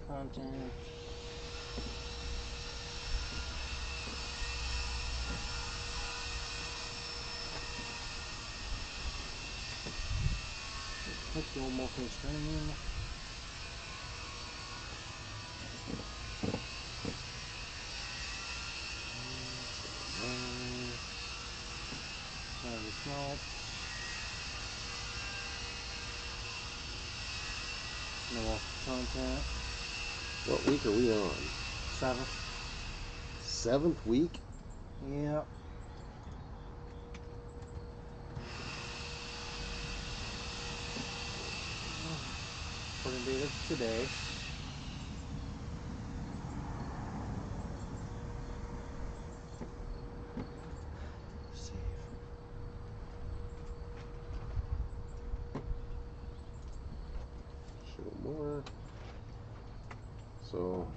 content. Let's go multi-stream. Smelts. No more content. What week are we on? 7th. 7th week? Yep. According to date of today. More. So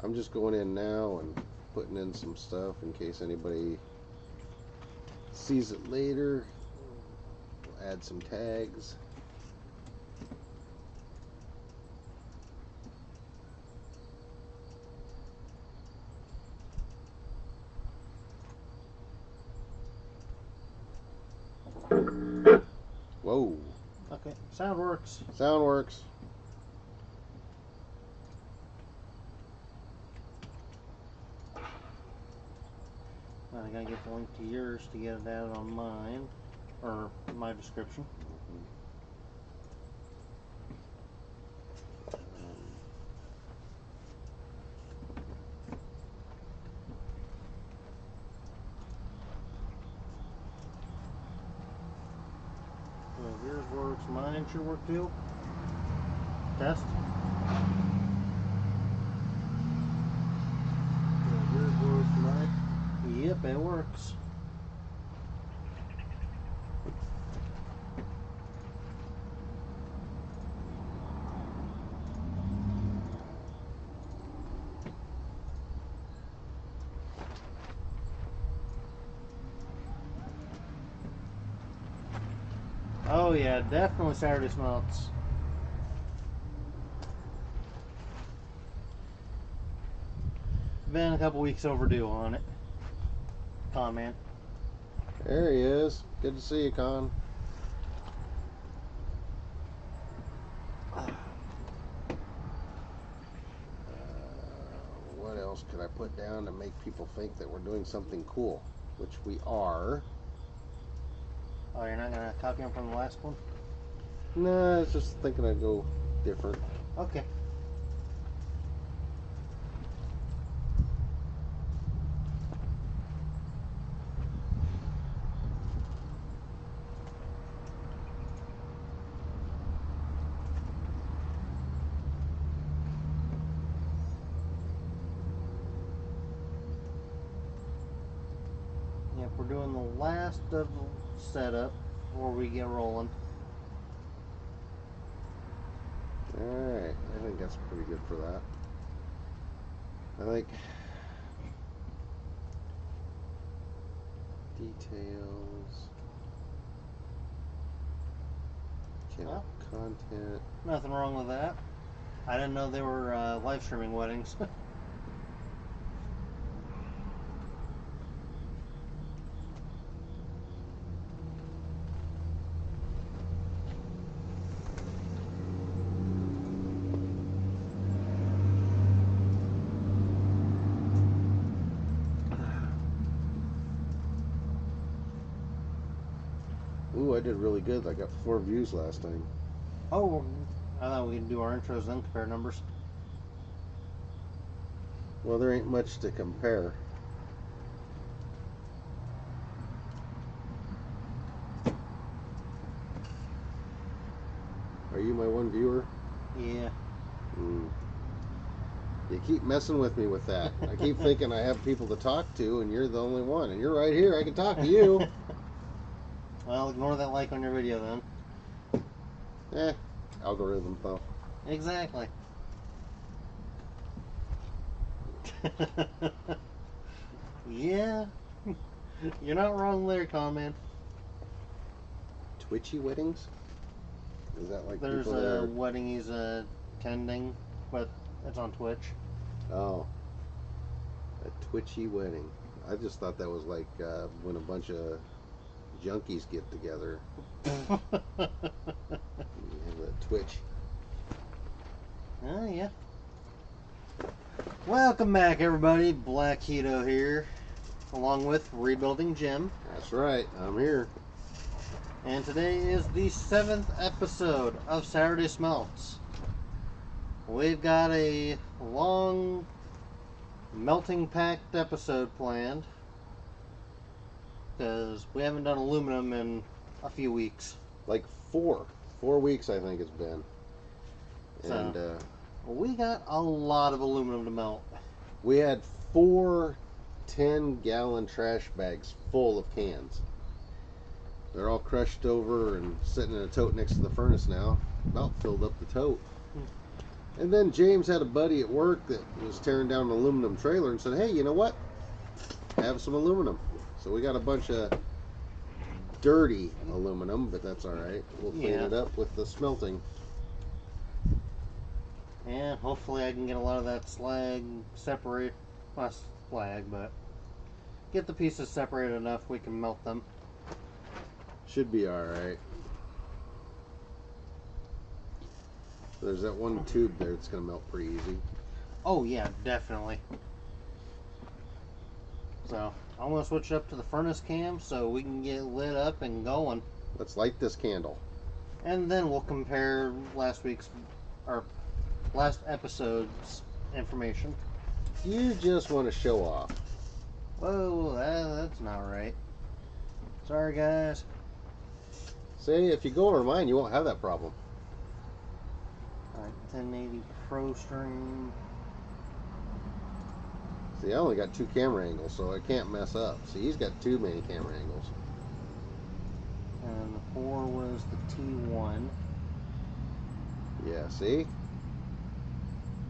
I'm just going in now and putting in some stuff in case anybody sees it later. We'll add some tags. Whoa. Okay, sound works. Sound works. I gotta get the link to yours to get it out on mine, or my description. Well, yours works, mine should work too. Test. Well, yours works, mine. Yep, it works. Oh yeah, definitely Saturday Smelts. Been a couple weeks overdue on it. Con man. There he is. Good to see you, Con. What else could I put down to make people think that we're doing something cool? Which we are. Oh, you're not gonna copy them from the last one? Nah, I was just thinking I'd go different. Okay. Yep, we're doing the last of the setup before we get rolling. Alright, I think that's pretty good for that. I think details, channel content. Nothing wrong with that. I didn't know they were live streaming weddings. Ooh, I did really good. I got 4 views last time. Oh, I thought we could do our intros then, compare numbers. Well, there ain't much to compare. Are you my one viewer? Yeah. You keep messing with me with that. I keep thinking I have people to talk to, and you're the only one. And you're right here. I can talk to you. Well, ignore that like on your video then. Algorithm though. Exactly. Yeah. You're not wrong there, comment. Twitchy weddings? Is that like There's people that a are... wedding he's attending. but it's on Twitch. Oh, a twitchy wedding. I just thought that was like when a bunch of junkies get together. You have that twitch. Oh, yeah. Welcome back, everybody. Blackheto here, along with Rebuilding Jim. That's right, I'm here. And today is the 7th episode of Saturday Smelts. We've got a long melting packed episode planned because we haven't done aluminum in a few weeks. Like 4 weeks, I think it's been. And we got a lot of aluminum to melt. we had 4 10-gallon trash bags full of cans. They're all crushed over and sitting in a tote next to the furnace now. About filled up the tote. And then James had a buddy at work that was tearing down an aluminum trailer and said, hey, you know what? Have some aluminum. So we got a bunch of dirty aluminum, but that's all right. We'll clean it up with the smelting. And hopefully I can get a lot of that slag separate, not slag, but get the pieces separated enough we can melt them. Should be all right. There's that one tube there that's going to melt pretty easy. Oh yeah, definitely. So I'm going to switch up to the furnace cam so we can get lit up and going. Let's light this candle. And then we'll compare last episode's information. You just want to show off. Whoa, that's not right. Sorry, guys. See, if you go over mine, you won't have that problem. Alright, 1080 Pro Stream. See, I only got 2 camera angles, so I can't mess up. See, he's got too many camera angles. And the 4 was the T1. Yeah, see?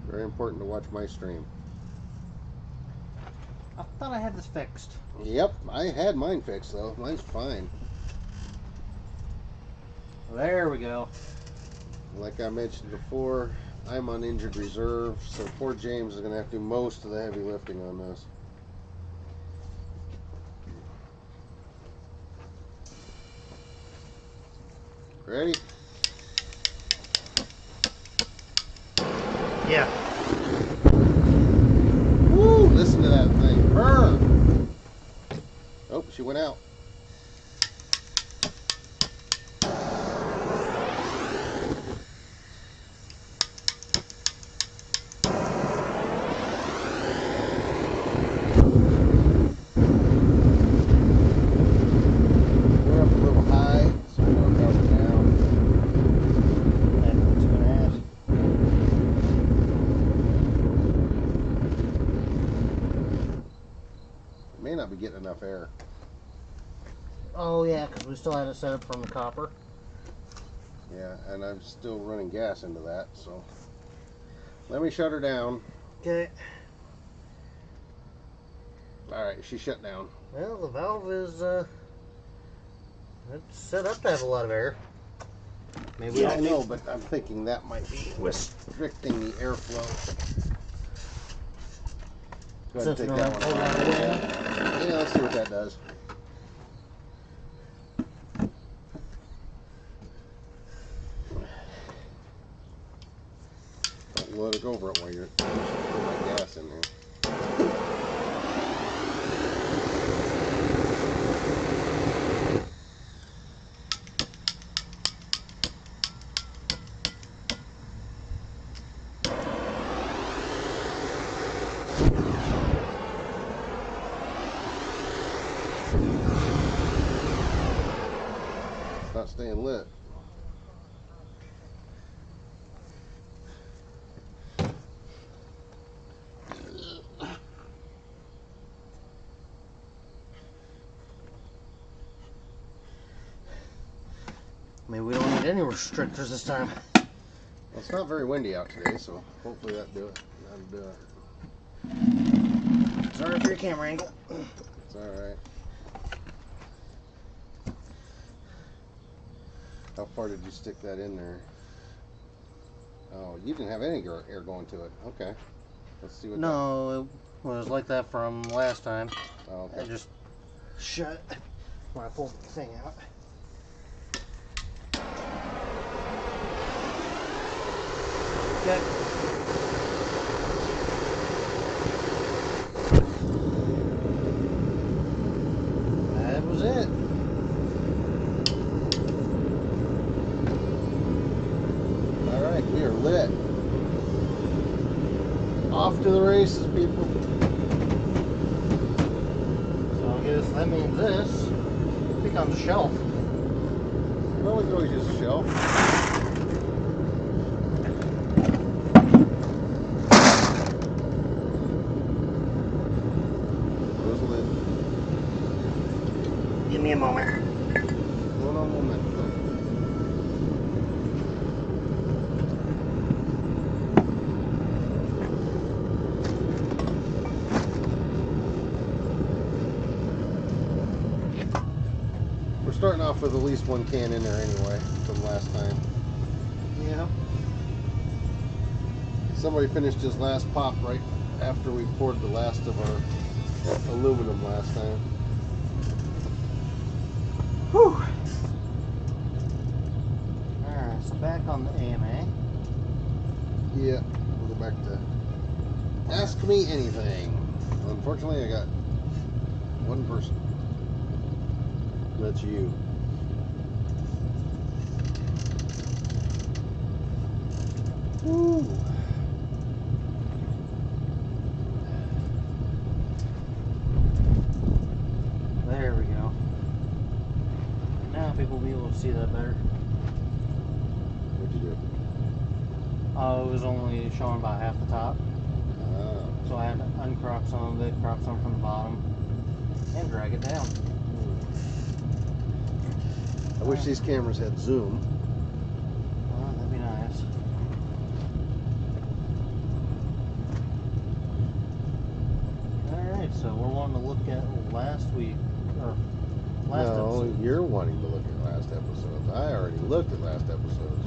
Very important to watch my stream. I thought I had this fixed. Yep, I had mine fixed, though. Mine's fine. There we go. Like I mentioned before, I'm on injured reserve, so poor James is going to have to do most of the heavy lifting on this. Ready? Yeah. Woo! Listen to that thing. Burn! Oh, she went out. May not be getting enough air. Oh yeah, because we still had it set up from the copper. Yeah, and I'm still running gas into that, so let me shut her down. Okay. Alright, she shut down. Well, the valve is it's set up to have a lot of air. Maybe Yeah, I know, but I'm thinking that might be restricting the airflow. Go ahead and take that one out. Yeah, let's see what that does. Don't let it go over it while you're putting my gas in there. It's not staying lit. maybe we don't need any restrictors this time. Well, it's not very windy out today, so hopefully that'll do it. Sorry for your camera angle. It's alright. How far did you stick that in there? Oh, you didn't have any air going to it. Okay. Let's see what. No, it was like that from last time. Oh, okay. I just shut when I pulled the thing out. Okay. That was it. All right, we are lit. Off to the races, people. So I guess that means this becomes a shelf. Well, we can always use a shelf. Close the lid. Give me a moment. Hold on one minute. We're starting off with at least one can in there anyway from last time. Yeah. Somebody finished his last pop right after we poured the last of our aluminum last time. Whew. Alright, so back on the AMA. Yeah, we'll go back to Ask Me Anything. Unfortunately, I got one person. That's you. Woo. There we go. Now people will be able to see that better. What'd you do? Oh, it was only showing about half the top. Ah. So I had to uncrop some of it, crop some from the bottom, and drag it down. I wish these cameras had zoom. Well, that'd be nice. Alright, so we're wanting to look at last week, or last No, episode. you're wanting to look at last episodes. I already looked at last episodes.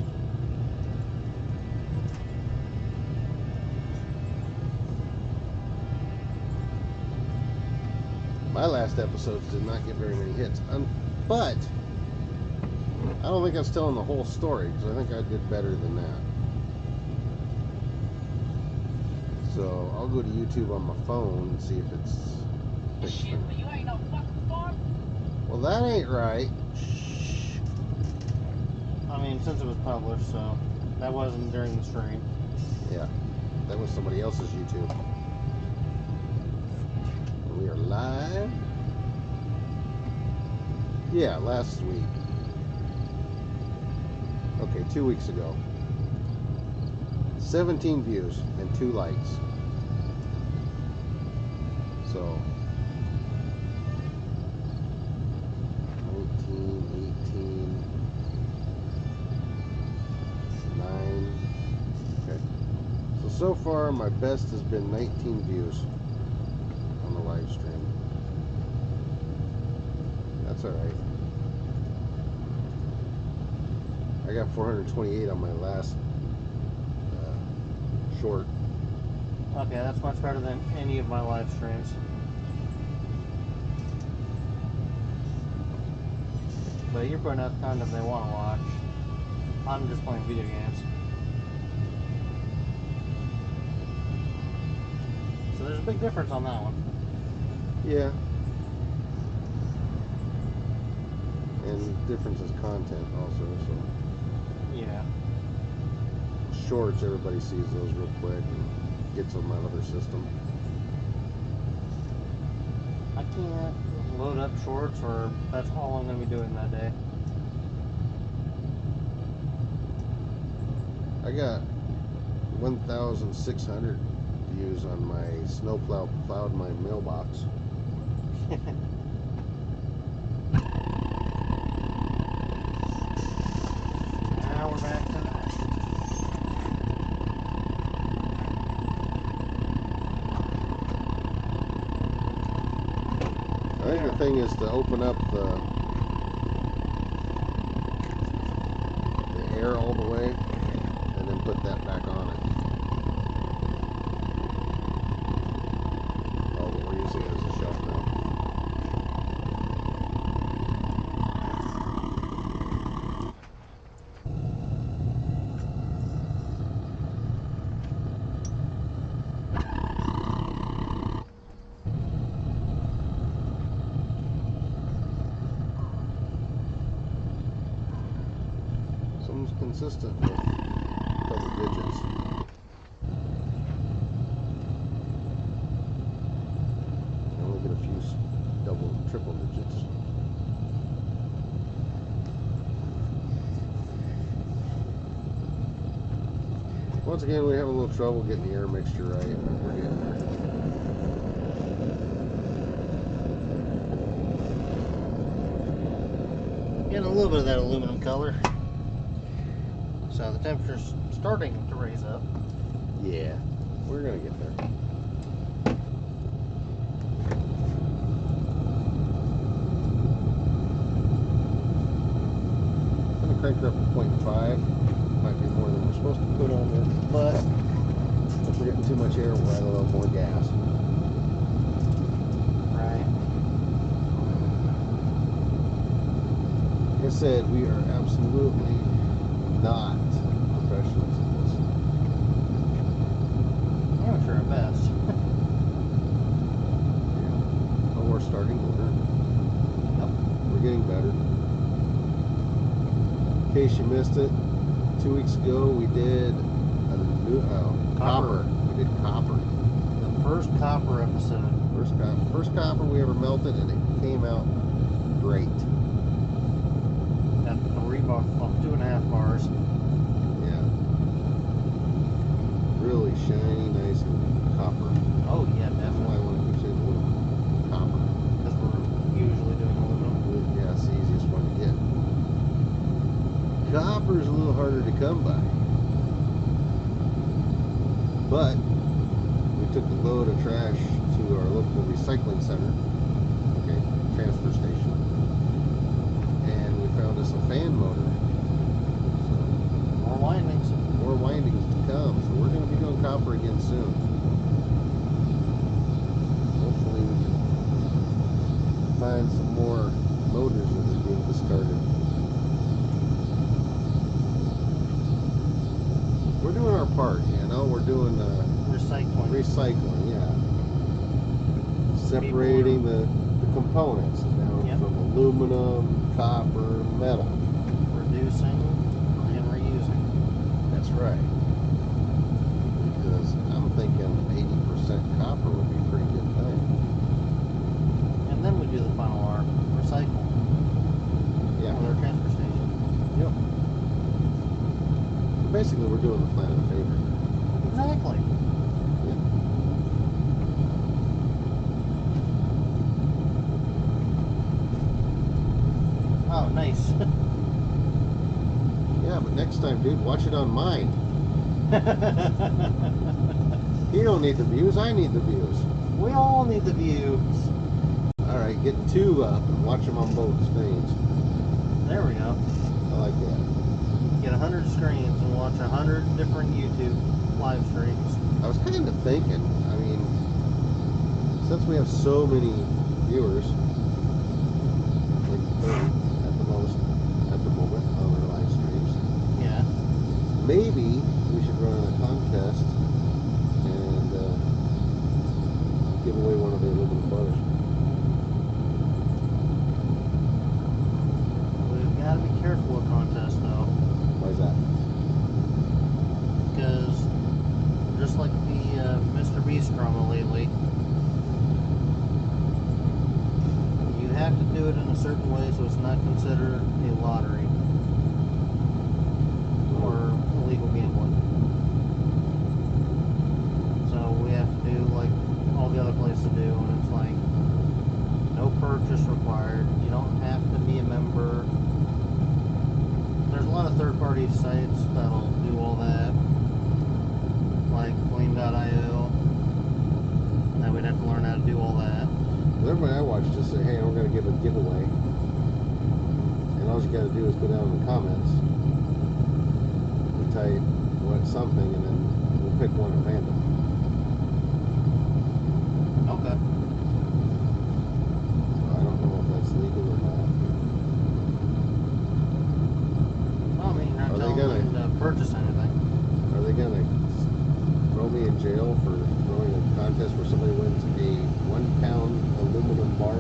My last episodes did not get very many hits. But I don't think I was telling the whole story, because I think I did better than that. So I'll go to YouTube on my phone and see if it's fixed. Shit, but you ain't no fucking farm. Well, that ain't right. I mean, since it was published, so that wasn't during the stream. Yeah, that was somebody else's YouTube. We are live. Yeah, last week. Okay, 2 weeks ago. 17 views and 2 likes. So 19, 18, 9. Okay. So far my best has been 19 views on the live stream. That's alright. I got 428 on my last short. Okay, that's much better than any of my live streams. But you're putting out the content they want to watch. I'm just playing video games. So there's a big difference on that one. Yeah. And difference is content also, so. Yeah. Shorts, everybody sees those real quick and gets them out of their system. I can't load up shorts, or that's all I'm going to be doing that day. I got 1,600 views on my snowplow plowed my mailbox. Now we're back to that. I think the thing is to open up the air all the way, and then put that back on it. Oh, but we're using it as a shelf now. Something's consistent with double digits. I only get a few double, triple digits. Once again, we have a little trouble getting the air mixture right, but we're getting there. Getting a little bit of that aluminum color. So the temperature's starting to raise up. Yeah, we're gonna get there. I'm gonna crank it up to 0.5. Might be more than we're supposed to put on there, but if we're getting too much air, we'll add a little more gas. Right. Like I said, we are absolutely not professionals at this. I'm sure our best. Yeah. But we're starting to learn. Yep. We're getting better. In case you missed it, 2 weeks ago we did a new copper. We did copper. The first copper episode. First copper we ever melted, and it came out great. Got 2.5 bars. Yeah. Really shiny, nice copper. Oh yeah, That's why I definitely. want to keep saying aluminum. Copper. Because we're usually doing aluminum. Yeah, it's the easiest one to get. Copper is a little harder to come by. But we took the load of trash to our local recycling center, okay, transfer station, and we found us a fan motor. So More windings. more windings to come. So we're going to be doing copper again soon. Hopefully we can find some more motors that are being discarded. We're doing our part, you know. We're doing recycling, yeah. Separating the components down Yep. from aluminum, copper, metal. Reducing and reusing. That's right. Because I'm thinking 80% copper would be a pretty good thing. And then we do the final R, recycle. Yeah. With our transfer station. Yep. So basically, we're doing the planet a favor. Exactly. Yeah. Oh, nice. Yeah, but next time, dude, watch it on mine. You don't need the views, I need the views. We all need the views. Alright, get two up and watch them on both screens. There we go. I like that. Get 100 screens and watch 100 different YouTube live streams. I was kind of thinking, I mean, since we have so many viewers, like 30 at the most, at the moment, on our live streams, Yeah. maybe we should run a contest and give away one of the aluminum butters. We've got to be careful with contests, though. Why is that? Because just like the Mr. Beast drama lately, you have to do it in a certain way so it's not considered a lottery or illegal gambling. So we have to do like all the other places do, and it's like no purchase required. You don't have to be a member. There's a lot of third-party sites that'll do all that, like Flame.io. Now we'd have to learn how to do all that. Everybody I watch just say, hey, we're going to give a giveaway. And all you got to do is go down in the comments and type at something, and then we'll pick one at random. Okay. So I don't know if that's legal or not. Well, I mean, you're not Are they telling them to purchase anything. Are they gonna throw me in jail for throwing a contest where somebody wins a 1 pound aluminum bar?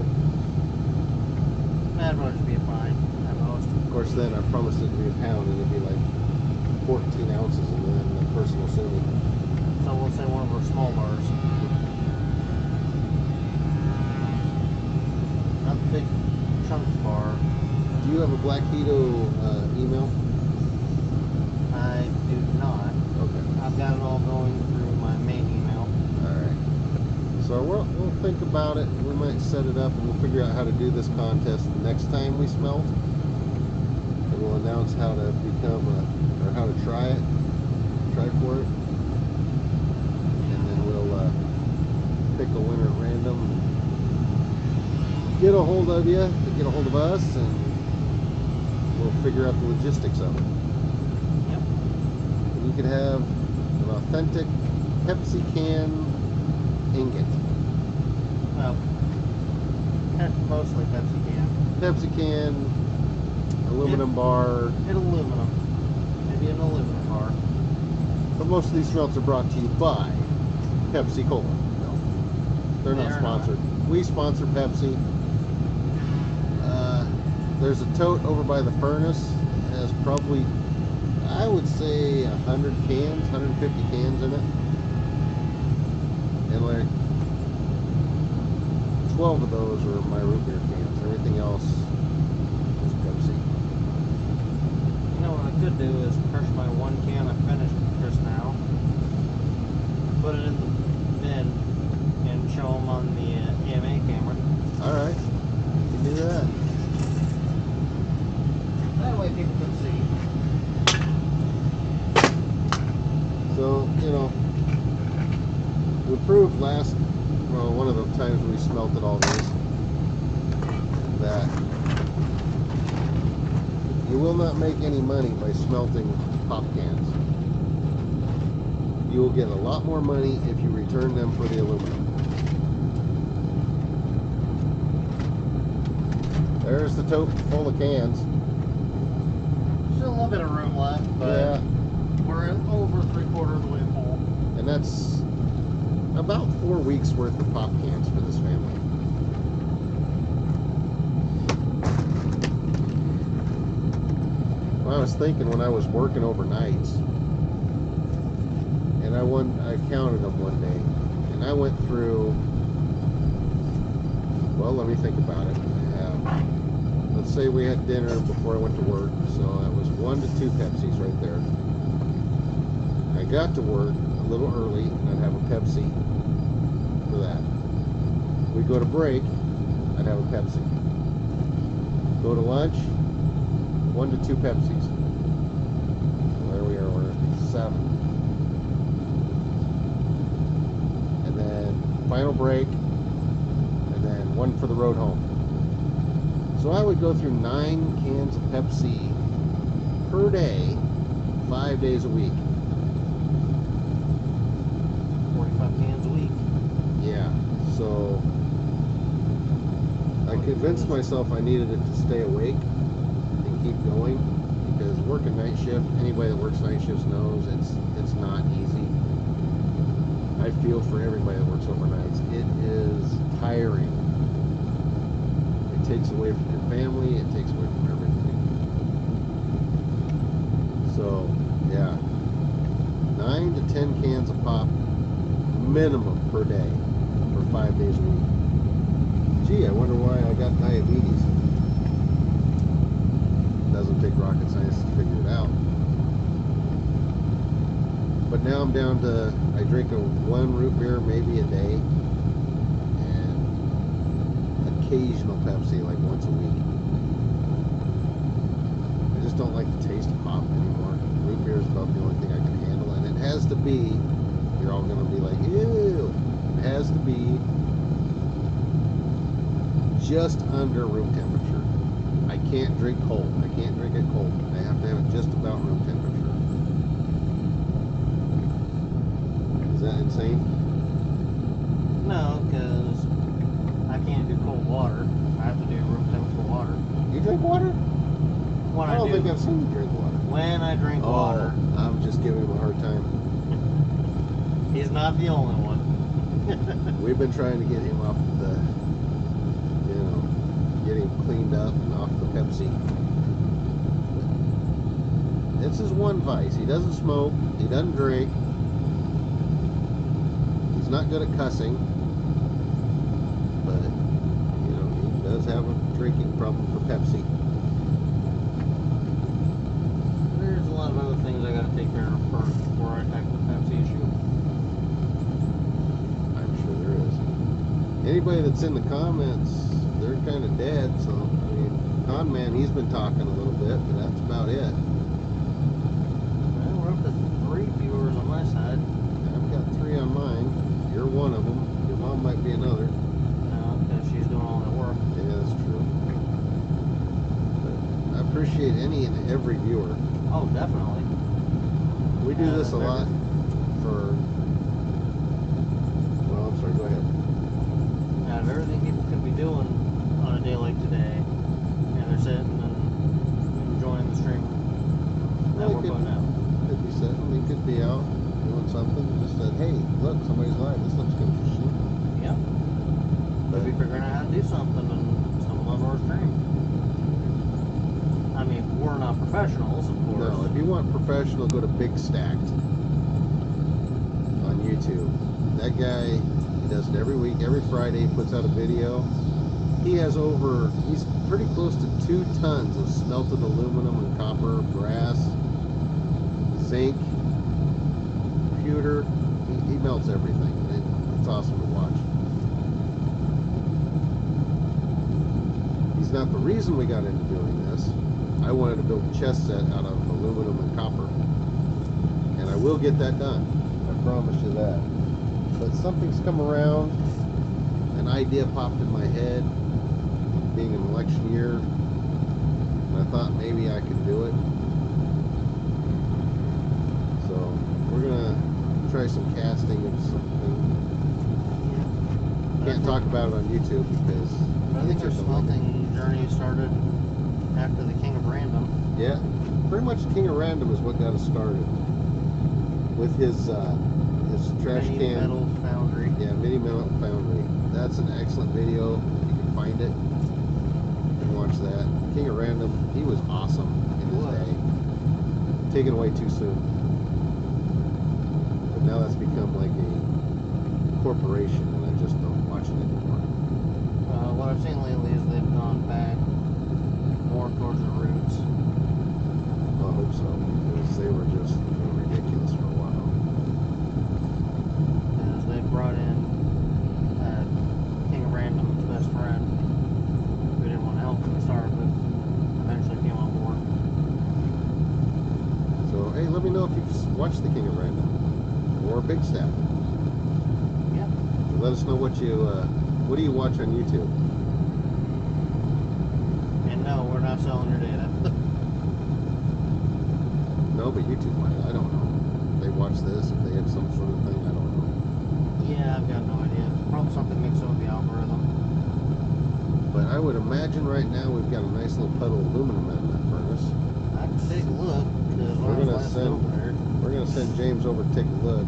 That'd probably just be a fine at most. Of course, then I promised it to be a pound, and it'd be like 14 ounces, and then the person will sue me. So we'll say one of our small bars. Not the big chunk bar. Do you have a Blackheto email? I do not. Okay. I've got it all going through my main email. Alright. So we'll think about it. We might set it up and we'll figure out how to do this contest the next time we smelt. And we'll announce how to become or how to try for it. And then we'll pick a winner at random. Get a hold of you, get a hold of us, and we'll figure out the logistics of it. Yep. And you could have an authentic Pepsi can ingot. Well, mostly Pepsi can. Pepsi can, aluminum bar. Aluminum. Maybe an aluminum bar. But most of these smelts are brought to you by Pepsi Cola. No, they're not sponsored. We sponsor Pepsi. There's a tote over by the furnace. It has probably, I would say, 100 cans, 150 cans in it. And like 12 of those are my root beer cans. Everything else is Pepsi. You know what I could do is crush my one can I finished just now, put it in the bin, and show them on the EMA camera. Alright, you can do that. That way people can see. So, you know, we proved one of the times we smelted all these, that you will not make any money by smelting pop cans. You will get a lot more money if you return them for the aluminum. There's the tote full of cans. Still a little bit of room left, but Yeah, we're over 3/4 of the way full. and that's about 4 weeks worth of pop cans for this family. Well, I was thinking when I was working overnights, and I counted them one day, and I went through, well, let me think about it. Let's say we had dinner before I went to work, so that was 1 to 2 Pepsis right there. I got to work a little early, and I'd have a Pepsi for that. We'd go to break, I'd have a Pepsi. Go to lunch, 1 to 2 Pepsis. So there we are, we're at 7. And then final break, and then 1 for the road home. So I would go through 9 cans of Pepsi per day, 5 days a week. 45 cans a week. Yeah, so I convinced myself I needed it to stay awake and keep going, because working night shift, anybody that works night shifts knows it's not easy. I feel for everybody that works overnights. It is tiring. It takes away from your family, it takes away from everything. So, yeah, 9 to 10 cans of pop minimum per day for 5 days a week. Gee, I wonder why I got diabetes. Doesn't take rocket science to figure it out. But now I'm down to, I drink 1 root beer maybe a day, and occasional Pepsi like once a week. I just don't like the taste of pop anymore. Root beer is about the only thing I can handle, and it has to be, you're all going to be like, ew, it has to be just under room temperature. I can't drink cold. I can't drink it cold. I have to have it just about room temperature. that insane? No, because I can't do cold water. I have to do room temperature water. You drink water? When I don't do. think I've seen you drink water. When I drink water. I'm just giving him a hard time. He's not the only one. We've been trying to get him off the, get him cleaned up and off the Pepsi. It's his one vice. He doesn't smoke. He doesn't drink. He's not good at cussing. But, he does have a drinking problem for Pepsi. There's a lot of other things I got to take care of first before I tackle the Pepsi issue. I'm sure there is. Anybody that's in the comments, they're kind of dead. So, Con Man, he's been talking a little bit, but that's about it. Well, we're up to 3 viewers on my side. I've got 3 on mine. You're one of them. Your mom might be another. No, because she's doing all the work. Yeah, that's true. But I appreciate any and every viewer. Oh, definitely. We do this a lot for... Well, I'm sorry, go ahead. Out of everything people could be doing on a day like today, and they're sitting and enjoying the stream that we're putting out. Could be sitting, they could be out doing something. Just said, hey, look, somebody's live. This looks interesting. Yep. Could be figuring out how to do something and stumble onto our stream. I mean, we're not professionals, of course. No, if you want professional, go to Big Stacked on YouTube. That guy, he does it every week, every Friday, he puts out a video. He has he's pretty close to 2 tons of smelted aluminum and copper, brass, zinc, pewter. He melts everything. It's awesome to watch. He's not the reason we got into doing this. I wanted to build a chess set out of aluminum and copper. And I will get that done. I promise you that. But something's come around. An idea popped in my head. Being an election year. And I thought maybe I could do it. So we're going to try some casting of something. Can't talk about it on YouTube because I think our smelting journey started after the King of Random. Yeah, pretty much King of Random is what got us started with his trash Mini can. Metal Foundry. Yeah, Mini Metal Foundry. That's an excellent video. If you can find it, you can watch that. King of Random, he was awesome in his day. Taken away too soon. But now that's become like a corporation, and I just don't watch it anymore. What I've seen lately is they've gone back more towards the roots. Well, I hope so, because they were just ridiculous for a while. Because they brought in King of Random's best friend, who didn't want to help him start, but eventually came on board. So, hey, let me know if you've watched the King of Random or Big Stack. Yeah. Let us know what do you watch on YouTube? And no, we're not selling your data. No, but YouTube might. I don't know. If they watch this, if they have some sort of thing, I don't know. Yeah, I've got no idea. Probably something mixed up with the algorithm. But I would imagine right now we've got a nice little puddle of aluminum in that furnace. I can take a look, because We're when I was gonna last send- over there, We're going to send James over to take a look.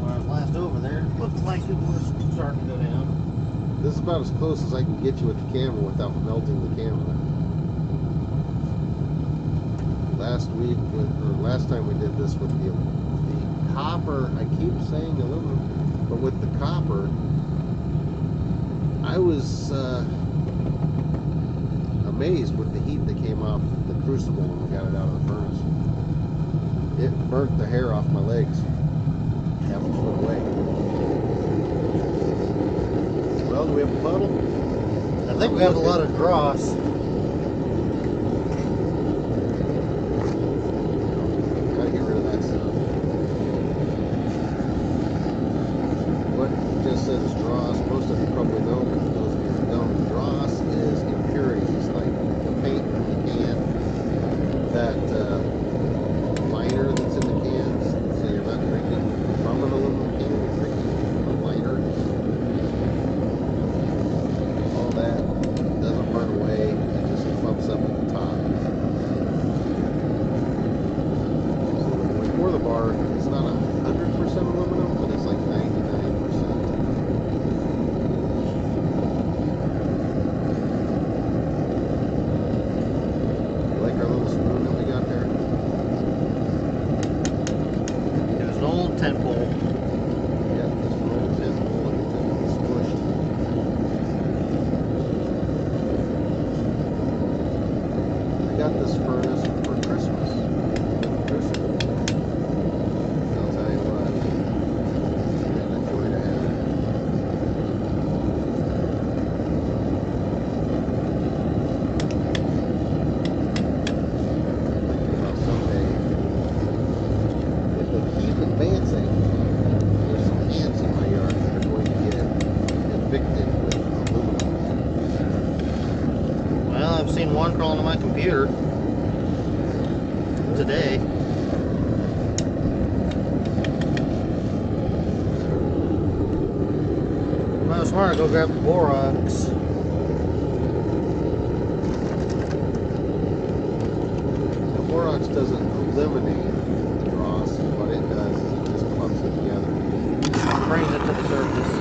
when I was last over there, it looked like it was starting to go down. This is about as close as I can get you with the camera without melting the camera. Last time we did this with the copper, I keep saying aluminum, but with the copper, I was amazed with the heat that came off the crucible when we got it out of the furnace. It burnt the hair off my legs half a foot away. Well, do we have a puddle? I think we have a lot of dross. Gotta get rid of that stuff. What you just said is dross. Most of you probably know, but for those of you who don't, dross is impurities like the paint in the can, that liner that's in the cans, so you're not drinking from an Yeah, this roll's in. Look at that. It's squished. I got this furnace for Christmas. I'll tell you what. And a joy to have. Well, someday, if they keep advancing, there's some ants in my yard that are going to get evicted with aluminum. Well, I've seen one crawl into my computer today. Well, it's smart to go grab the borax. The borax doesn't eliminate the dross. What it does is it just clumps it together. Brings it to the surface.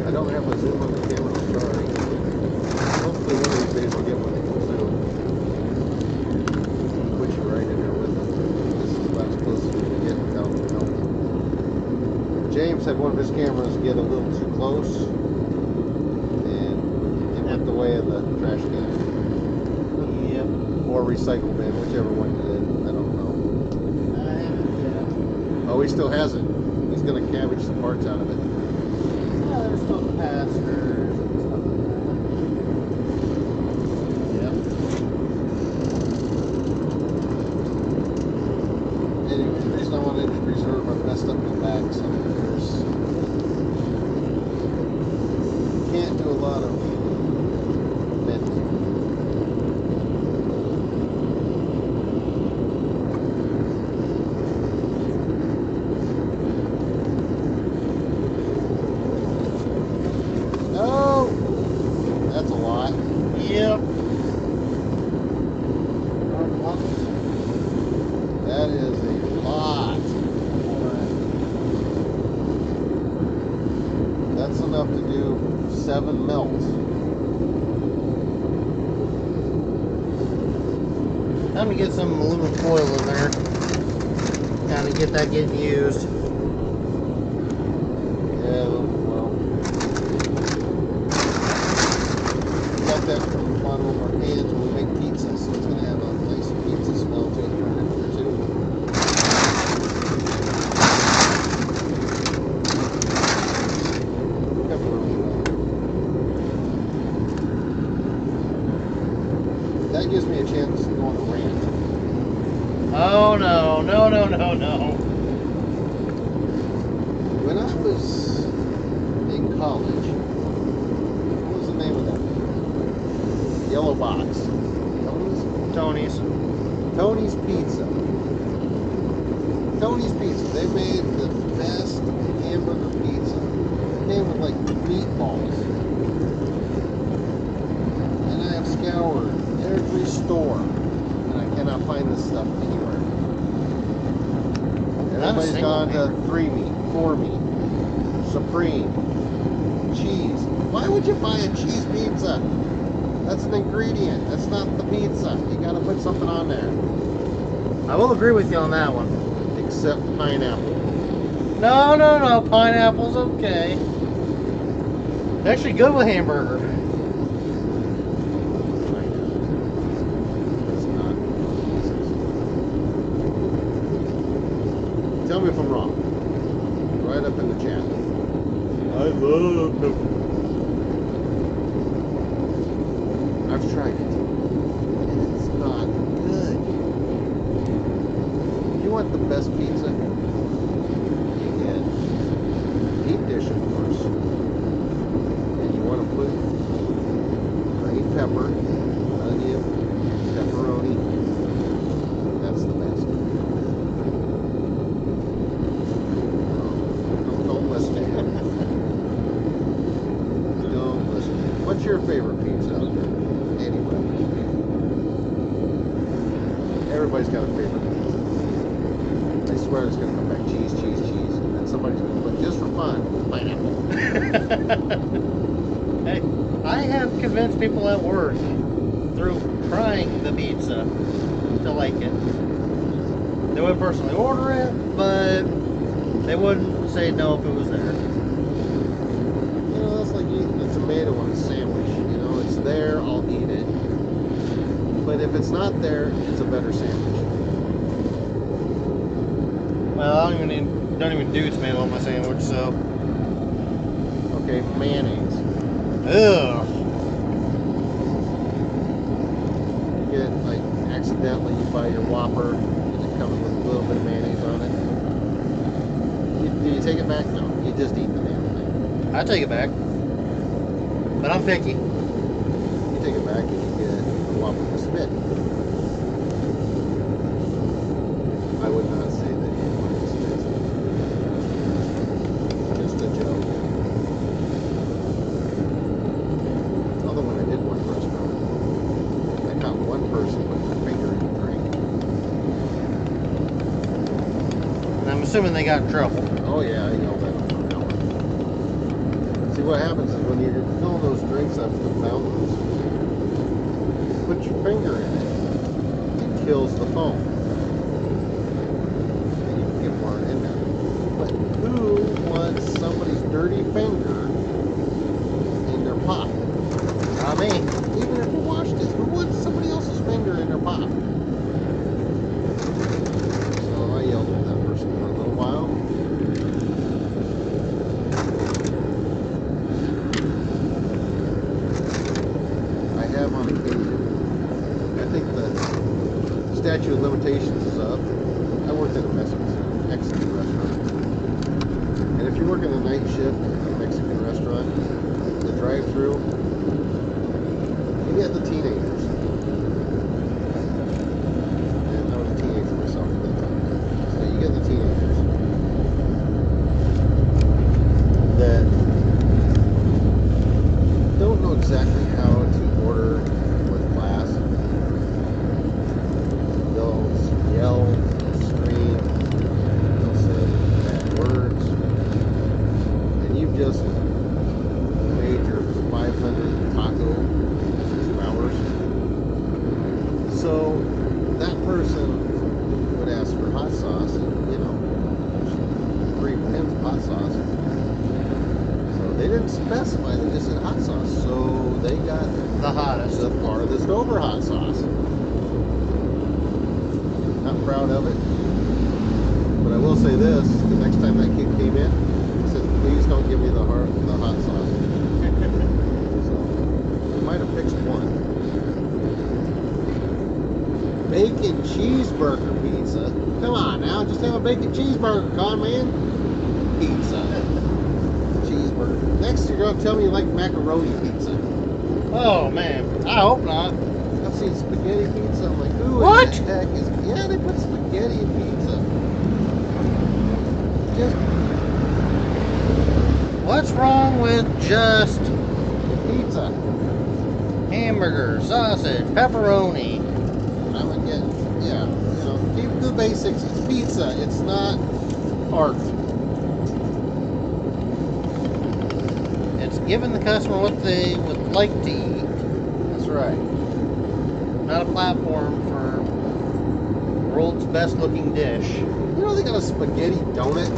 I don't have a zoom on the camera, I'm sorry. Hopefully one of these days I'll get one that can zoom. Put you right in there with it. This is about as close as we can get without melting. James had one of his cameras get a little too close, and it went the way of the trash can. Yep. Or recycle bin, whichever one you did. I don't know. I haven't yet. Oh, he still has it. He's gonna cabbage the parts out of it. Yeah, there's still capacitors and stuff like that. Yep. Anyway, the reason I wanted to reserve, I messed up my back, so there's can't do a lot of bending. No, that's a lot. Yep. That is a lot. That's enough to do 7 melts. Time to get some aluminum foil in there. Kind of get that getting used. Yeah, well, we got that from the bottom of our cans when we make pizza, so it's going to have a nice pizza smell to it for an or two. Pepperoni well. That gives me a chance to go on a rant. Oh no, no, no, no, no. When I was in college, what was the name of that yellow box? Tony's? Tony's. Tony's Pizza. Tony's Pizza. They made the best hamburger pizza. It came with like meatballs. And I have scoured every store, and I cannot find this stuff anywhere. Everybody's gone to 3 meat, 4 meat, Supreme, cheese. Why would you buy a cheese pizza? That's an ingredient. That's not the pizza. You gotta put something on there. I will agree with you on that one. Except pineapple. No, no, no. Pineapple's okay. It's actually good with hamburger. It's not. Tell me if I'm wrong. Right up in the chat. I love milk. I've tried it. And it's not good. If you want the best pizza, you get deep dish, of course. And you want to put green pepper, onion, pepperoni. That's the best. Don't listen to him. Don't listen to him. What's your favorite pizza out there? Anyway. Everybody's got a favorite pizza. I swear it's going to come back cheese, cheese, cheese. And then somebody's going to put, just for fun, pineapple. Hey, I have convinced people at work through trying the pizza to like it. They wouldn't personally order it, but they wouldn't say no if it was there. You know, that's like eating a tomato on a sandwich. You know, it's there, I'll eat it. But if it's not there, it's a better sandwich. Well, I don't even do tomato on my sandwich, so. Okay, mayonnaise. Ugh. You get, like, accidentally you buy your Whopper and it comes with a little bit of mayonnaise on it. Do you take it back? No, you just eat the damn thing. I take it back. But I'm picky. You take it back and you get a Whopper with spit. I would not say that you want spit. Just a joke. Although when I did one restaurant, I caught one person putting their finger in the drink. And I'm assuming they got in trouble. Oh yeah, I yelled at them for an hour. See what happens is when you're filling those drinks up to fountains, put your finger in it, it kills the foam. And you can get more in there. But who wants somebody's dirty finger in their pop? Not me. Even if you washed it, who wants somebody else's finger in their pop? So I yelled at that person for a little while. I have on occasion. I think the statute of limitations is up. I worked at a Mexican restaurant. And if you're working a night shift at a Mexican restaurant, the drive-thru, you get the teenagers. And I was a teenager myself at that time. So you get the teenagers that don't know exactly how to order with class. They'll yell, they'll scream, they'll say bad words, and you've just made your 500 taco 2 hours. So that person would ask for hot sauce, and 3 pins of hot sauce. So they didn't specify, they just said hot sauce. So they got The hottest. the farthest over hot sauce. Not proud of it. But I will say this, the next time that kid came in, he said, please don't give me the hot sauce. So I might have fixed one. Bacon cheeseburger pizza. Come on now, just have a bacon cheeseburger, con man. Pizza. Cheeseburger. Next you're gonna tell me you like macaroni pizza. Oh man, I hope not. I've seen spaghetti pizza. I'm like, ooh, What? the heck is? Yeah, they put spaghetti in pizza. Just What's wrong with just pizza. hamburger, sausage, pepperoni? I'm again, yeah. Keep the basics. It's pizza. It's not art. It's giving the customer what they would like to eat, That's right. not a platform for world's best looking dish. They got a spaghetti donut.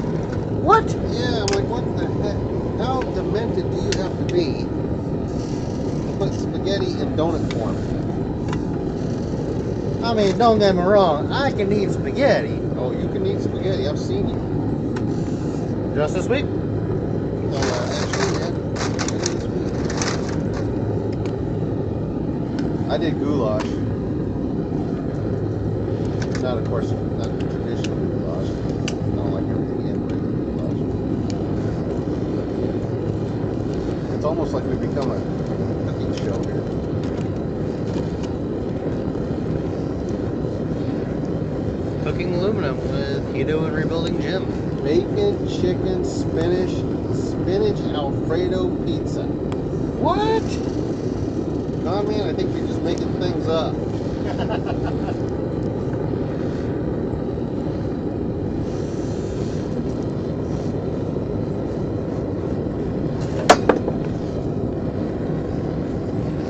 What? Yeah, I'm like, what the heck? How demented do you have to be to put spaghetti in donut form? I mean, don't get me wrong, I can eat spaghetti. Oh, you can eat spaghetti. I've seen you. Just this week? So, actually, yeah. I did goulash. Not, of course, not traditional goulash. I don't like everything in regular goulash. It's almost like we've become a cooking show here. Cooking aluminum with keto and rebuilding gym. Bacon, chicken, spinach Alfredo pizza. What? Oh man, I think you're just making things up.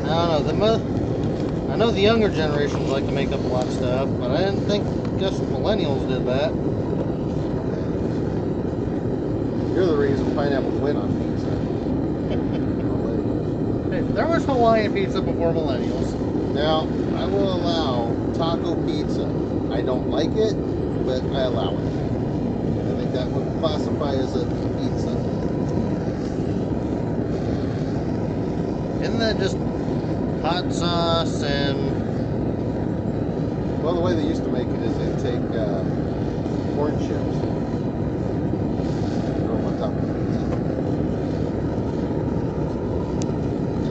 I don't know. I know the younger generations like to make up a lot of stuff, but I didn't think us millennials did that. You're the reason pineapple went on pizza. Hey, there was Hawaiian pizza before millennials. Now, I will allow taco pizza. I don't like it, but I allow it. I think that would classify as a pizza. Isn't that just hot sauce and... Well, the way they used to make it is they take corn chips, throw them on top of the pizza,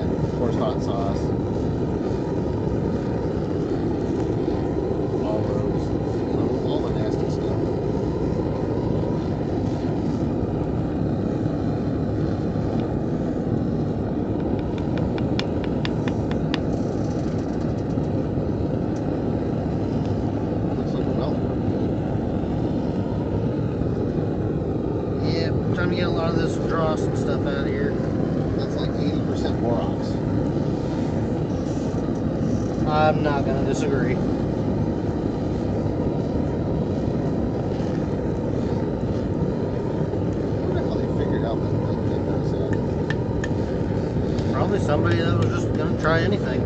and of course hot sauce, olives, all the nasty stuff. Looks like a melt. Yeah, I'm trying to get a lot of this dross and stuff out of here. That's like 80% borax. I'm not going to disagree. I wonder how they figured out that thing does that. Probably somebody that was just going to try anything.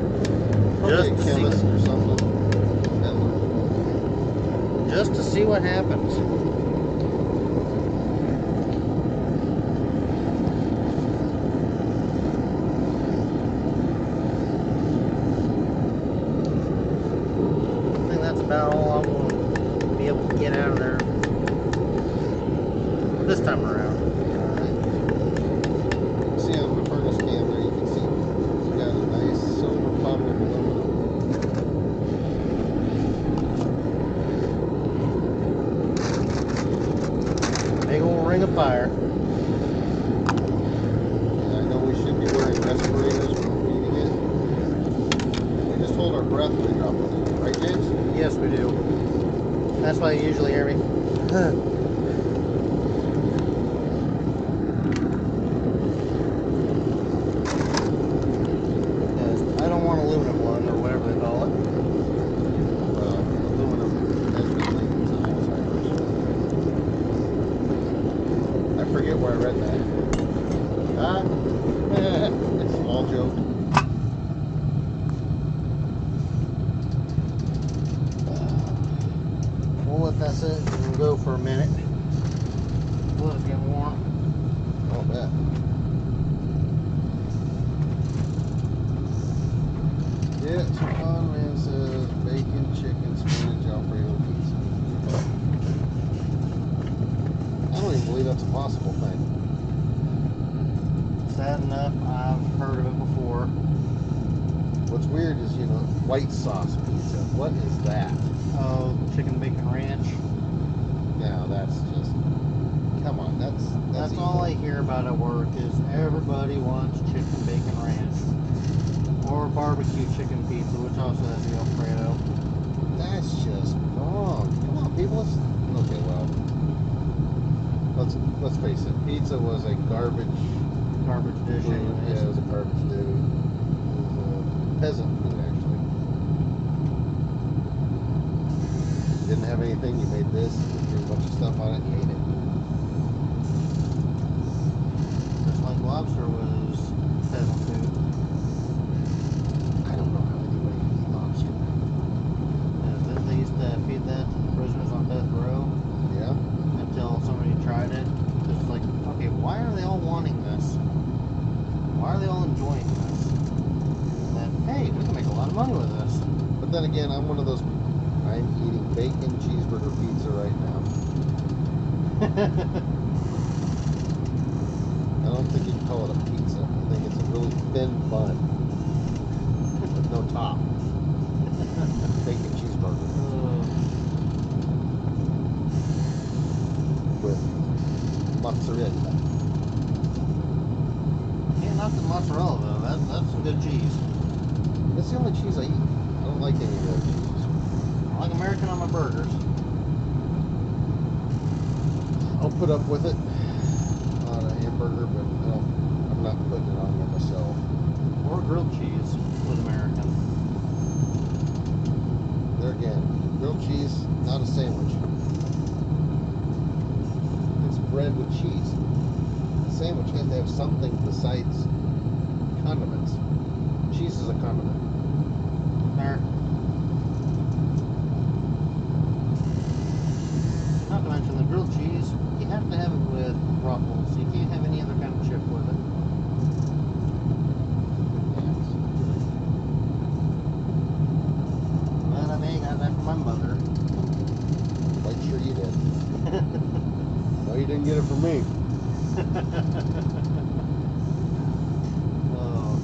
Probably a Just to see chemist or something. Just to see what happens. I think that's about all I'm going to be able to get out of there this time around. See on the furnace cam there, you can see it's got a nice silver powder of aluminum. Big old ring of fire. And I know we should be wearing respirators when we're eating it. We just hold our breath when we drop it in, right, James? Yes, we do. That's why you usually hear me. Because I don't want aluminum lung or whatever they call it. Aluminum has been linked to Alzheimer's. I forget where I read that. Ah, it's a small joke. We'll let that sit and go for a minute. Let it get warm. I'll bet. Yeah, Stefan Man says bacon, chicken, spinach, Alfredo pizza. I don't even believe that's a possible thing. Sad enough, I've heard of it before. What's weird is, white sauce pizza. What is that? Oh, chicken bacon ranch. Now that's just, come on, that's That's evil. all I hear about at work is everybody wants chicken bacon ranch. Or barbecue chicken pizza, which also has the Alfredo. That's just wrong. Come on, people. Okay, well, let's face it. Pizza was a garbage Dish food. anyways. Yeah, it was a garbage food. It was a peasant food, actually. Didn't have anything. You made this. You threw a bunch of stuff on it. And you ate it. Just like lobster was peasant food. I don't know how anybody can eat lobster. And then they used to feed that to the prisoners on death row Yeah. until somebody tried it. It's like, okay, why are they all wanting this? Why are they all enjoying this? And then, hey, we can make a lot of money with this. But then again, I'm one of those. I'm eating bacon cheeseburger pizza right now. I don't think you can call it a pizza. I think it's a really thin bun with no top. Bacon cheeseburger with mozzarella. Can't knock the mozzarella though. That's some good cheese. That's the only cheese I eat. I don't like any of the other cheeses. I like American on my burgers. I'll put up with it on a hamburger, but I'm not putting it on there myself. Or grilled cheese. Grilled cheese, not a sandwich. It's bread with cheese. A sandwich has to have something besides condiments. Cheese is a condiment. There. Not to mention the grilled cheese, you have to have it with ruffles. You can't have any other kind of chip with it. Well, I may got that from my mother. Quite sure you did. No, you didn't get it from me. Oh.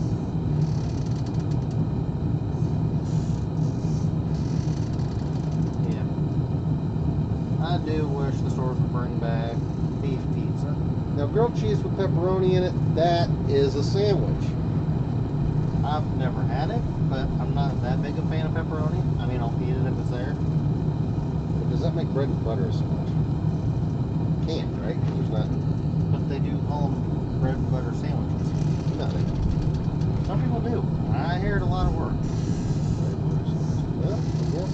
Yeah. I do wish the stores would bring back beef pizza. Now, grilled cheese with pepperoni in it, that is a sandwich. I've never had it, but I'm not that big a fan of pepperoni. I mean, I'll eat it if it's there. But does that make bread and butter a sandwich? Can't, right? 'Cause there's not. But they do call them bread and butter sandwiches. No, they don't. Some people do. I hear it a lot of work. Bread and butter sandwich. Well, I guess.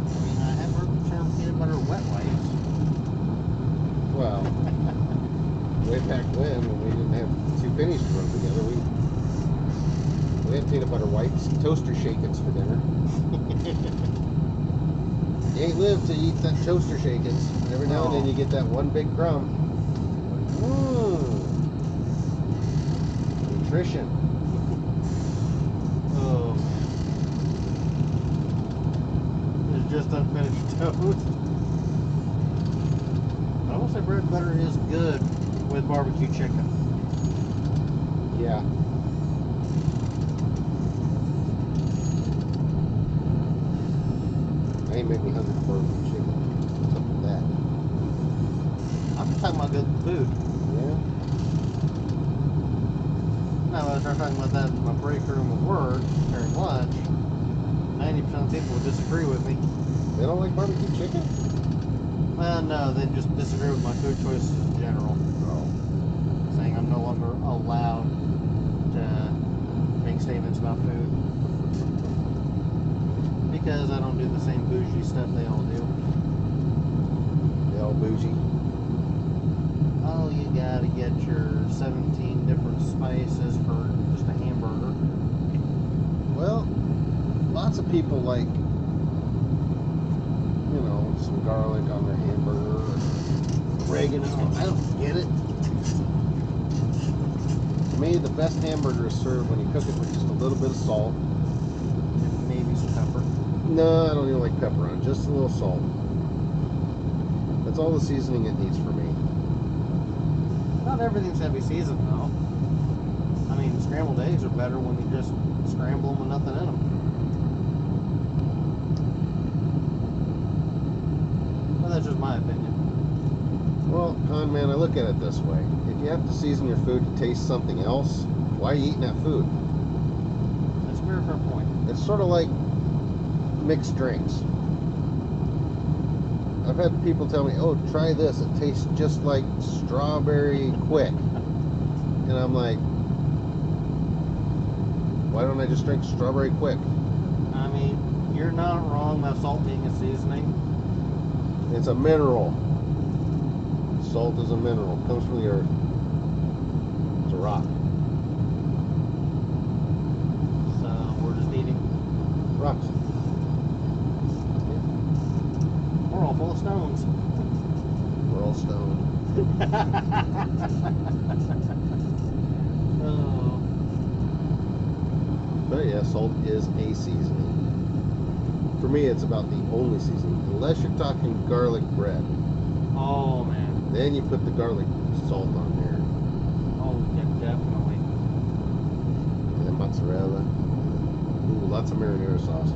I mean, I have heard the term peanut butter wet wipes. Well, way back when we didn't have 2 pennies to rub together, we had peanut butter whites, toaster shakens for dinner. You ain't lived to eat that toaster shakens. Every now and then you get that one big crumb. Nutrition. Oh, man. It's just unfinished toast. I will say bread and butter is good with barbecue chicken. Yeah. That ain't make me hungry for barbecue chicken. What's up with that? I'm just talking about good food. Yeah. Now, when I start talking about that in my break room at work during lunch, 90% of people would disagree with me. They don't like barbecue chicken? Well, no, they just disagree with my food choices in general. Oh. Saying I'm no longer allowed to make statements about food because I don't do the same bougie stuff they all do. They all bougie. Oh, you gotta get your 17 different spices for just a hamburger. Well, lots of people like, you know, some garlic on their hamburger, or oregano. I don't get it. To me, the best hamburger is served when you cook it with just a little bit of salt. And maybe some pepper. No, I don't even like pepper on it. Just a little salt. That's all the seasoning it needs for me. Not everything's heavy seasoned though. I mean, scrambled eggs are better when you just scramble them with nothing in them. Well, that's just my opinion. Well, con man, I look at it this way. If you have to season your food to taste something else, why are you eating that food? That's a very fair point. It's sort of like mixed drinks. I've had people tell me, oh, try this. It tastes just like strawberry quick. And I'm like, why don't I just drink strawberry quick? I mean, you're not wrong about salt being a seasoning. It's a mineral. Salt is a mineral. It comes from the earth. It's a rock. So we're just eating. Rocks. We're all full of stones. We're all stoned. Oh. But yeah, salt is a seasoning. For me, it's about the only seasoning. Unless you're talking garlic bread. Oh man. Then you put the garlic salt on there. Oh yeah, definitely. And then mozzarella. Ooh, lots of marinara sauce.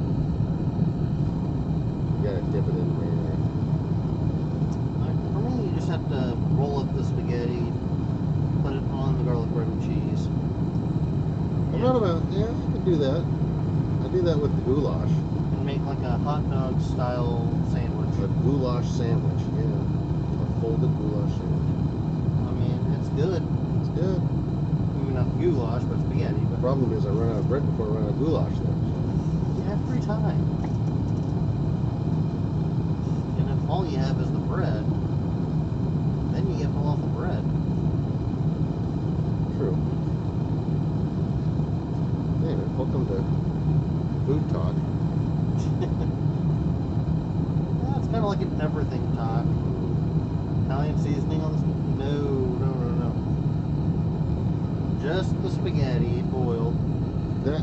You gotta dip it in marinara. For me, you just have to roll up the spaghetti, put it on the garlic bread and cheese. I'm not about, yeah, I could do that. I do that with the goulash. And make like a hot dog style sandwich. A goulash sandwich, yeah. A folded goulash sandwich. I mean, it's good. It's good. Maybe not goulash, but spaghetti. The But problem is I run out of bread before I run out of goulash though. you have free time. all you have is the bread, then you get full off the bread. True. Anyway, welcome to Food Talk. Yeah, it's kind of like an everything talk. Italian seasoning on this? No. Just the spaghetti boiled.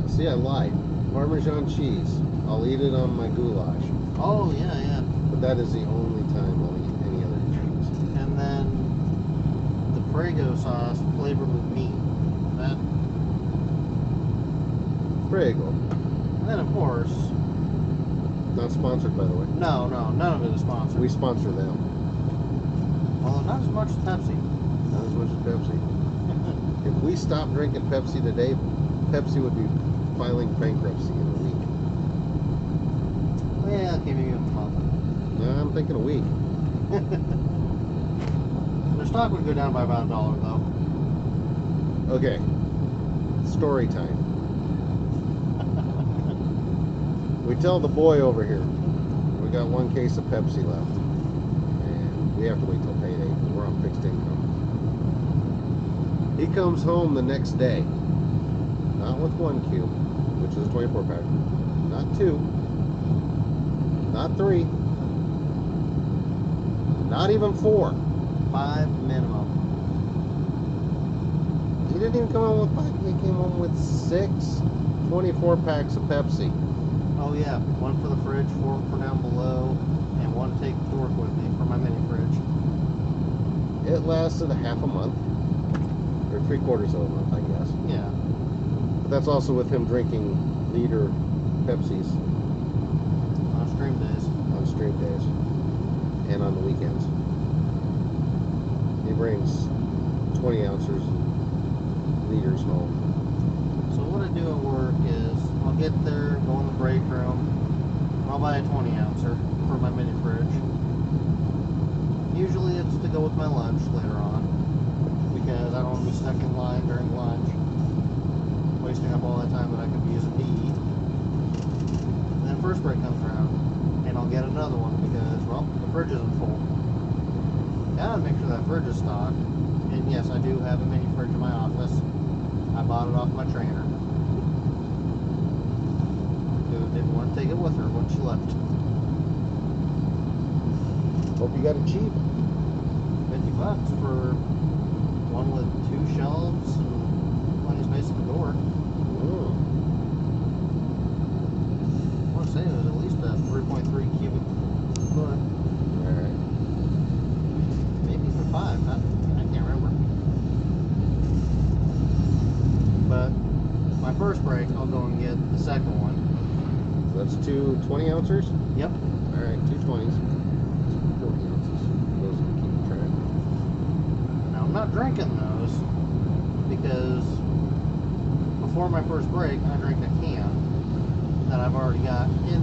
See, I lied. Parmesan cheese. I'll eat it on my goulash. Oh, yeah. But that is the only time I'll eat any other cheese. And then the Prego sauce flavored with meat. That. Prego. And then, of course, Not sponsored, by the way. no, none of it is sponsored. We sponsor them. Although not as much as Pepsi. Not as much as Pepsi. If we stopped drinking Pepsi today, Pepsi would be filing bankruptcy in a week. Well, okay, maybe a month. No, I'm thinking a week. Their stock would go down by about $1, though. Okay. Story time. We tell the boy over here, we got 1 case of Pepsi left. And we have to wait till payday because we're on fixed income. He comes home the next day. Not with 1 cube, which is a 24 pack. Not 2. Not 3. Not even 4. 5 minimum. He didn't even come home with 5. He came home with 6 24 packs of Pepsi. Oh, yeah. 1 for the fridge, 4 for down below, and 1 to take to work with me for my mini fridge. It lasted a half a month. Or 3/4 of a month, I guess. Yeah. But that's also with him drinking liter Pepsis On stream days. on stream days and on the weekends. He brings 20 ounces liters home. So what I do at work is I'll get there, go in the break room, and I'll buy a 20 ouncer for my mini fridge. Usually it's to go with my lunch later on because I don't want to be stuck in line during lunch, wasting up all that time that I could be using to eat. And then first break comes around, and I'll get another one because, well, the fridge isn't full. Gotta make sure that fridge is stocked. And yes, I do have a mini fridge in my office. I bought it off my trainer, who didn't want to take it with her when she left. Hope you got it cheap. $50 for one with 2 shelves and plenty of space at the door. Mm. I want to say it was at least a 3.3 cubic foot. Alright. Maybe for 5. I can't remember. But my first break, I'll go and get the second one. So that's 2 20 ounces? Yep. Alright, 2 20s. 40 ounces. Those are keeping track. Now I'm not drinking those because before my first break, I drank a can that I've already got in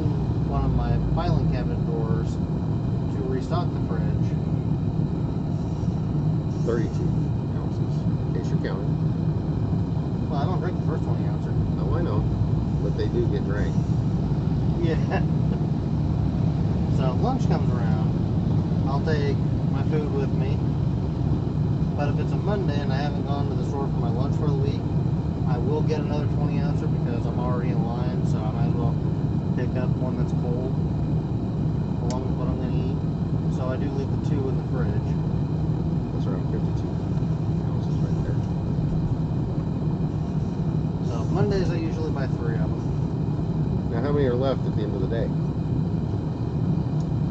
one of my filing cabinet drawers to restock the fridge. 32 ounces, in case you're counting. Well, I don't drink the first 20 ouncer. Oh, I know. But they do get drank. Yeah. So lunch comes around, I'll take my food with me. But if it's a Monday and I haven't gone to the store for my lunch for the week, I will get another 20 ouncer because I'm already in line, so I might as well pick up one that's cold along with what I'm going to eat. So I do leave the 2 in the fridge. That's around 52 ounces right there. So Mondays I usually buy 3 of them. Now, how many are left at the end of the day?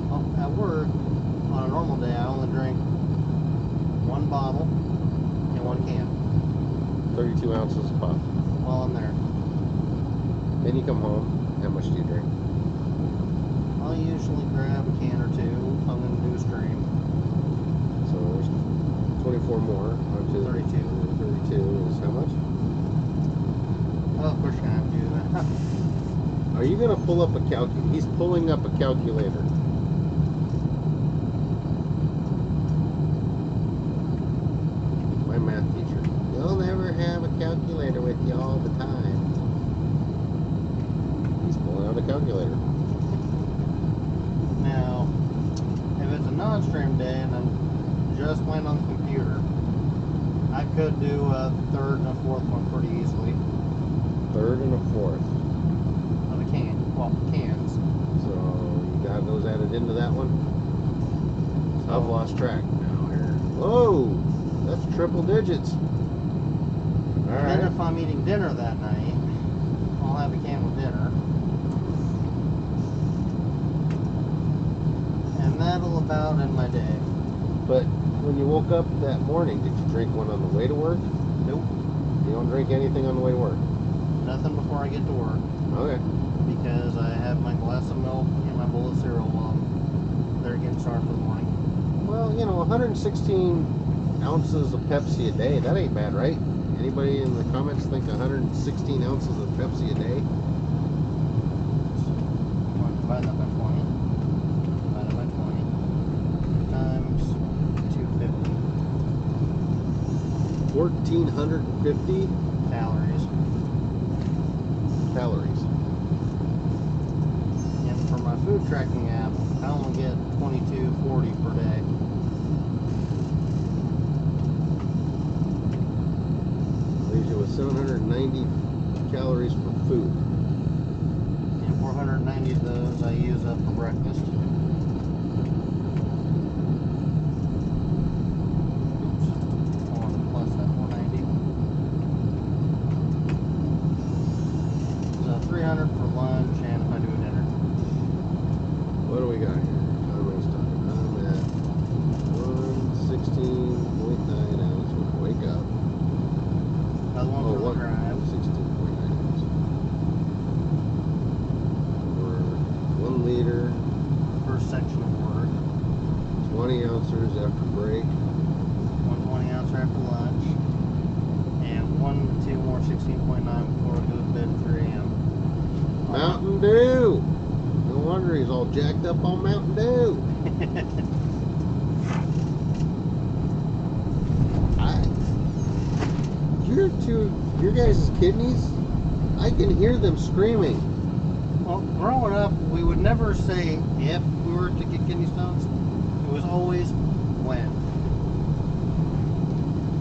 Well, at work, on a normal day, I only drink 1 bottle and 1 can 32 ounces a pop. while I'm there. Then you come home. How much do you drink? I'll usually grab a can or 2 if I'm going to do a stream. So there's 24 more. Up to 32. 32 is how much? Well, of course you're going to have to do that. Are you going to pull up a calculator? He's pulling up a calculator. My math teacher. You'll never have a calculator with you all the time. He's pulling out a calculator. Now, have a third and a fourth one pretty easily. Third and a fourth. Of a can. Well, cans. So you got those added into that one? I've lost track now here. Whoa! That's triple digits. And then if I'm eating dinner that night, I'll have a can with dinner. And that'll about end my day. But when you woke up that morning, did you drink one on the way to work? Nope. You don't drink anything on the way to work? Nothing before I get to work. Okay. Because I have my glass of milk and my bowl of cereal while they're getting started for the morning. Well, 116 ounces of Pepsi a day, that ain't bad, right? Anybody in the comments think 116 ounces of Pepsi a day? Divide that by 20. Divide it by 20. Times 250. 1,450 Calories. calories. And for my food tracking app, I only get 2240 per day. Leaves you with 790 calories for food. And 490 of those I use up for breakfast. Oops. Plus that 490. So 300 for lunch and if I do a dinner. What do we got here? I'm at 116.9 ounces when I wake up. Another one for the drive. 116.9 ounces. For 1 liter, First section of work. 20 ounces after break. 120 ounce after lunch. And 2 more 16.9 before I go to bed at 3 a.m. Mountain Dew! No wonder he's all jacked up on Mountain Dew. Your guys' kidneys, I can hear them screaming. Well, growing up, we would never say if we were to get kidney stones. It was always when.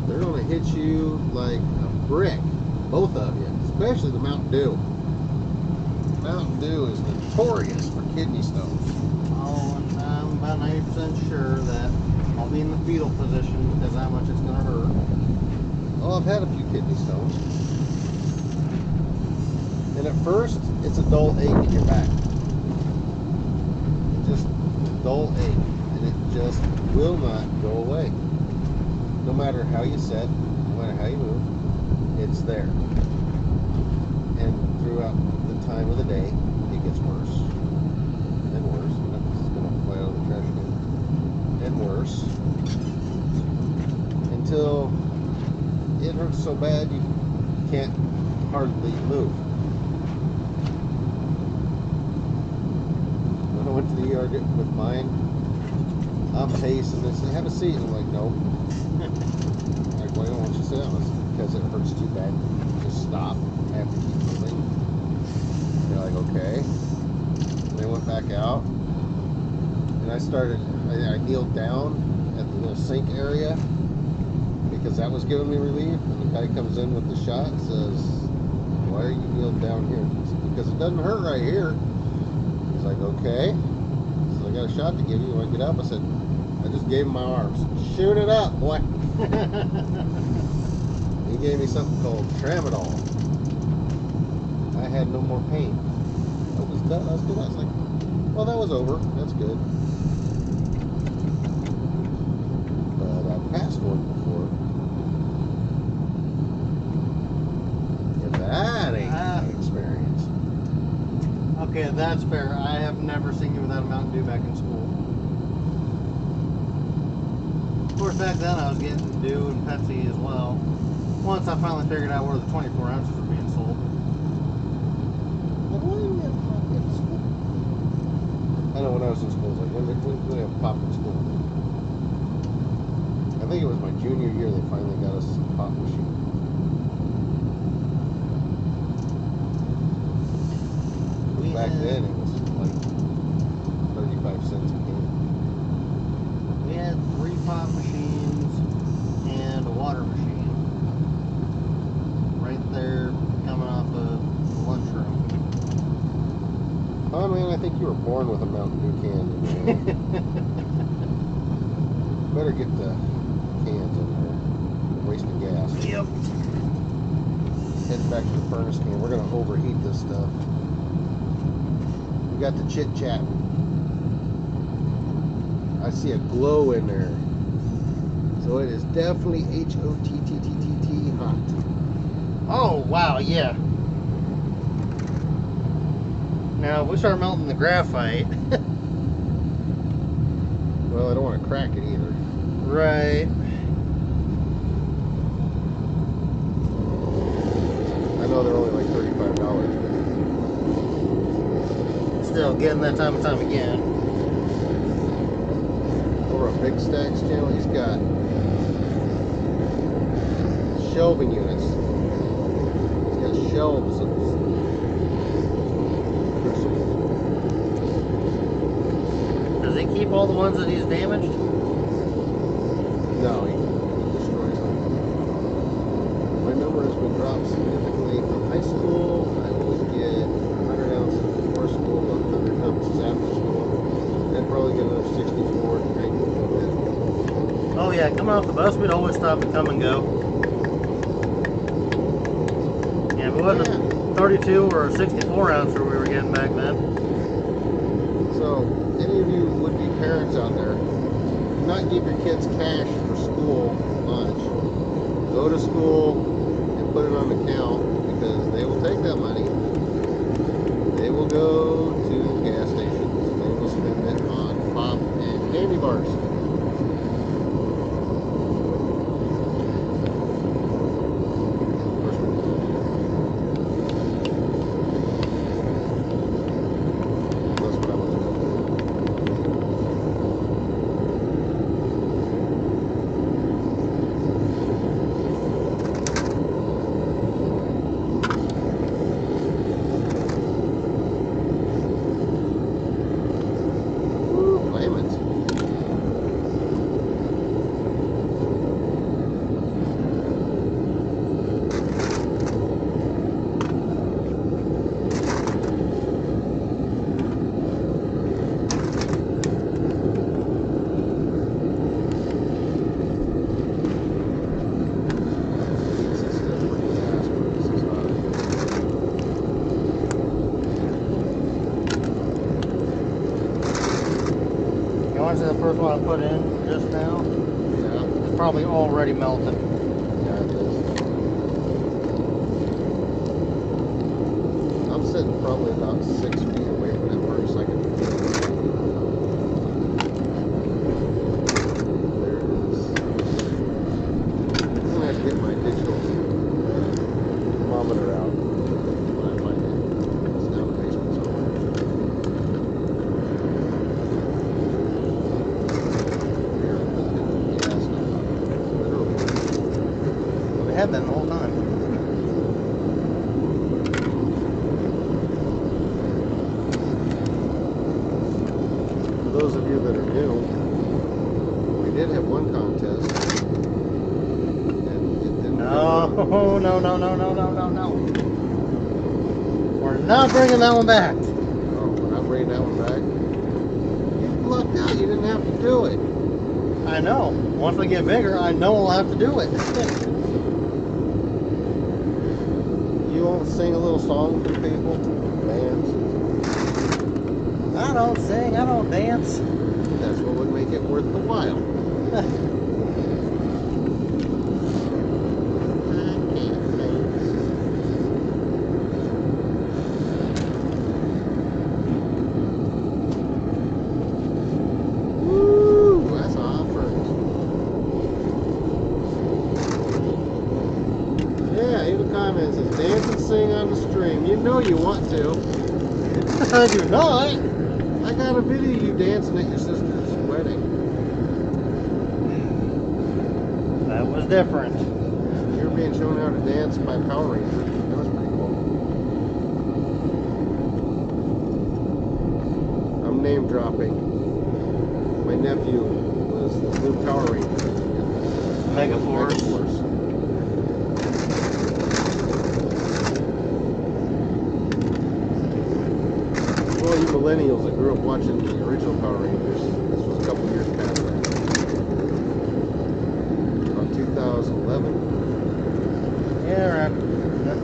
They're gonna hit you like a brick, both of you, especially the Mountain Dew. Mountain Dew is notorious for kidney stones. Oh, and I'm about 90% sure that I'll be in the fetal position because how much it's going to hurt. Oh, I've had a few kidney stones. And at first, it's a dull ache in your back. Just a dull ache. And it just will not go away. No matter how you sit, no matter how you move, it's there. And throughout the time of the day, it gets worse. And worse. This is going to fly out of the trash can. And worse. Until it hurts so bad you can't hardly move. When I went to the ER with mine, I'm pacing and they say, have a seat. And I'm like, no. I'm like, well, I don't want you to sit down. It's because it hurts too bad. Just stop. I have to keep moving. They're like, okay. And they went back out. And I kneeled down at the little sink area because that was giving me relief. And the guy comes in with the shot and says, why are you kneeled down here? I said, because it doesn't hurt right here. He's like, okay. He said, I got a shot to give you. You want to get up? I said, I just gave him my arms. Shoot it up, boy. He gave me something called tramadol. I had no more pain. I was done. I was good. I was like, well, that was over. That's good. But I passed one before. If that ain't an experience. Okay, that's fair. I have never seen you without a Mountain Dew back in school. Of course, back then I was getting Dew and Pepsi as well. Once I finally figured out where the 24 ounces were being sold. Like, why do we have pop in school? I know when I was in school, it was like, when did we have pop in school? I think it was my junior year they finally got us a pop machine. Back then it was like 35 cents a can. We had 3 pop machines and a water machine. think you were born with a Mountain Dew can in your hand. Better get the cans in there. Wasting gas. Yep. Heading back to the furnace can. We're gonna overheat this stuff. We got the chit chat. I see a glow in there. So it is definitely HOTTTT hot. Oh, wow, yeah. Now, if we start melting the graphite. Well, I don't want to crack it either. Right. I know they're only like $35. Still getting that time and time again. Over on Big Stacks channel, he's got shelving units. He's got shelves of crucibles. Does he keep all the ones that he's damaged? No, he destroys them. My number has been dropped significantly from high school. I always get 100 ounces before school, 100 ounces after school. Then probably get another 64 to 90. Oh, yeah, coming off the bus, we'd always stop and come and go. Yeah, if it wasn't a 32 or a 64 ouncer we were getting back then. So, any of you would-be parents out there, do not give your kids cash for school lunch. Go to school and put it on an account because they will take that money. They will go to gas stations. They will spend it on pop and candy bars. That's what I was doing. Woo, blame it. Heats this stuff pretty fast when this is hot. You want to see the first one I put in just now? Yeah, It's probably already melted. yeah, it is. I'm sitting probably about 6 feet away from that furnace. I can feel it. There it is. I'm gonna have to get my digital thermometer out when I find it. It's down in the basement somewhere. Here, the gas now. Literally. We have been the whole time. For those of you that are new, we did have one contest, and it didn't No, go no, no, no, no, no, no, no. We're not bringing that one back. Oh, we're not bringing that one back. You lucked out. You didn't have to do it. I know. Once we get bigger, I know we'll have to do it. You won't sing a little song for people, bands. I don't sing, I don't dance. That's what would make it worth the while. I can't dance. Woo! That's a hot furnace. Yeah, leave a comment that says dance and sing on the stream. You know you want to. I do not. I got a video of you dancing at your sister's wedding. That was different. You were being shown how to dance by Power Ranger. That was pretty cool. I'm name dropping. My nephew was the blue Power Ranger. Megaforce. Megaforce. Well, you millennials that grew up watching the original Power Rangers, this was a couple years past that. About 2011. Yeah,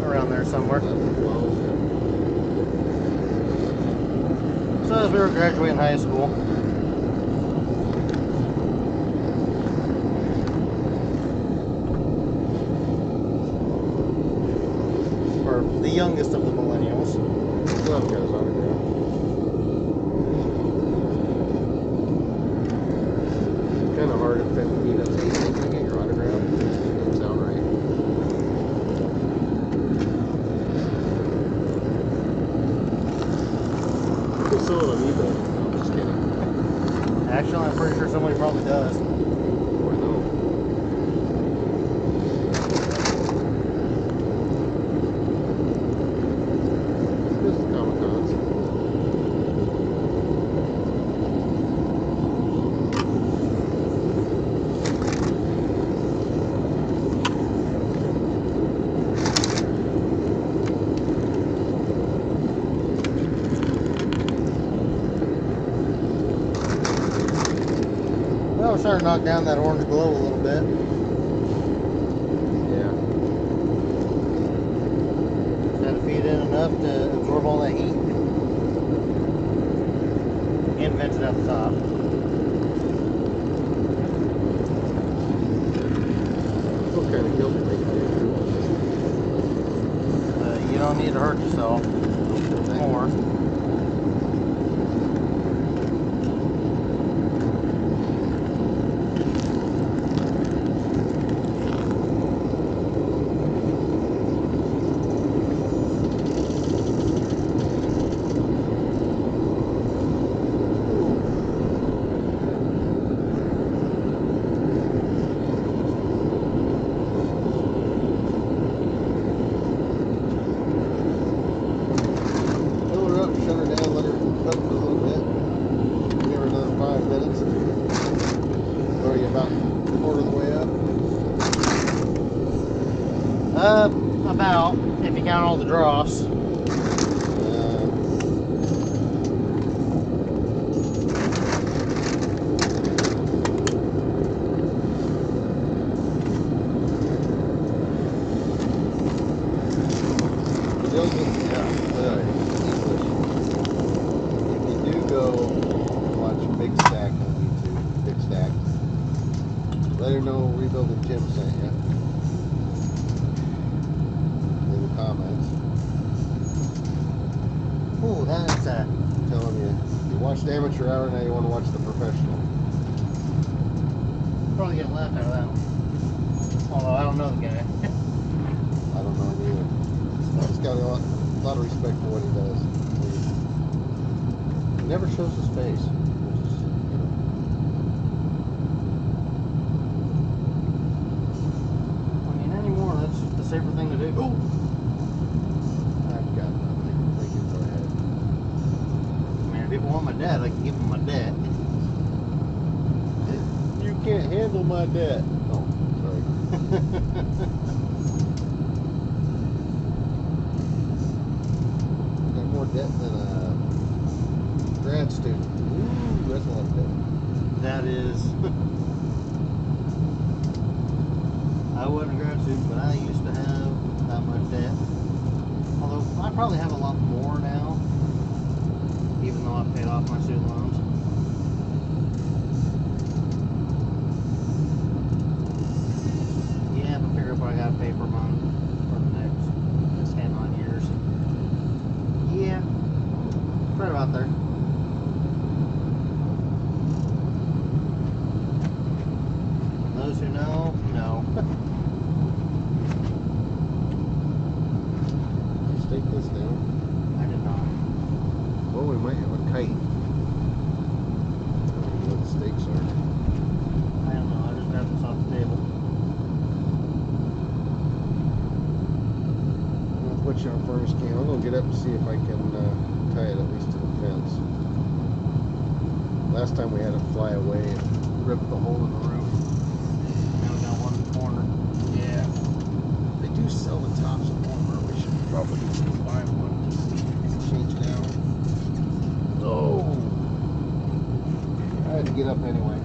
around there somewhere. 2012. So as we were graduating high school. Or the youngest of the millennials. Still have got his autograph. Kind of hard if he doesn't say, "Hey, can I get your autograph?" It doesn't sound right. They sell it on eBay. No, I'm just kidding. Actually, I'm pretty sure somebody probably does. Oh, I know. This is Comic-Cons. Well, we're starting to knock down that orange glow a little bit. Yeah. Got to feed in enough to absorb all that heat. And vent it out the top. I feel kind of guilty making it through all this. You don't need to hurt yourself more. Fill her up, shut her down, let her cook for a little bit. Give her another 5 minutes. Or are you about a quarter of the way up? About, if you count all the drops. If you do go watch Big Stack on YouTube, Big Stack, let her know Rebuilding Jim sent you. In the comments. Ooh, that's Telling you, you watched the amateur hour, now you want to watch the professional. probably get left out of that one. Although I don't know the guy. I don't know him either. I just got a lot of respect for what he does. He never shows his face, which is, you know. I mean, anymore, that's the safer thing to do. Oh! I've got nothing. Thank you. Go ahead. I mean, if people want my debt, I can give them my debt. You can't handle my debt. Oh, sorry. Got more debt than a grad student. Ooh, that's a lot of debt. That is. I wasn't a grad student, but I used to have that much debt. Although I probably have a lot more now, even though I've paid off my student loans. Yeah, but figure out what I gotta pay per month for the next 10 odd years. Yeah, right about there. Those who know, know. You stake this down. I did not. Well, we might have a kite. I don't know what the stakes are. I don't know. I just grabbed this off the table. I'm gonna put you on furnace cam. I'm gonna get up and see if I can tie it at least to the fence. Last time we had it fly away and rip the hole in the roof. Now we got one in the corner. Yeah. They do sell the tops of Walmart. We should probably buy one. Change it out. get up anyway.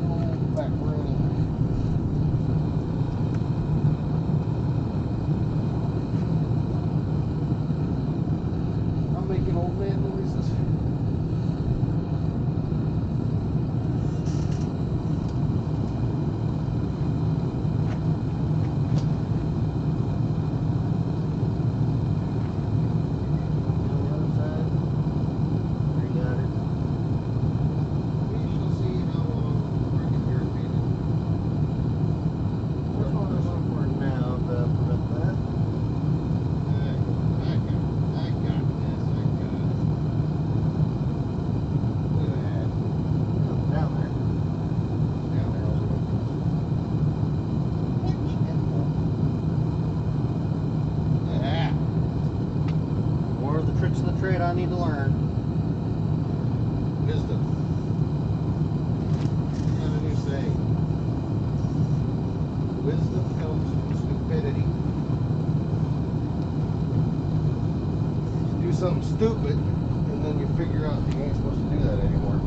Oh, back room. I'm making old man noises. Tricks of the trade I need to learn. Wisdom. Got a new saying. Wisdom comes from stupidity. You do something stupid, and then you figure out you ain't supposed to do that anymore.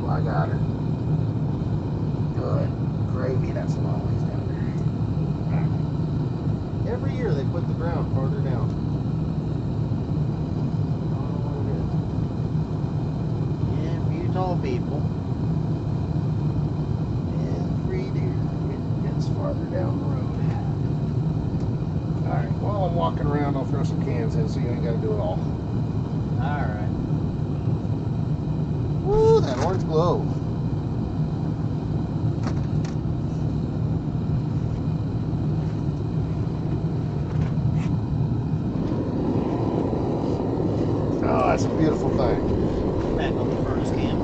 I got her. Good gravy, that's a long ways down there. Every year they put the ground farther down. I don't know what it is. Yeah, for you tall people. Every year it gets farther down the road. Alright, while I'm walking around, I'll throw some cans in so you ain't got to do it all. Alright. Woo, that orange glow. Oh, that's a beautiful thing. Back on the furnace cam.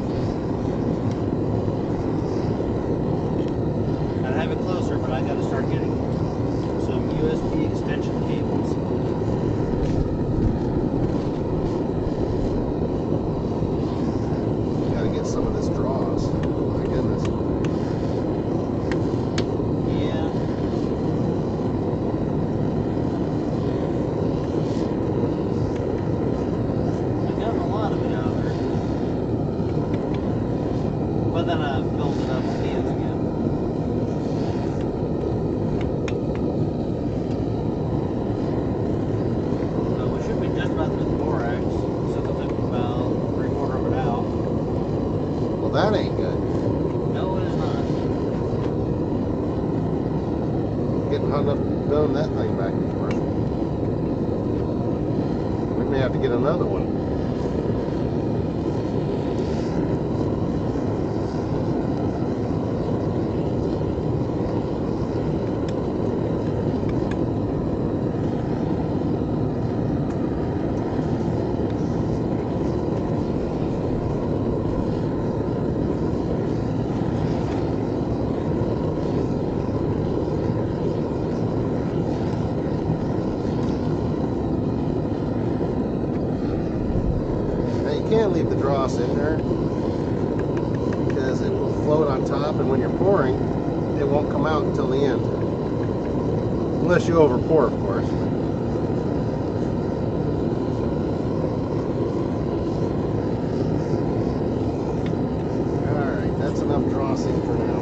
I'd have it closer, but I gotta start getting some USB extension cables. Some of this draws. My goodness. Yeah. I've gotten a lot of it out there. But then I filled it up with cans again. So we should be just about to the borax. So it took about 3/4 of it out. Well, that ain't good. No, it is not. Getting hung up doing that thing back and forth. We may have to get another one. You can't leave the dross in there because it will float on top, and when you're pouring, it won't come out until the end. Unless you over pour, of course. Alright, that's enough drossing for now.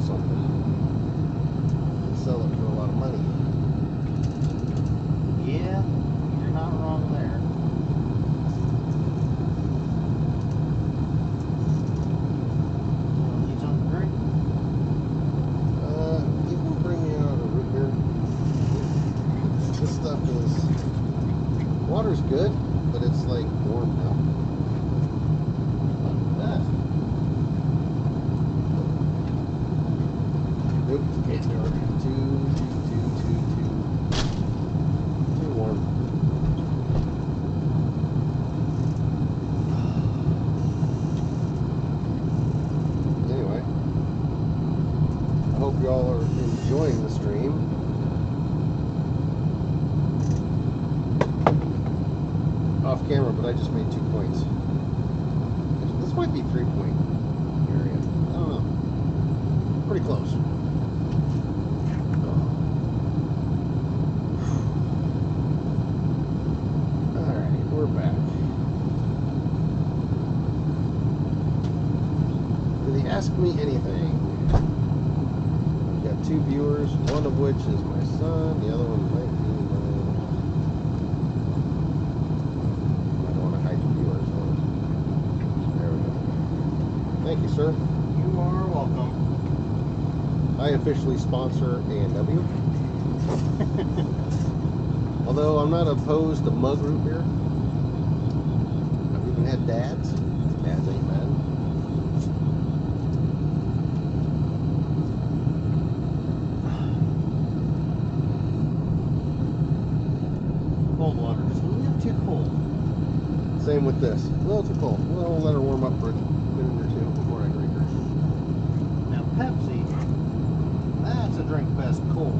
something, and sell it for a lot of money. Yeah, you're not wrong there. Need something to drink? You can bring me out a root beer. This stuff is, water's good, but it's like warm now. Best. Nope, can't do it. Too warm. Anyway, I hope y'all are enjoying the stream. Off camera, but I just made 2 points. This might be 3-point area. I don't know. Pretty close. Alright, we're back. Do they ask me anything? I've got 2 viewers, one of which is my son, the other one might be my... I don't want to hide the viewers. There we go. Thank you, sir. You are welcome. I officially sponsor A&W. Although I'm not opposed to mug root beer. I've even had dads. Dads ain't bad. Cold water, just a little too cold. Same with this. A little too cold. We'll let her warm up for a minute or 2 before I drink her. Now Pepsi, that's a drink best cold.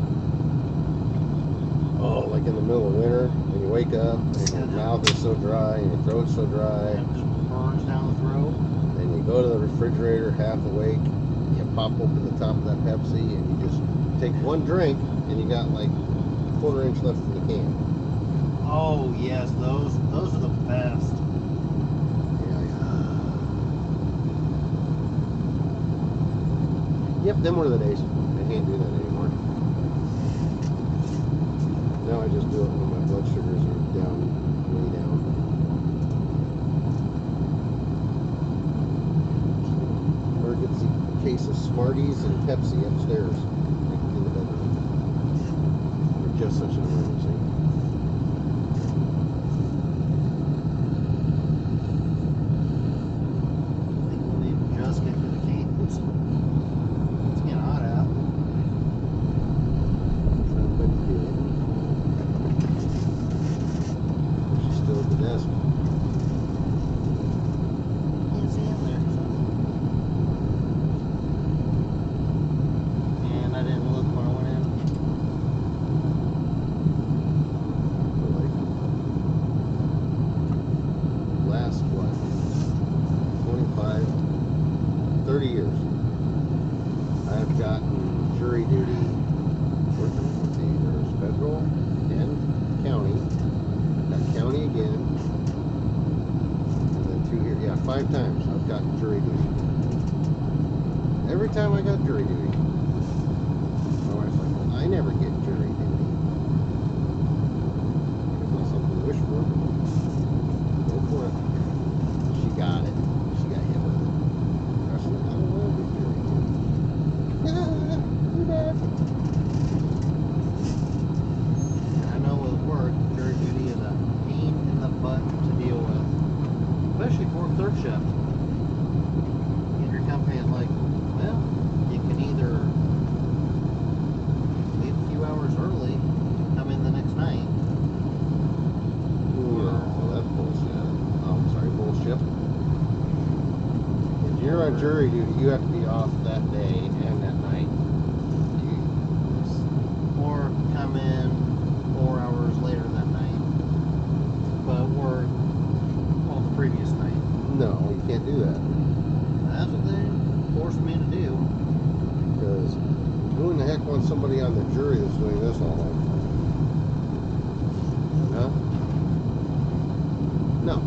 Oh, like in the middle of winter, and you wake up, and your mouth is so dry, and your throat's so dry, It just burns down the throat. and you go to the refrigerator half awake, you pop open the top of that Pepsi, and you just take one drink, and you got like a quarter inch left in the can. Oh yes, those are the best. Yep, them were the days. I can't do that anymore. Now I just do it when my blood sugars are down, way down. Emergency case of Smarties and Pepsi upstairs in the bedroom. For just such an emergency. I think we'll need to just get to the cans. It's getting hot out. Somebody did. She's still at the desk. Can't see in there. And I didn't look when I went in. For like last what? 25, 30 years. I've gotten jury duty working with either federal and county. Got county again. And then 2 here. Yeah, 5 times I've gotten jury duty. Every time I got jury duty, my wife's like, well, I never get jury duty. It's not something to wish for. Go for it. She got it. She got hit with it. I said, I don't want to get jury duty. Too bad. And I know with work, jury duty is a pain in the butt to deal with. Especially for third shift. And your company is like, well, you can either leave a few hours early and come in the next night. No, that's bullshit. Oh, I'm sorry, bullshit. If you're on jury duty, you have to be off that day and that night. Or come in 4 hours later that night. But work all the previous night. No, you can't do that. That's what they forced me to do. Because who in the heck wants somebody on the jury that's doing this all day? Huh? No.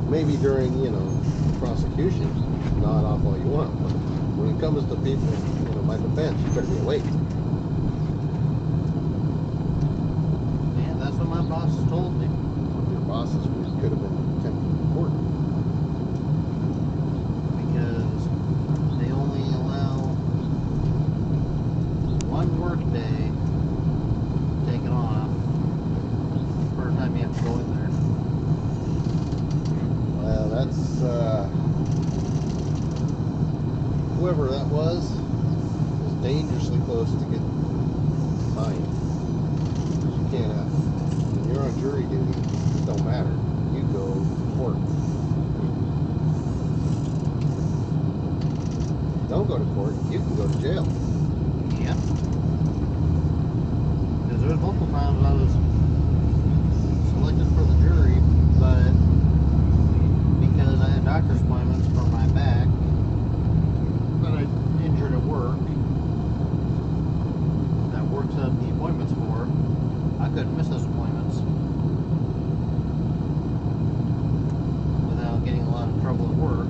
Maybe during, prosecution, nod off all you want. when it comes to people, my defense, you better be awake. Yeah, that's what my boss told me. Your bosses could have been tempted to court. Because they only allow one work day taken off per time you have to go in there. Well, that's whoever that was dangerously close to getting fined. You can't when you're on jury duty, it don't matter. You go to court. Don't go to court, you can go to jail. Yep. Because there was multiple times I was selected for the jury, but because I had doctor's appointments for my back that I injured at work, that I worked up the appointments for, I couldn't miss those appointments without getting a lot of trouble at work.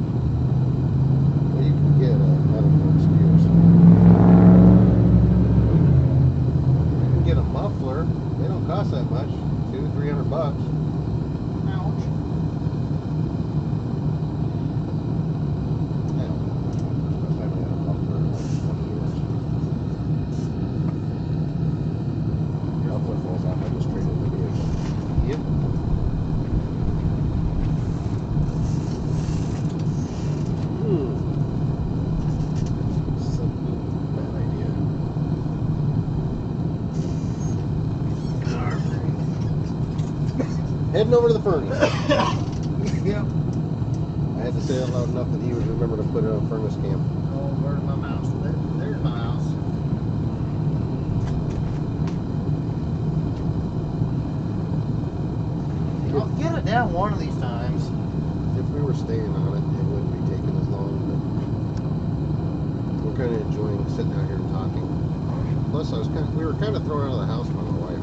Well, you can get a medical excuse. You can get a muffler. They don't cost that much. $200-300. Ouch. I don't know. I haven't had a muffler in like 20 years. Muffler falls off, I just traded the vehicle. Yep. Something bad idea. Heading over to the furnace. Yep. I had to say it loud enough that he would remember to put it on furnace cam. Oh, where's my mouse? There's my mouse. I'll get it down one of these times. If we were staying on it, it wouldn't be taking as long, but we're kind of enjoying sitting out here and talking. Plus, we were kind of thrown out of the house by my wife.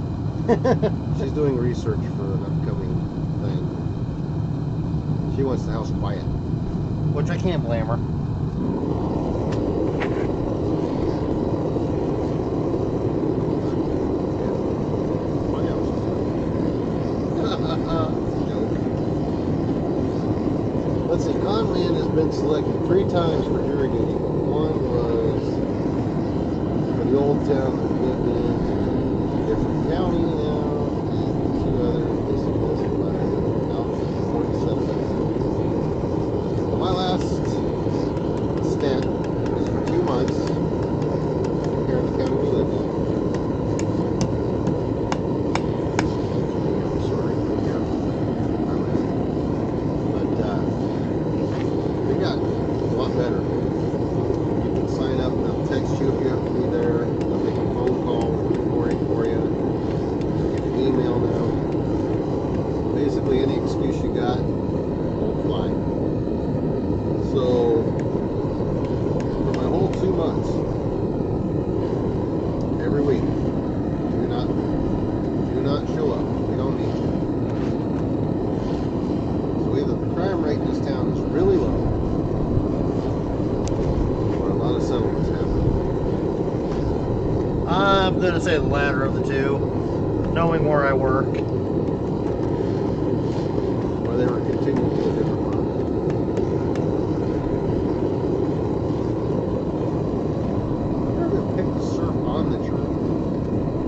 She's doing research for an upcoming thing. She wants the house quiet. Which I can't blame her. My house is joke. Let's see, con man has been selected 3 times for jury duty. One was for the old town that we lived in, a different county now, and 2 other municipals by Alpha 47. But my last stint was for 2 months here in the county we live in. I'm sorry. Yeah. But they got a lot better. You can sign up and they'll text you if you have to be there. They'll make a phone call recording for you. They'll give you email now. Basically, any excuse you got won't fly. So, for my whole 2 months, every week, do not show up. We don't need you. So either the crime rate in this town is really low, or a lot of settlements happen. I'm going to say the latter of the two, knowing where I work. Or they were continuing to a different firm. I've never been picked to serve on the jury.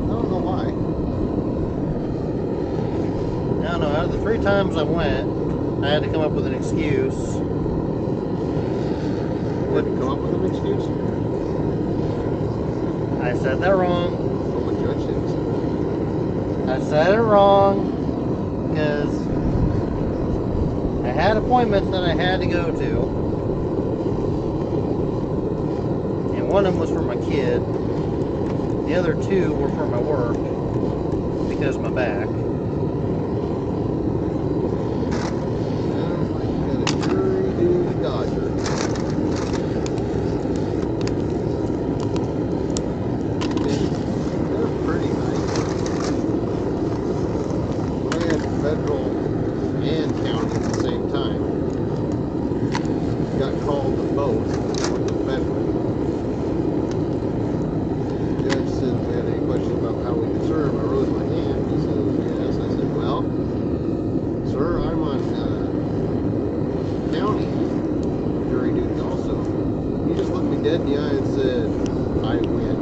I don't know why. I don't know, out of the 3 times I went, I had to come up with an excuse. Wouldn't come up with an excuse. I said that wrong. Oh, the judge didn't say that. I said it wrong because I had appointments that I had to go to, and one of them was for my kid. The other 2 were for my work because of my back. Sounds like you got a jury duty dodger. They're pretty nice. When I had federal and county at the same time, got called to both with the federal. said, I win.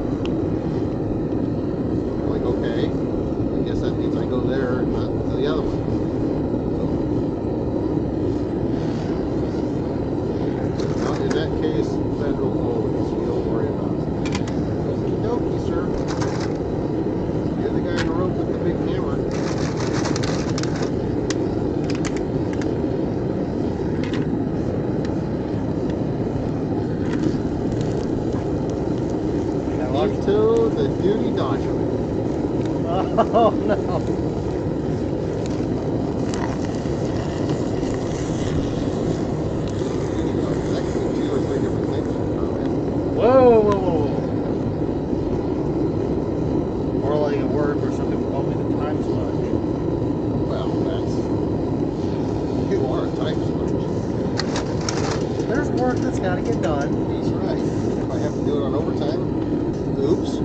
I'm like, okay. I guess that means I go there and not to the other one. So, well, in that case, federal owns. You don't worry about it. Okie dokie, sir. You're the guy in the rope with the big hammer. Into the duty dodger. Oh no. That could be 2 or 3 different things in the comment. Whoa, whoa, whoa, whoa. Or like a word where some people call me the time sponge. Well, you are a time sponge. There's work that's got to get done. He's right. If I have to do it on overtime, oops.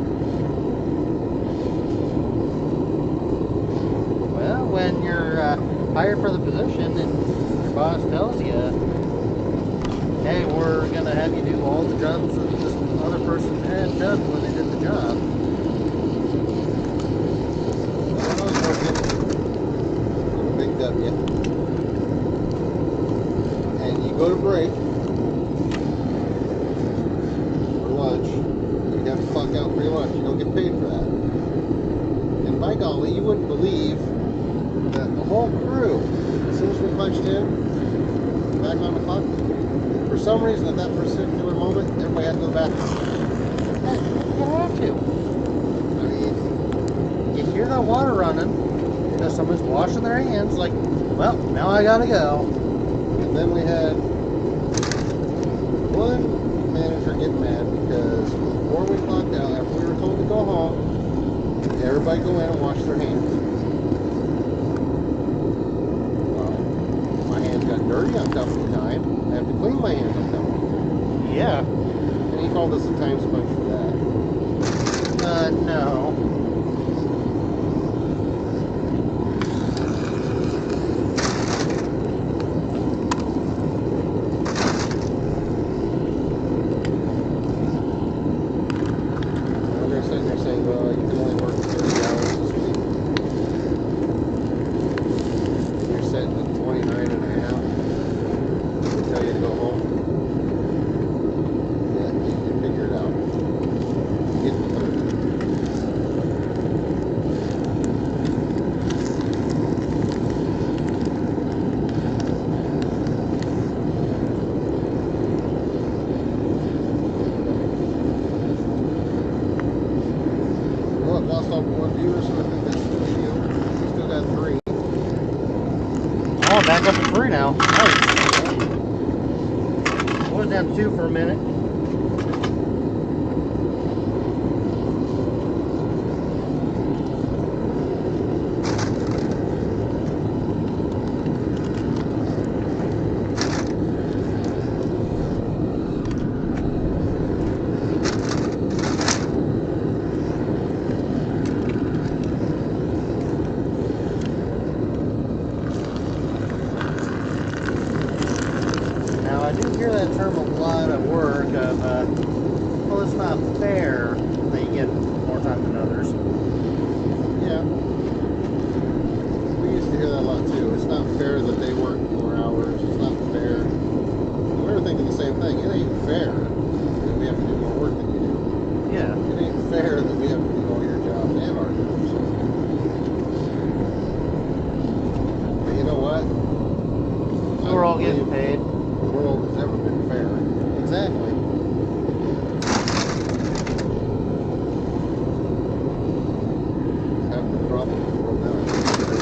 Well, when you're hired for the position and your boss tells you, hey, we're going to have you do all the jobs that this other person had done when they did the job. When I was working with a big W, and you go to break for lunch, you have to clock out for your lunch. You don't get paid for that. And by golly, you wouldn't believe that the whole crew, as soon as we punched in, back on the clock, for some reason at that particular moment, everybody had to go to the bathroom. Hey, you have to. I mean, You hear that water running because someone's washing their hands, like, well, now I got to go. and then we had one manager get mad because before we clocked out, after we were told to go home, everybody go in and wash their hands. Well, my hands got dirty on company time. I have to clean my hands on company time. Yeah. And he called us a time sponge for that. No. And they're sitting there saying, well, you can only work 30 hours this week. You're sitting at 29 and a half. They tell you to go home. Yeah, you can figure it out. Get to 30. Well, I've lost all but 1 viewer, so I think that's the video. Still got 3. Oh, back up to 3 now. Nice. I was down to 2 for a minute. Now, I do hear that term a lot at work of, well, it's not fair that you get more time than others. Yeah. We used to hear that a lot too. It's not fair that they work more hours. It's not fair. And we were thinking the same thing. It ain't fair that we have to do more work than you do. Yeah. It ain't fair that we have to do all your jobs and our jobs. But you know what? So we're all getting paid. The world has never been fair. Exactly. Half the problem with the world now is to be fair.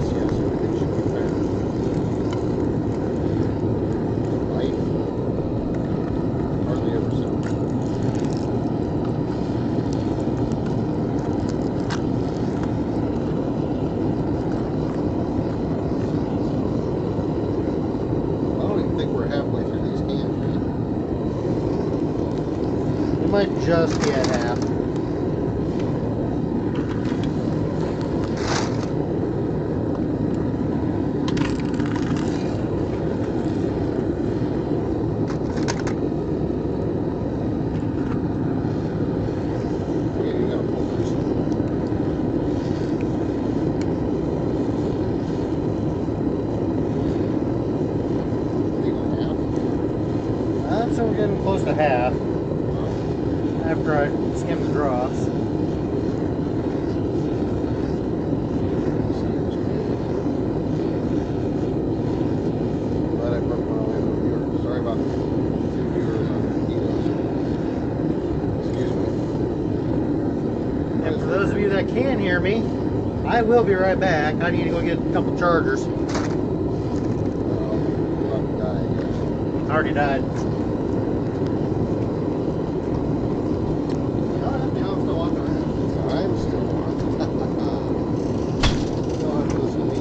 Yes, everything should be fair. Life, hardly ever so. I don't even think we're halfway through these cans, man. We might just be at half. getting close to half after I skim the drops. Glad I broke my way to the viewer. Sorry about the 2 viewers on Blackheto. Excuse me. And for those of you that can hear me, I will be right back. I need to go get a couple chargers. I already died. I'm still on. You'll have to listen to me.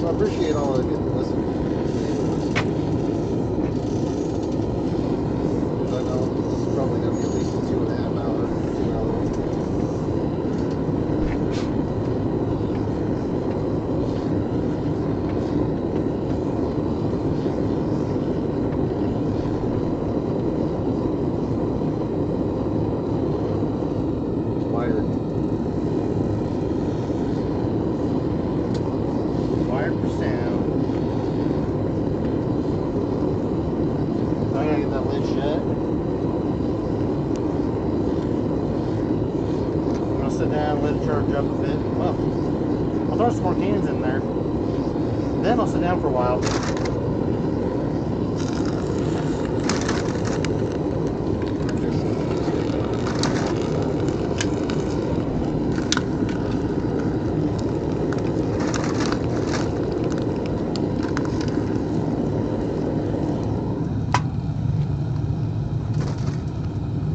Appreciate all of you listening. I know this is probably going to be at least a 2.5 hour, 2 hour. Wired for sound. I'm gonna get that lid shut. I'm gonna sit down, let it charge up a bit. Well, I'll throw some more cans in there. Then I'll sit down for a while.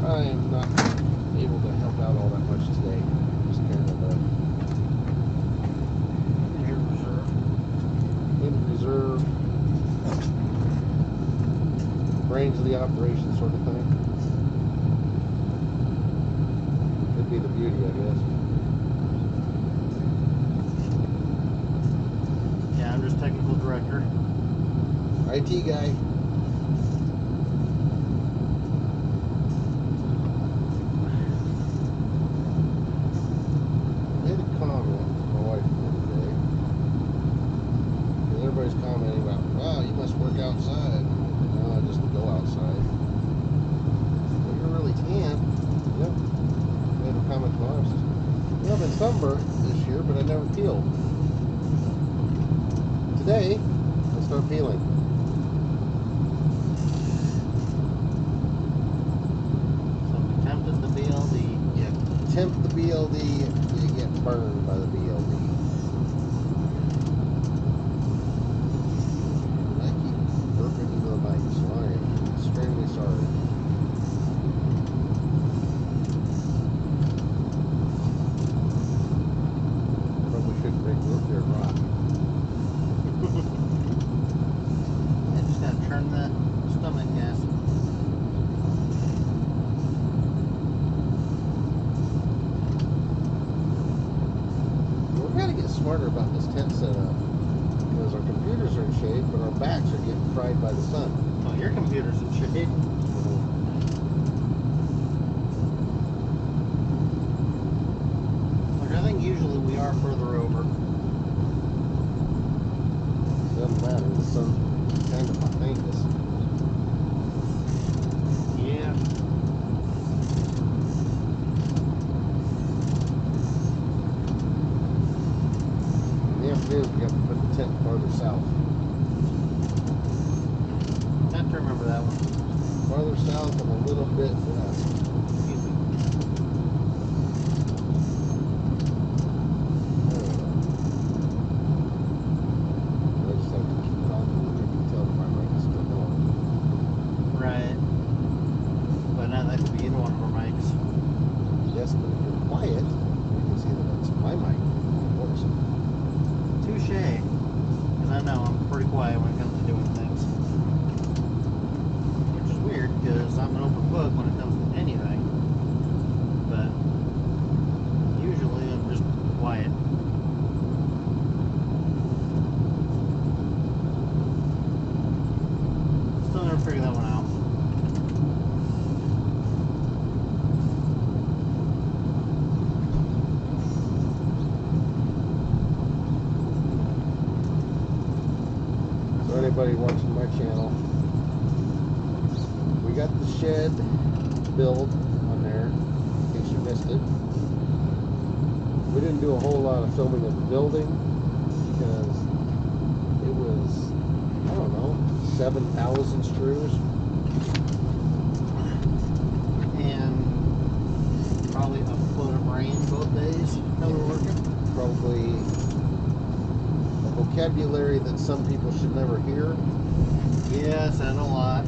I am not able to help out all that much today. Just kind of in reserve, brains of the operation sort of thing. Could be the beauty, I guess. Yeah, I'm just technical director. IT guy. Everybody's commenting about, wow, you must work outside. No, I just go outside. But you really can. Yep. They have a comment tomorrow. Says, well, I've been sunburned this year, but I never peeled. Today, I start peeling. So if you tempted the BLD, You tempt the BLD, you get burned by the BLD. Into the mic, so I am extremely sorry. Probably shouldn't drink root beer rock. I just gotta turn the stomach gas. We've got to get smarter about this tent setup. Because our computers are in shade, but our backs are getting fried by the sun. Oh, your computer's in shade. Which I think usually we are further over. Doesn't matter, the sun's kind of behind us. is we have to put the tent farther south. I have to remember that one. Farther south and a little bit west. Excuse me. I just have to keep talking and you can tell that my mic is still on. Right. But now that could be either one of our mics. Yes, but if you're quiet, you can see that it's my mic, of course. Touche. Because I know I'm pretty quiet when it comes to doing things. Which is weird because I'm an open book when it comes to anything. But usually I'm just quiet. Still never figured that one out. So anybody watching my channel, we got the shed build on there, in case you missed it. We didn't do a whole lot of filming of the building because it was, I don't know, 7,000 screws. And probably a foot of rain both days that we were working. Probably a vocabulary that some people should never hear. Yes, and a lot.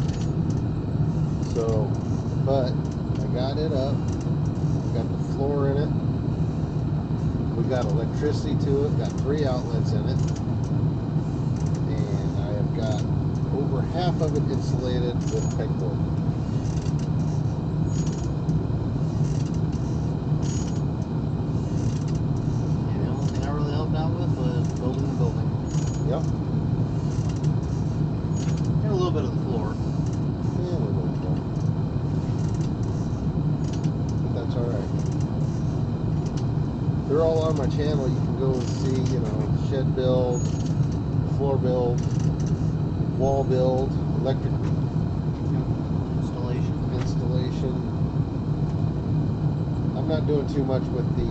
So, but I got it up. We got the floor in it. We got electricity to it. Got 3 outlets in it. And I have got over half of it insulated with pegboard. And the only thing I really helped out with was building the building. Yep. And a little bit of the floor. Yeah, we're going for it. But that's alright. They're all on my channel. You can go and see, you know, shed build, floor build, wall build, electric installation. I'm not doing too much with the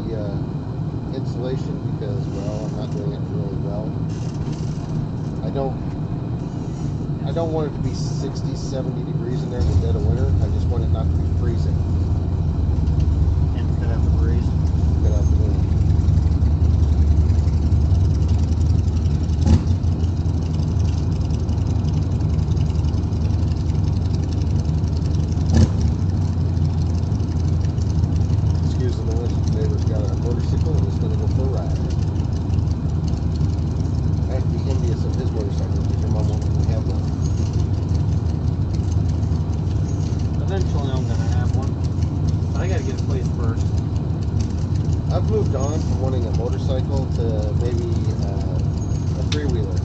insulation because, well, I'm not doing it really well. I don't want it to be 60, 70 degrees in there in the dead of winter. I just want it not to be freezing. And cut out the breeze. Get out the wind. Excuse the noise. The neighbor's got a motorcycle and is going to go for a ride. I have to be envious of his motorcycle because your mom won't let me have one. Eventually I'm going to have one. But I got to get a place first. I've moved on from wanting a motorcycle to maybe a three-wheeler.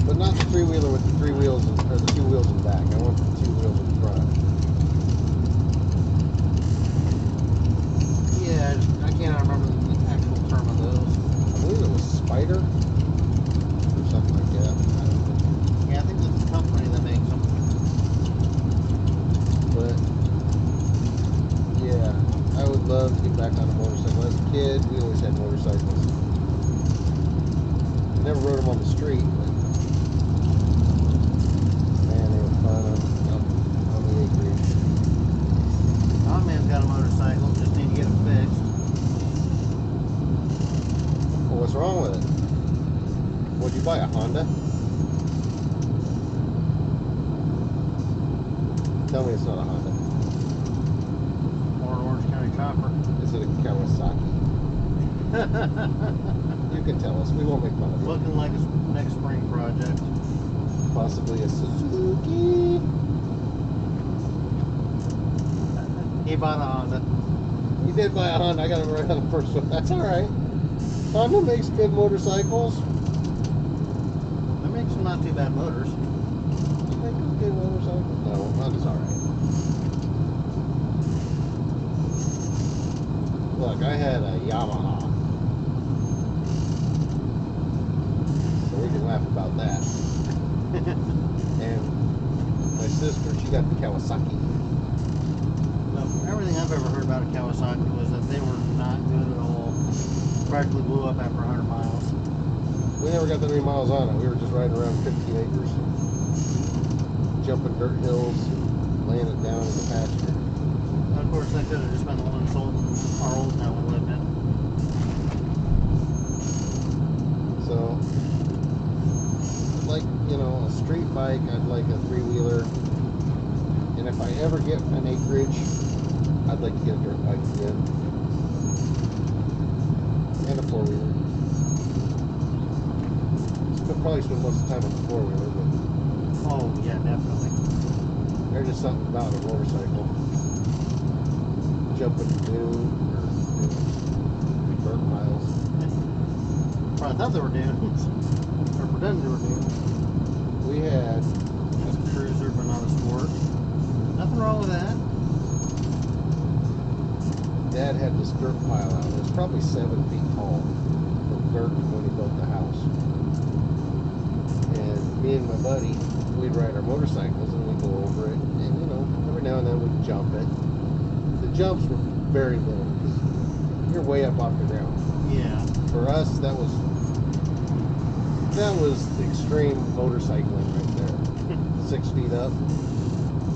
But not the three-wheeler with the 3 wheels or the 2 wheels in the back. I want the 2 wheels in front. Yeah, I cannot remember the actual term of those. I believe it was Spider or something like that. I don't know. Yeah, I think that's the company that makes them. But yeah, I would love to get back on a motorcycle. As a kid, we always had motorcycles. I never rode them on the street, but man, they were fun on the acreage. My man's got a motorcycle, just need to get it fixed. Well, what's wrong with it? What'd you buy, a Honda? Tell me it's not a Honda. Or an Orange County chopper. Is it a Kawasaki? You can tell us. We won't make fun of it. Looking like a next spring project. Possibly a Suzuki. He bought a Honda. You did buy a Honda. I got it right on the first one. That's all right. Honda makes good motorcycles. They make some not too bad motors. You make good motorcycles? No, Honda's all right. Look, I had a Yamaha. So we can laugh about that. And my sister, she got the Kawasaki. So everything I've ever heard about a Kawasaki was that they were not good at all. Practically blew up after 100 miles. never got that many miles on it. We were just riding around 15 acres, jumping dirt hills, laying it down in the pasture. Of course, that could have just been the one sold in our old town we lived in. So, like, you know, a street bike, I'd like a three-wheeler. And if I ever get an acreage, I'd like to get a dirt bike again. And a four-wheeler. I'd probably spend most of the time on the four-wheeler, but Oh, yeah, definitely. there's just something about a motorcycle. Jumping dune or dirt piles. Probably thought they were dunes. Or pretended they were dunes. We had Just a cruiser, but not a sport. Nothing wrong with that. Dad had this dirt pile out. It was probably 7 feet tall of dirt when he built the house. And me and my buddy, we'd ride our motorcycles and we'd go over it. And you know, every now and then we'd jump it. The jumps were very little because you're way up off the ground. Yeah. For us, that was extreme motorcycling right there. 6 feet up.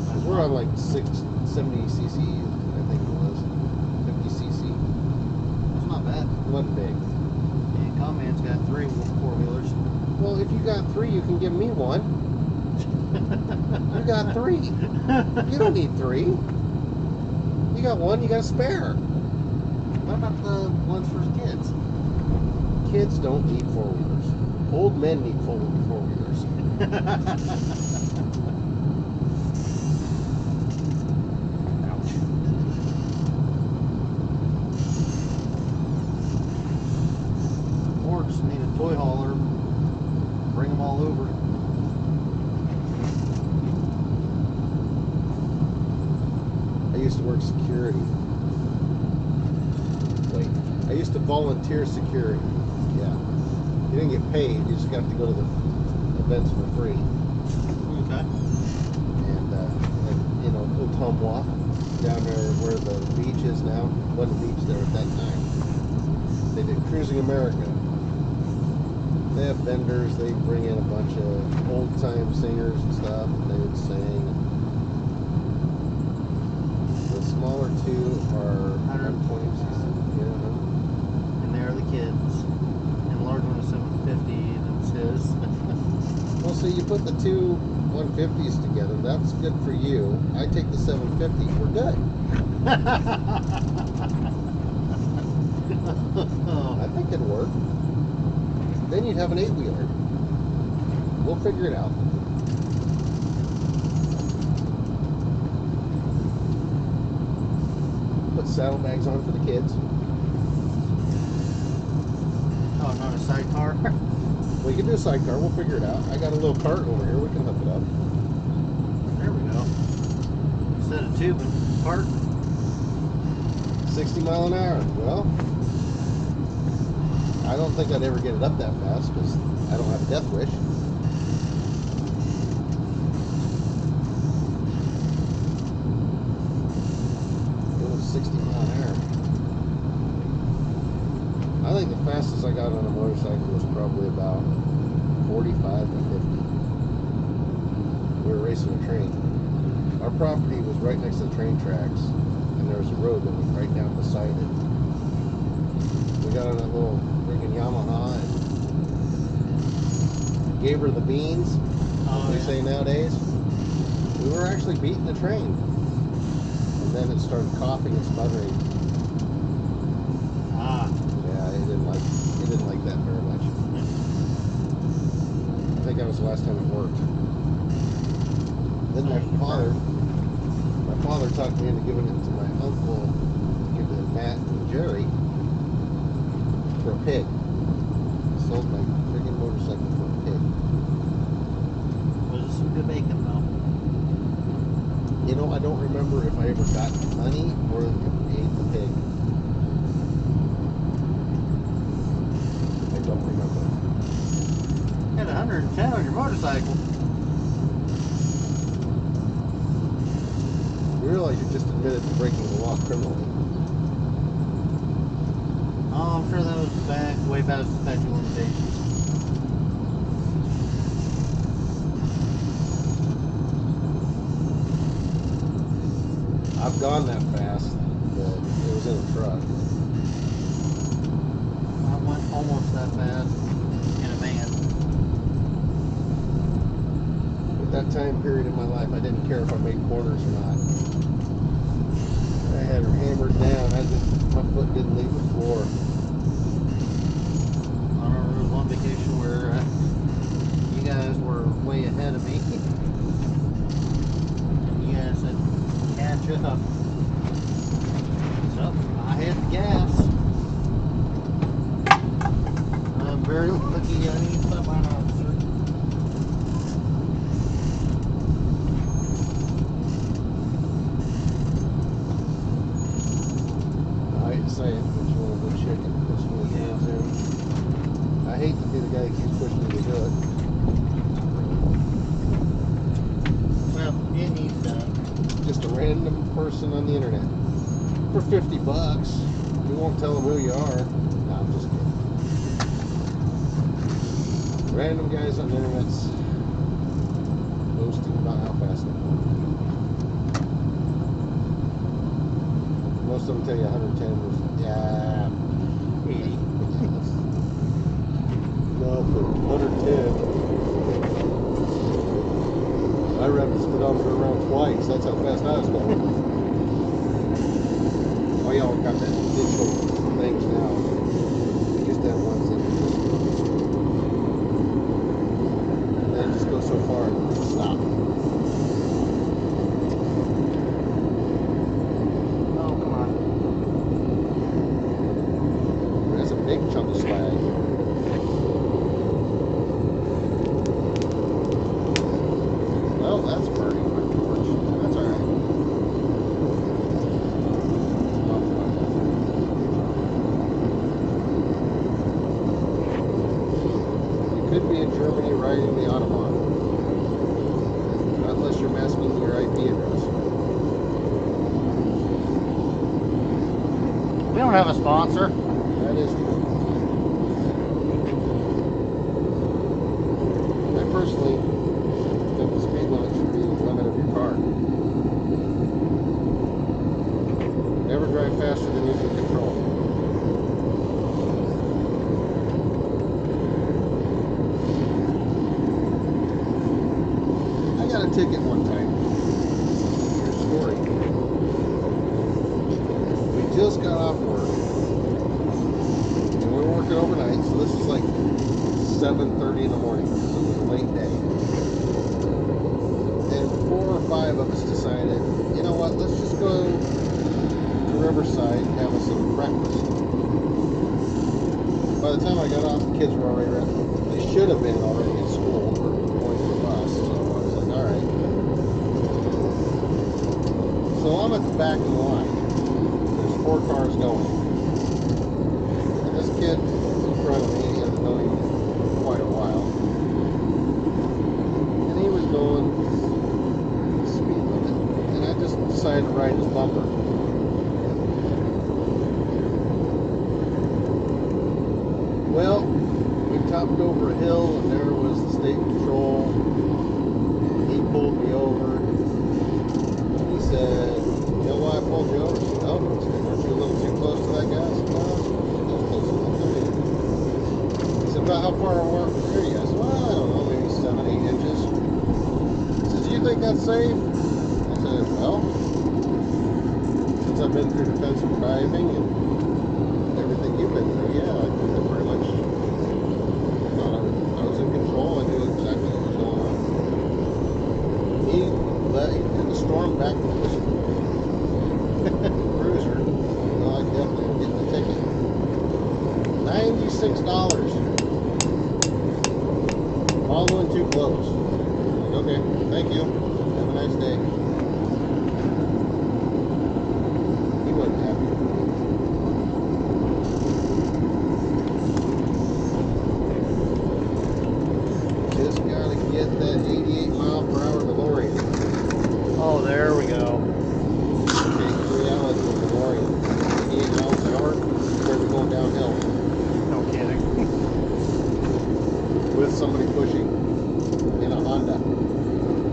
'Cause we're on like 70 cc, I think it was. 50 cc. That's not bad. It wasn't big. And Comman's got 3 four-wheelers. Well, if you got 3, you can give me one. You got 3. You don't need 3. You got 1, you got a spare. What about the ones for kids? Kids don't need four-wheelers. Old men need four-wheelers. Ouch. Or just need a toy hauler. Bring them all over. I used to work security. Wait, I used to volunteer security. Yeah. You didn't get paid, you just got to go to the events for free. Okay. And you know, Otumwa, down there where the beach is now, wasn't a beach there at that time. They did Cruising America. They have vendors, they bring in a bunch of old-time singers and stuff, and they would sing. The smaller 2 are 120 cc. Yeah. And there are the kids. And the large one is 750, and it's his. Well, see, you put the 2 150s together, that's good for you. I take the 750, we're good. I think it'd work. Then you'd have an 8-wheeler. We'll figure it out. Put saddlebags on for the kids. Oh, not a sidecar? We can do a sidecar, we'll figure it out. I got a little cart over here, we can hook it up. There we go. Instead of tubing, cart. 60 mile an hour. Well, I don't think I'd ever get it up that fast because I don't have a death wish. It was 60 mile an hour. I think the fastest I got on a motorcycle was probably about 45 to 50. We were racing a train. Our property was right next to the train tracks, and there was a road that went right down beside it. We got on that little freaking Yamaha and gave her the beans, Oh, they yeah. say nowadays. We were actually beating the train, and then it started coughing and sputtering. Ah. Yeah, it didn't like that very much. I think that was the last time it worked. Then my father talked me into giving it to my uncle, to give it to Matt and Jerry for a pig. I sold my freaking motorcycle for a pig. Was it some good bacon, though? You know, I don't remember if I ever got money or if we ate the pig. I don't remember. You had 110 on your motorcycle. You realize you just admitted to breaking the law criminally. Oh, I'm sure that was way past the statute of limitations. gone that fast, but it was in a truck. I went almost that fast in a van. At that time period in my life, I didn't care if I made corners or not. I had her hammered down. My foot didn't leave the floor. I remember there was one vacation where you guys were way ahead of me. And you guys said, catch up. So, I hit the gas. I'm very lucky I didn't stop by an officer. I hate to say it, but you want a good chicken. Push me with hands in. I hate to be the guy that keeps pushing me to do it. Well, it needs done. Just a random person on the internet. For $50. You won't tell them who you are. No, I'm just kidding. Random guys on the internet's boasting about how fast they're going. Most of them tell you 110 was, yeah, 80. no, for 110. I wrapped the speedometer around twice. That's how fast I was going. Oh, y'all got that digital things now. Used to have ones that would just go so far and stop. Oh, come on. That's a big chunk of slag. Well, that's burning. That's alright. You could be in Germany riding the Autobahn. Not unless you're masking your IP address. We don't have a sponsor. That is true. I personally think the speed limit should be the limit of your car. Never drive faster than you can control. I got a ticket one time. True story. We just got off work. And we were working overnight, so this was like 7:30 in the morning. So it was a late day. And 4 or 5 of us decided, you know what, let's just go to Riverside and have us some breakfast. By the time I got off, the kids were already ready. They should have been already at school or going to the bus. So I was like, all right. So I'm at the back of the line. There's 4 cars going. And this kid in front of me had known him quite a while. And he was going the speed limit. And I just decided to ride his bumper. Well, we topped over a hill and there was the state patrol. And he pulled me over. And he said, you know why I pulled you over? I said, no. He said, weren't you a little too close to that guy? I said, no, that's close enough to me. He said, about how far were you? I said, well, I don't know, maybe 7, 8 inches. He says, do you think that's safe? I said, well, since I've been through defensive driving and everything you've been through, yeah, I think I pretty much thought I was in control. I knew exactly what was going on. He did the storm back to his cruiser. Well, I definitely am getting the ticket. $96. Following too close. Like, okay, thank you. Have a nice day. He wasn't happy with me. Just gotta get that 88 mile per hour DeLorean. Oh, there we go. Okay, reality with DeLorean. 88 miles an hour, where we're going downhill. No kidding. With somebody pushing in a Honda.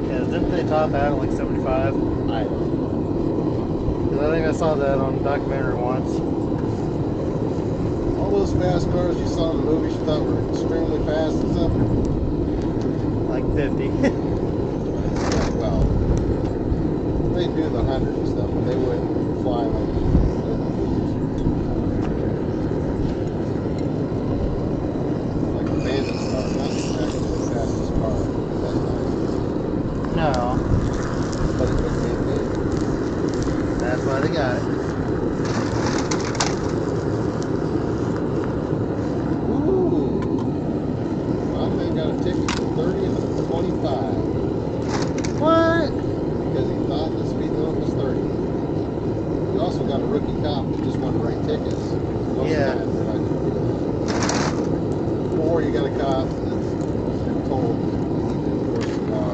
Yeah, didn't they top out at like 75? I don't know. I think I saw that on a documentary once. All those fast cars you saw in the movies you thought were extremely fast and stuff. Like 50. Well, they do the 100 and stuff, but they wouldn't fly like the Bandit car, not exactly the fastest car at that time. No. But it was damn good. That's why they got it. Ooh. My man got a ticket for 30 and a 25. What? Because he thought the speed limit was 30. You also got a rookie cop who just wanted to write tickets. Most Yeah. of the time they're not going to do that. Or you got a cop that's been told you need to enforce the law.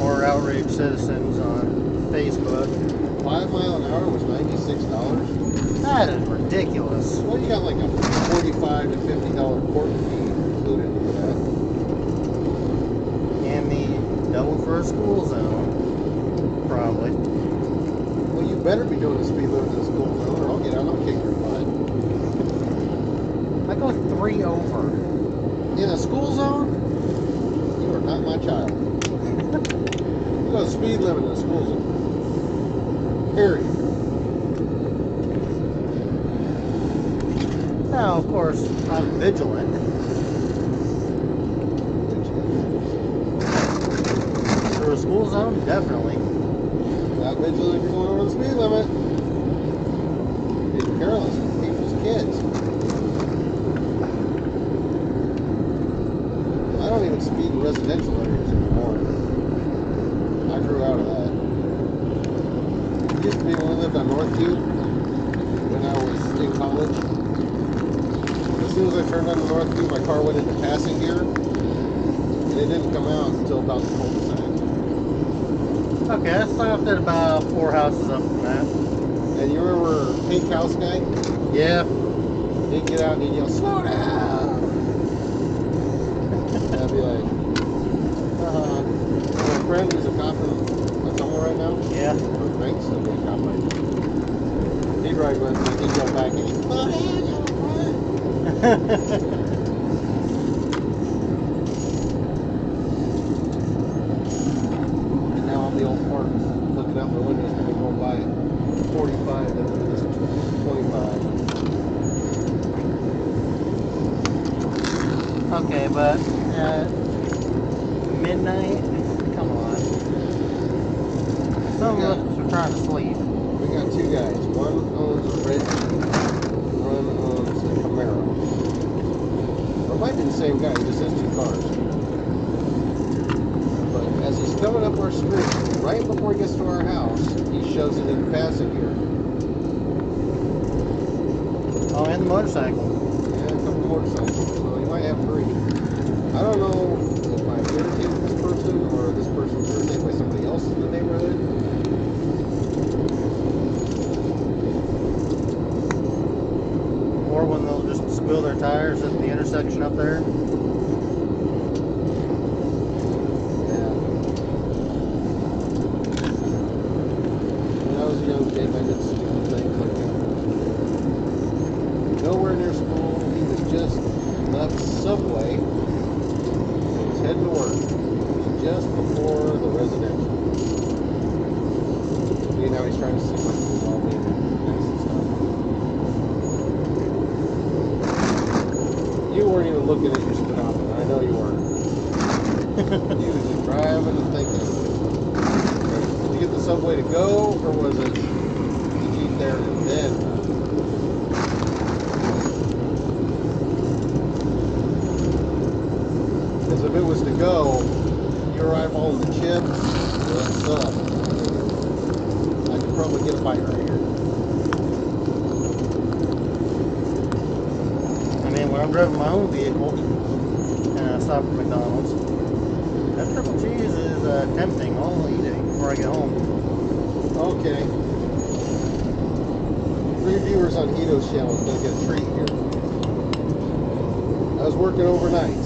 Or outrage citizens on Facebook. 5 mile an hour was $96. That is ridiculous. Well, you got like a $45 to $50 court fee included with that. And the double for a school zone. Probably. Well, you better be doing the speed limit in the school zone, or I'll get out and I'll kick your butt. I go 3 over. In a school zone, you are not my child. You go the speed limit in a school zone. Period. Now, of course, I'm vigilant. For a school zone, definitely. Not vigilant if you're going over the speed limit. Being careless with people's kids. I don't even speed in residential areas anymore. I grew out of that. It used to be when we lived on Northview, when I was in college. As soon as I turned on the Northview, my car went into passing gear, and it didn't come out until about the cul-de-sac. Okay, I stopped at about 4 houses up from that. And you remember Pink House Guy? Yeah. He'd get out and he'd yell, "Slow down!" And I'd be like, my friend who's a cop in somewhere right now, Yeah. or thinks he'll be a cop right now. He'd ride with me, he'd go back and he'd, "Slow down, you front!" And now I'm the old park looking out my windows and I'm going by at 45 and it's 25. Okay, but at midnight, come on. Some of us are trying to sleep. We got two guys. One owns a red Jeep, one owns a Camaro. Or it might be the same guy, he just has two cars. But as he's coming up our street, right before he gets to our house, he shoves it in passing gear. Oh, and the motorcycle. And a couple motorcycles, so he might have three. I don't know if I'm irritated this person or this person's irritated by somebody else in the neighborhood. Or when they'll just squill their tires at the intersection up there. Yeah. When I was a young kid, I did stupid things like that. Nowhere near school, he was just left Subway and was heading to work. It was just before the residential. You know, he's trying to seem like he's all being nice and stuff. You weren't even looking at your speedometer. I know you weren't. You were just driving and thinking, did you get the Subway to go, or was it to eat there and then? Because if it was to go, you arrive on the chips, what's up? I could probably get a bite right here. I mean, when I'm driving my own vehicle and I stop at McDonald's, that triple cheese is tempting. I'll eat it before I get home. Okay. 3 viewers on Hito's channel is going to get a treat here. I was working overnight.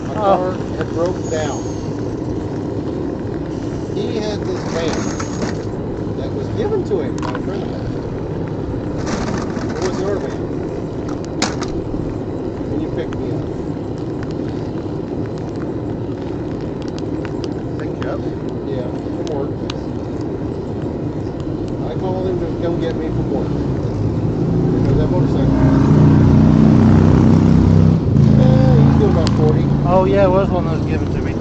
My car had broke down. he had this van that was given to him by a friend of mine. What was your van? When you picked me up? Picked you up. Yeah, from work. I called him to come get me from work. Because that motorcycle. He's doing about 40. Oh yeah, it was one that was given to me.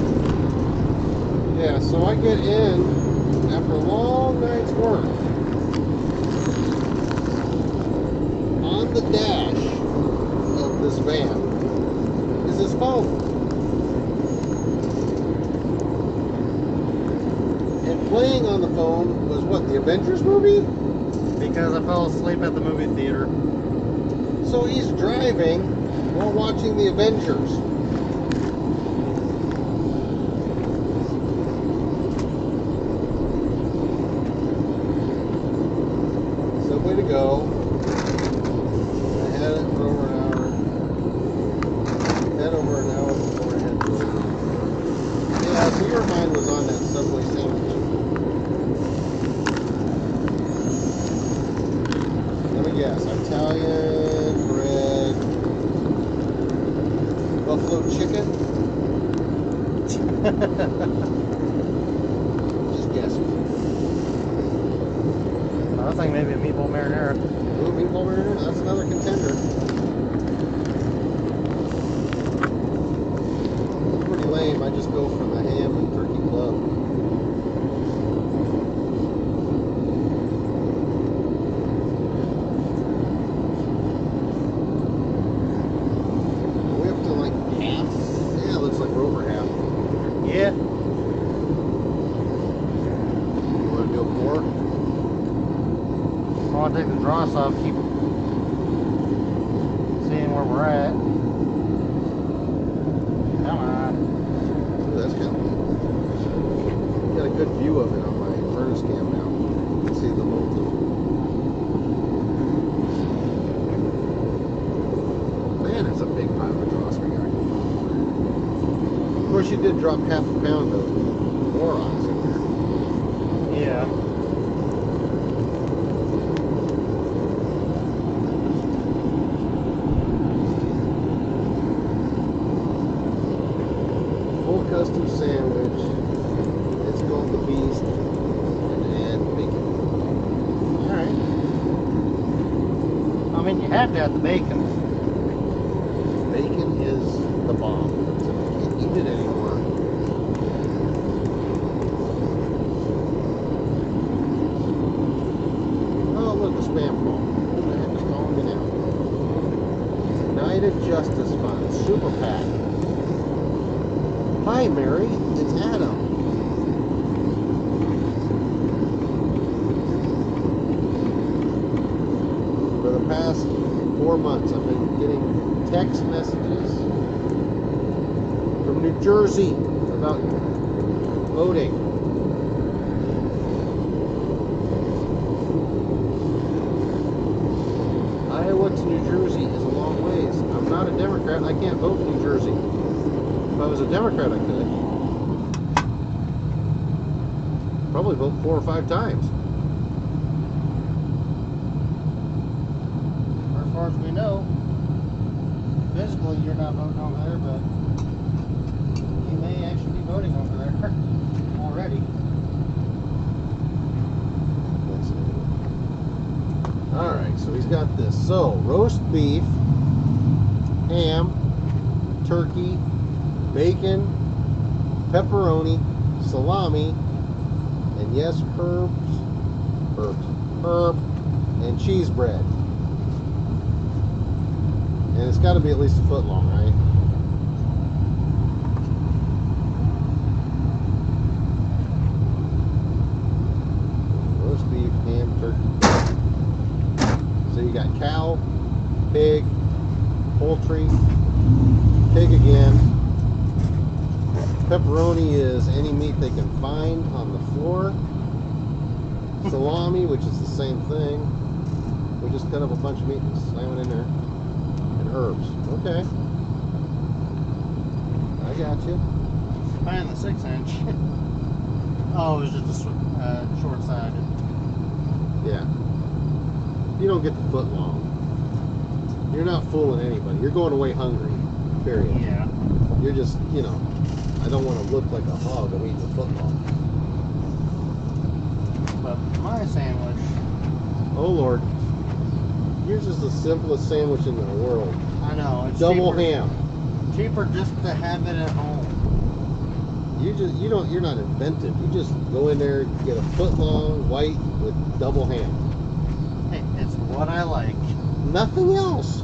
Yeah, so I get in after a long night's work. On the dash of this van is his phone. And playing on the phone was what, the Avengers movie? Because I fell asleep at the movie theater. So he's driving while watching the Avengers. So way to go. I had it for over an hour. Had over an hour before I had to go. Yeah, so your mind was on that Subway sandwich. Let me guess. Italian bread, buffalo chicken. Just guessing. I think maybe a meatball marinara. Ooh, meatball marinara. That's another contender. It's pretty lame. I just go for the ham and turkey club. Are we up to like half? Yeah, it looks like we're over half. Yeah. You want to do more? I want to take the dross off, keep seeing where we're at. Come on. Ooh, that's kind of neat. Got a good view of it on my furnace cam now. You can see the molten. Man, it's a big pile of dross we got. Of course, you did drop half a pound of morons in there. Yeah. Full custom sandwich. It's called the Beast. And add bacon. Alright. I mean, you have to have the bacon. Bacon is the bomb. You can't eat it anymore. Oh, look, a spam call. Who the heck is calling me now? United Justice Fund, Super PAC. Hi, Mary. It's Adam. For the past 4 months, I've been getting text messages from New Jersey about voting. Iowa to New Jersey is a long ways. I'm not a Democrat. I can't vote in New Jersey. If I was a Democrat, I could. Probably vote 4 or 5 times. As far as we know, physically you're not voting over there, but you may actually be voting over there already. Let's see. Alright, so he's got this. So, roast beef, ham, turkey, bacon, pepperoni, salami, and yes, herb, and cheese bread. And it's got to be at least a foot long, right? Roast beef, ham, turkey. So you got cow, pig, poultry, pig again. Pepperoni is any meat they can find on the floor. Salami, which is the same thing. We just cut up a bunch of meat and slam it in there. And herbs. Okay. I got you. Find the 6-inch. Oh, it was just a short-sided. Yeah. You don't get the foot long. You're not fooling anybody. You're going away hungry. Period. Yeah. You're just, I don't want to look like a hog. I'm eating a foot long. But my sandwich. Oh Lord. Yours is the simplest sandwich in the world. I know. It's Double cheaper, ham. Cheaper just to have it at home. You're not inventive. You just go in there, get a foot long white with double ham. Hey, it's what I like. Nothing else.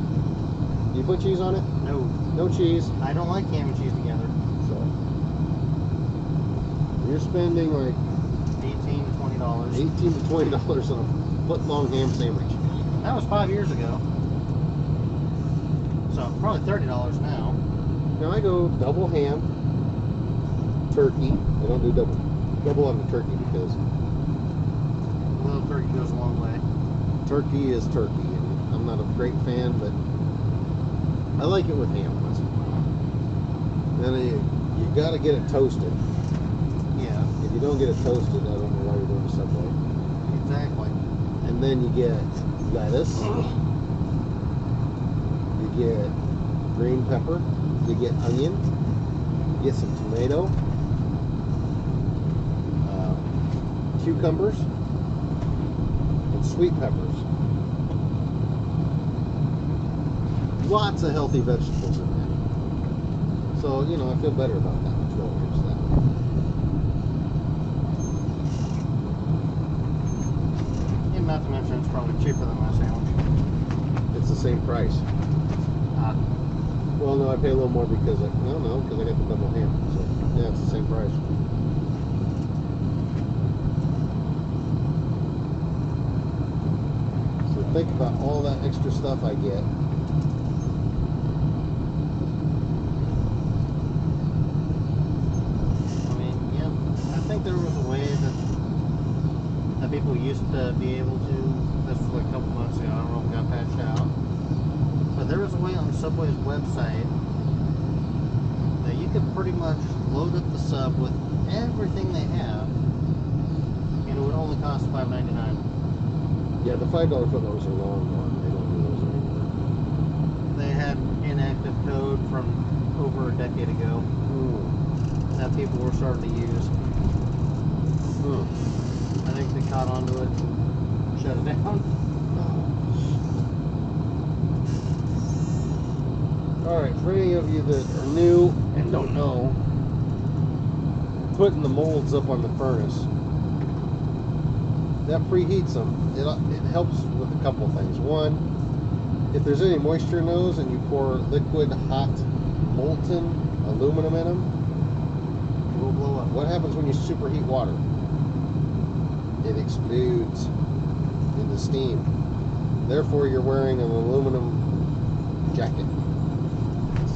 You put cheese on it? No. No cheese. I don't like ham and cheese together. So you're spending like $18 to $20. $18 to $20 on a foot long ham sandwich. That was 5 years ago. So probably $30 now. Now I go double ham, turkey. I don't do double on the turkey because A little turkey goes a long way. turkey is turkey, and I'm not a great fan, but I like it with ham once in a while. Then you got to get it toasted. Yeah, If you don't get it toasted, I don't know why you're doing the Subway. exactly. And then you get lettuce, you get green pepper, you get onion, you get some tomato, cucumbers, and sweet peppers. Lots of healthy vegetables in there. So, I feel better about that. And not to mention it's probably cheaper than my sandwich. It's the same price. Well, no, I pay a little more because I got the double ham. So, yeah, it's the same price. So think about all that extra stuff I get. I mean, yeah, I think there was a way that people used to be able to. This was like a couple months ago. I don't know if it got patched out, but there was a way on Subway's website that you could pretty much load up the sub with everything they have, and it would only cost $5.99. Yeah, the $5 footlongs are long gone. They don't do those anymore. They had inactive code from over a decade ago that people were starting to use. I think they caught onto it and shut it down. Alright, for any of you that are new and don't know, putting the molds up on the furnace, that preheats them. It helps with a couple things. One, if there's any moisture in those and you pour liquid, hot, molten aluminum in them, It will blow up. what happens when you superheat water? It explodes into steam. Therefore, you're wearing an aluminum jacket.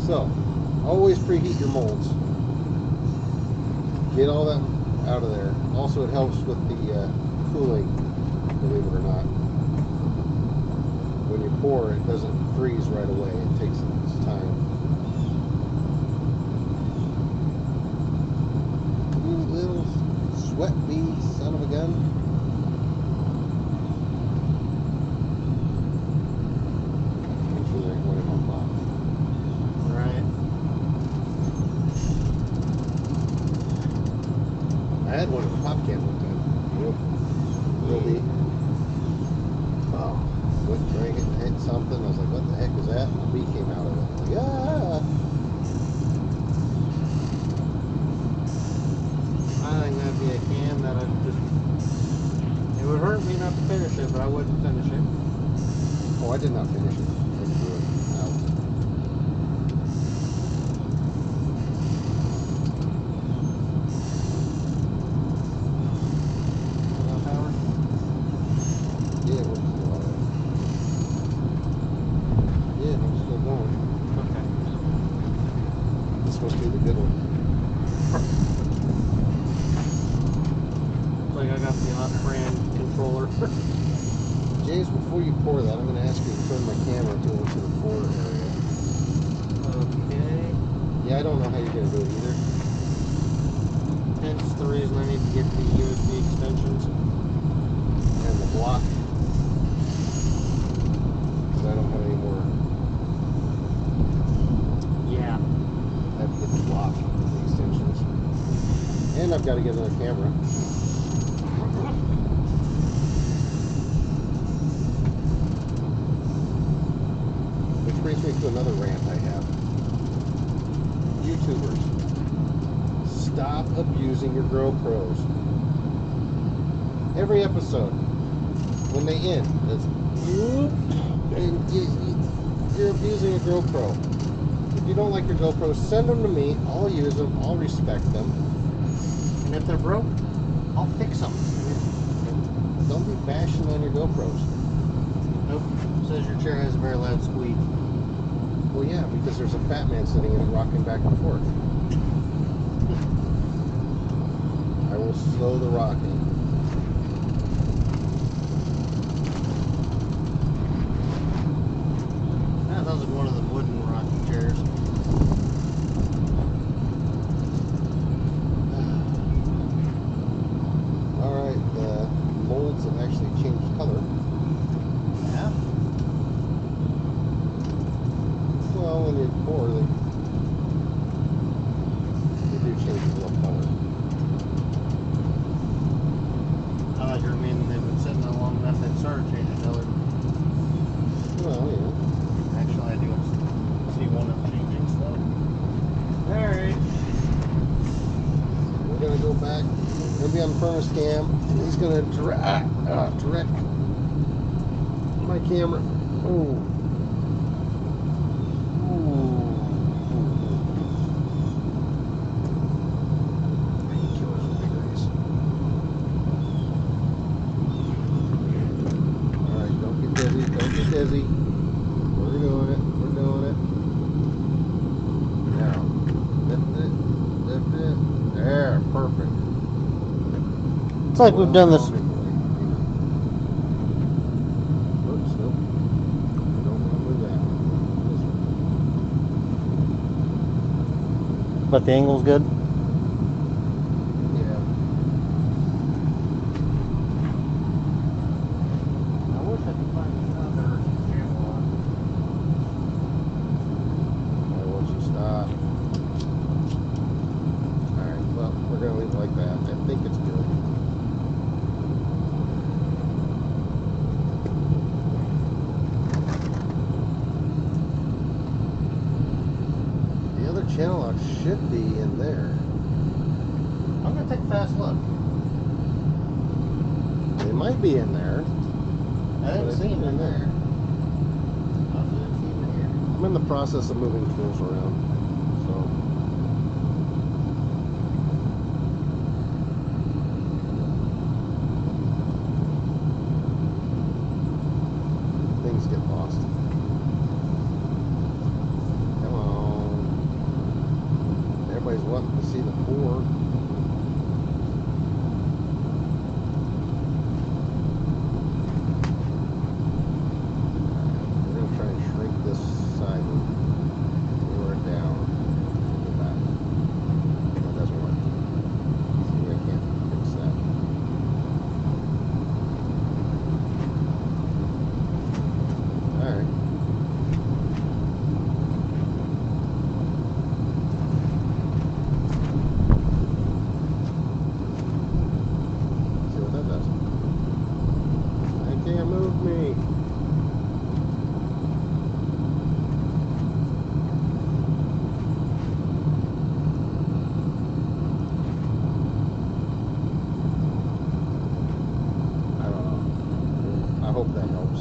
So, always preheat your molds. Get all that out of there. Also, it helps with the cooling, believe it or not. When you pour, it doesn't freeze right away. It takes its time. You little sweat bee son of a gun. Make sure there ain't one in my box. Right. I had one in the pop can one time. Real neat. Oh, went and drank it and hit something. I was like, what the heck was that? And the bee came out of it. I'm like, ah! I think that'd be a can that I just. It would hurt me not to finish it, but I wouldn't finish it. Oh, I did not finish it. I threw it out. Enough hours? Yeah, we're still all right. Yeah, I'm still going. Okay. This is supposed to be the good one. Looks like I got the off-brand controller. James, before you pour that, I'm going to ask you to turn my camera to the forward area. Okay. Yeah, I don't know how you're going to do it either. Hence the the reason I need to get the USB extensions. And the block. Because I don't have any more. Yeah. I have to get the block with the extensions. And I've got to get another camera. Which brings me to another rant I have. YouTubers, stop abusing your GoPros. Every episode, when they end, it's and you're abusing a GoPro. If you don't like your GoPros, send them to me. I'll use them. I'll respect them. And if they're broke, I'll fix them. Don't be bashing on your GoPros. Nope. Says your chair has a very loud squeak. Well, yeah, because there's a fat man sitting in it rocking back and forth. I will slow the rocking. That sounds like one of the wooden rocking chairs. Alright, the molds have actually changed color. Yeah. Well, when you're poor, they do change a little color. I thought you were meaning they've been sitting there long enough they've started changing color. Well, yeah. Actually, I do see one of them changing stuff. Alright. We're gonna go back. We're gonna be on the furnace cam, and he's gonna direct my camera. Oh. Alright, don't get dizzy, don't get dizzy. We're doing it, we're doing it. Now, lift it. There, perfect. It's like we've done this. Oops, nope. Don't want to move that one. But the angle's good. Yeah. I wish I could find another camera. Why won't you stop? Alright, well, we're going to leave it like that. I think it's good. The other channel lock should be in there. I'm gonna take a fast look. They might be in there. I didn't see him in there. I didn't see him in here. I'm in the process of moving tools around. So. Things get lost. Come on. Everybody's wanting to see the pour. We're going to try and shrink this side and lower it down. Go back. That doesn't work. See, I can't fix that. Alright. See what that does. I can't move me. I don't know. I hope that helps.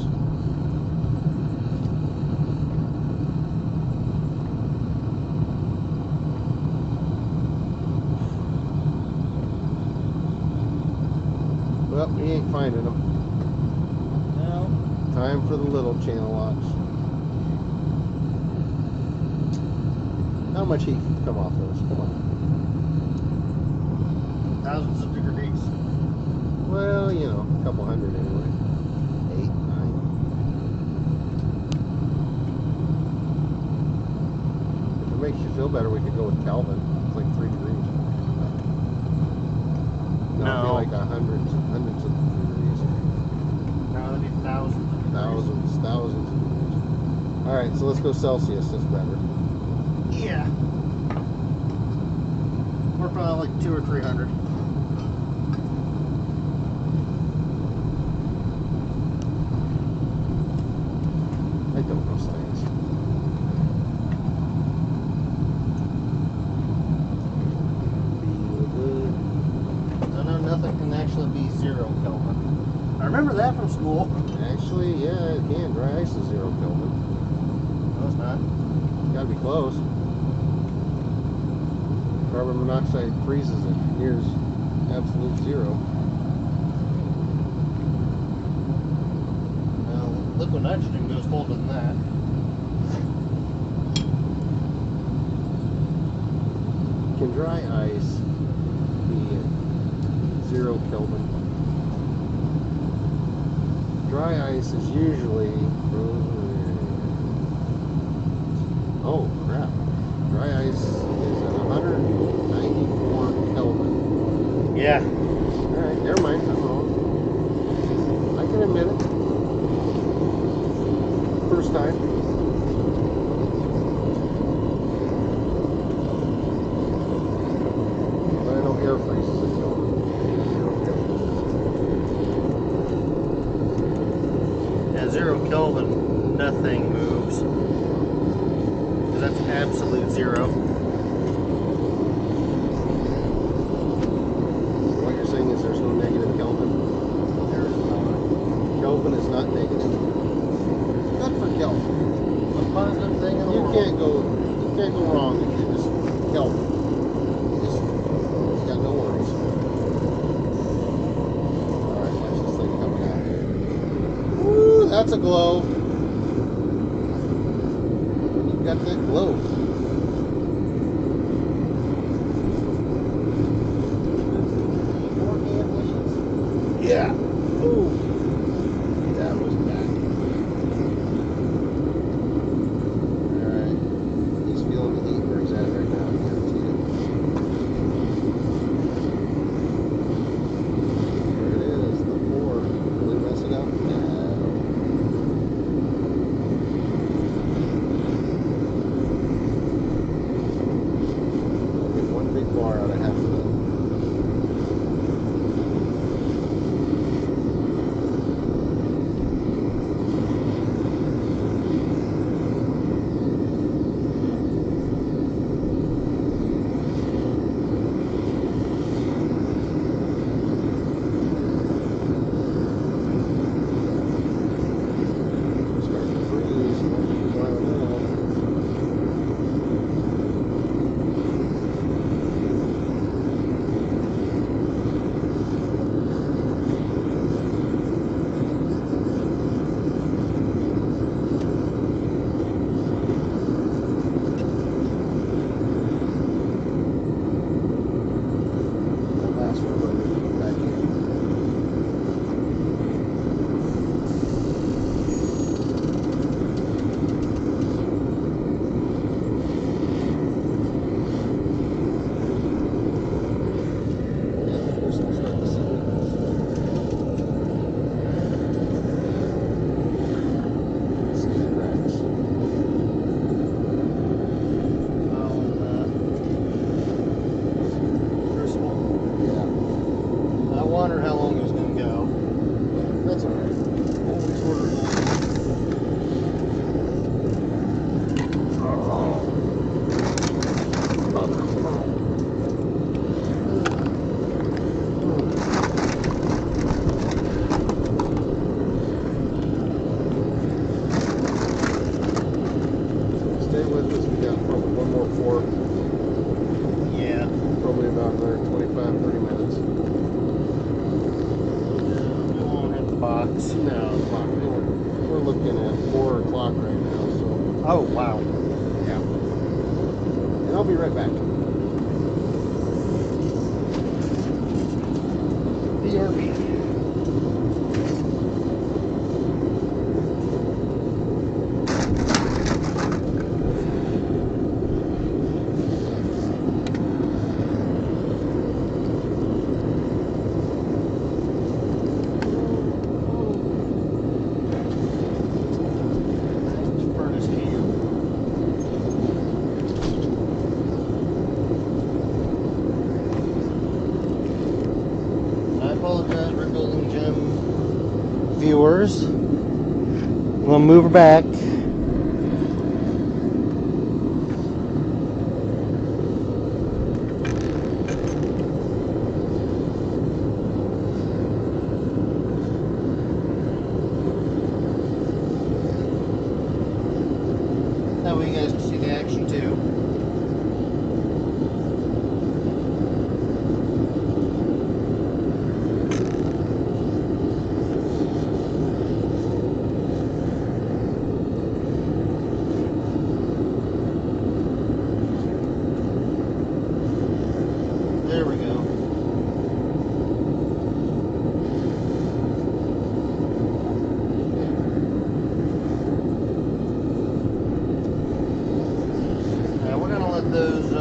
Well, he ain't finding them. No. Time for the little channel locks. How much heat can come off those? Come on. Thousands of degrees. Well, you know, a couple hundred anyway. 8, 9. If it makes you feel better, we could go with Kelvin. It's like 3 degrees. That'd be No. like hundreds of degrees. No, that'd be thousands of degrees. Thousands of degrees. All right, so let's go Celsius. That's better. Yeah. We're probably like 200 or 300. I don't know science. I know nothing can actually be 0 Kelvin. I remember that from school. Actually, yeah, it can. Dry ice is 0 Kelvin. No, it's not. Gotta be close. Carbon monoxide freezes at near absolute 0. Well, liquid nitrogen goes colder than that. Can dry ice be 0 Kelvin? Dry ice is usually oh crap. Dry ice is at 194 Kelvin. Yeah. Alright, never mind, I'm wrong. I can admit it. First time. But I know air freezes at Kelvin. 0 Kelvin, nothing moves. 'Cause that's absolute 0. What you're saying is there's no negative Kelvin? There's not. Kelvin is not negative. Good for Kelvin. Most positive thing in the You world. can't go wrong if you just Kelvin. You got no worries. Alright, watch this thing coming out. Woo, that's a glow. You got that glow. More can leads. Yeah. Ooh. That was bad. Alright. He's feeling the heat where he's at right now, I guarantee it. There it is, the 4. Really mess it up? No. Get one big bar out of half of that. Starting to freeze. Won't be a while now. That last one, we're going to put back in. Yeah, we're still starting to see it. See the cracks. Crucible. Yeah, I wonder how long it was going to go. that's alright. Always order Stay with us. We got probably one more pour. Yeah. Probably about another 25, 30 minutes. We won't hit the box. No, we're looking at 4 o'clock right now, so Oh, wow. yeah. And I'll be right back. BRB. cars. I'm gonna move her back. That way you guys can see the action too. There we go. Now we're gonna let those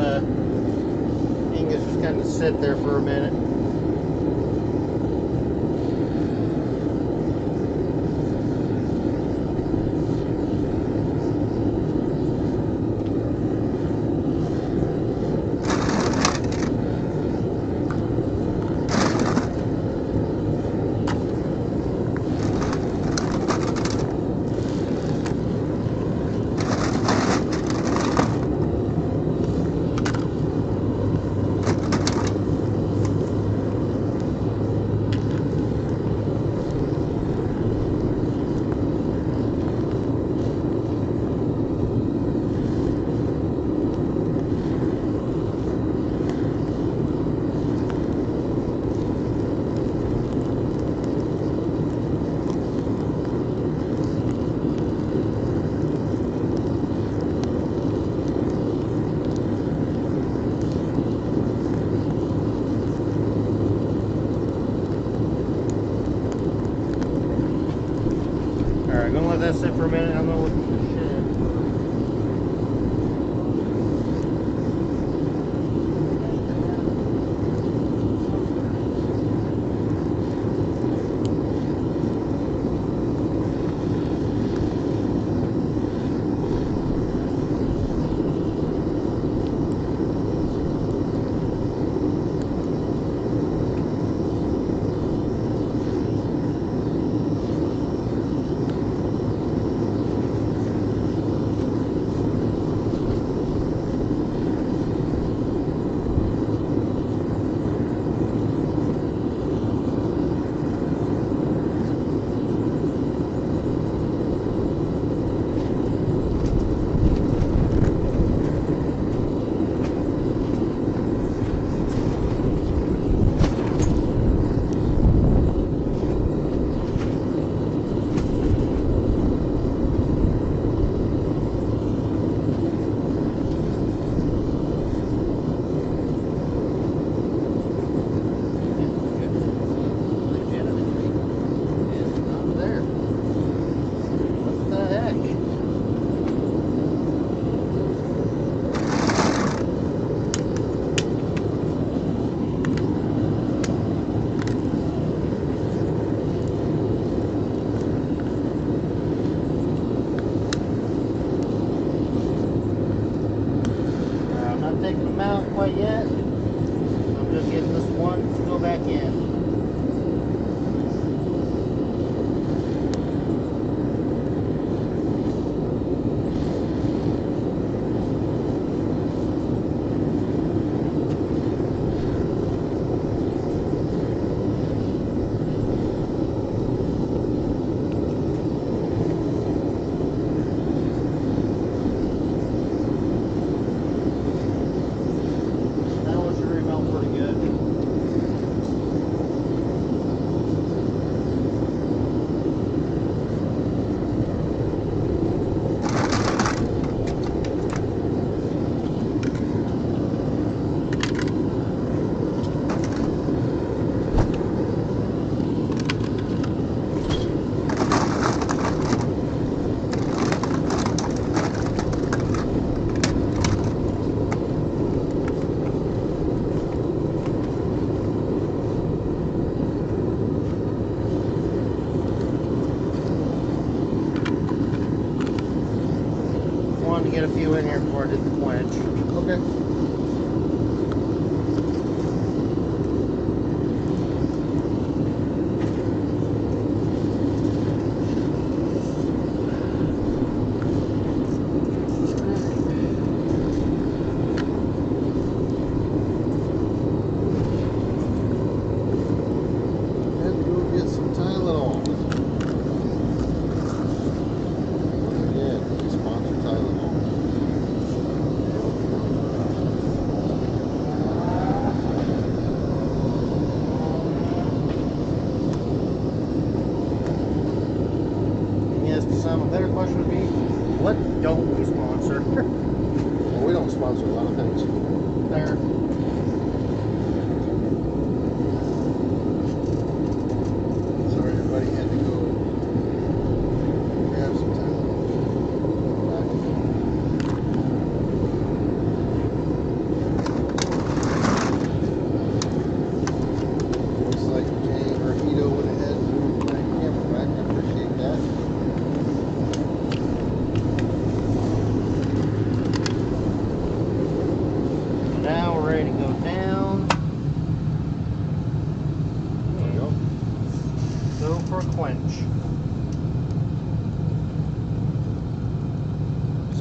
ingots just kind of sit there for a minute. Alright, gonna let that sit for a minute. I'm gonna look at the shed. Taking them out quite yet. I'm just getting this one to go back in. That one should remelt pretty good. Wanted to get a few in here before I did the quench. Okay.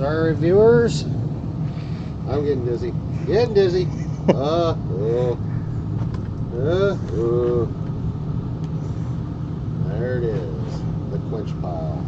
Sorry, viewers. I'm getting dizzy. Getting dizzy. There it is. The quench pile.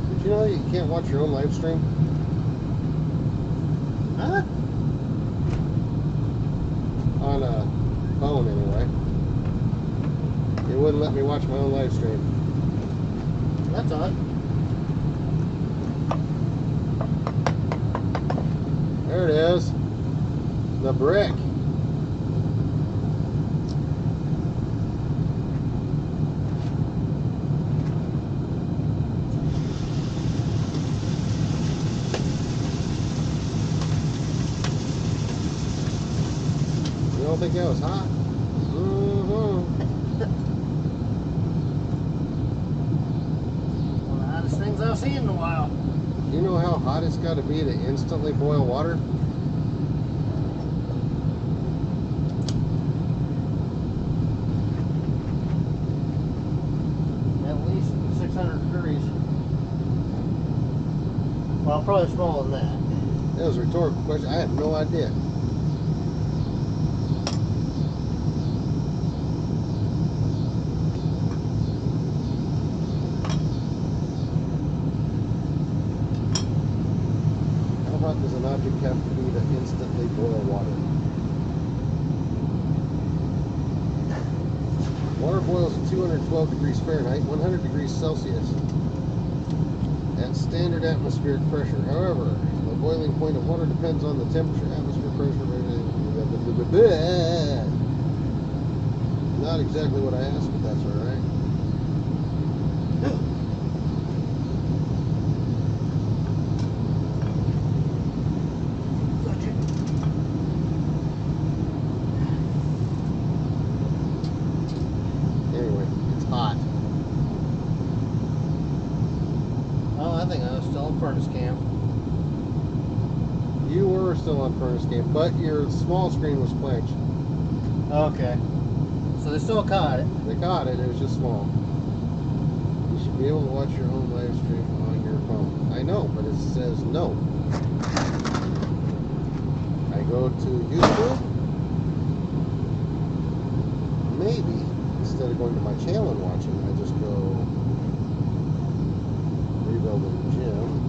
Did you know you can't watch your own live stream? Huh? On a phone, anyway. It wouldn't let me watch my own live stream. That's odd. There it is. The brick. You don't think that was hot? One of the hottest things I've seen in a while. You know how hot it's got to be to instantly boil water? At least 600 degrees. Well, probably smaller than that. That was a rhetorical question. I have no idea. How hot does an object have to be to instantly boil water? Water boils at 212 degrees Fahrenheit, 100 degrees Celsius at standard atmospheric pressure. However, the boiling point of water depends on the temperature, atmospheric pressure. Not exactly what I asked, but that's all right. Anyway, it's hot. Oh, I think I was still in furnace camp. You were still on furnace camp, but your small screen was quenched. Okay. So they still caught it. They caught it, it was just small. You should be able to watch your own live stream on your phone. I know, but it says no. I go to YouTube. Maybe, instead of going to my channel and watching, I just go rebuild the gym.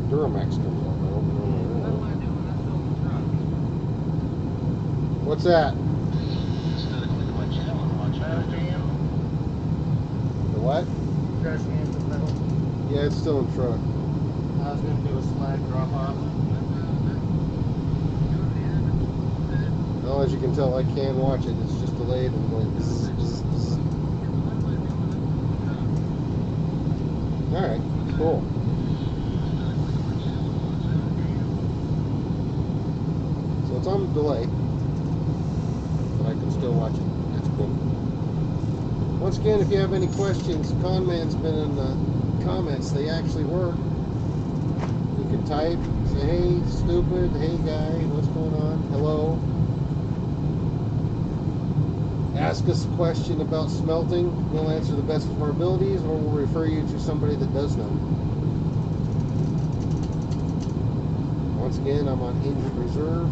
Duramax comes up. I don't know. What's that? The what? Trash cans and metal. Yeah, it's still in truck. I was going to do a slag drop off. Well, as you can tell, I can watch it. It's just delayed and going. Bzz, bzz, bzz. All right, cool. So it's on delay, but I can still watch it. That's cool. Once again, if you have any questions, Conman's been in the comments. They actually work. You can type, say, hey, stupid, hey, guy, what's going on? Hello. Ask us a question about smelting. We'll answer the best of our abilities, or we'll refer you to somebody that does know. Once again, I'm on injured reserve.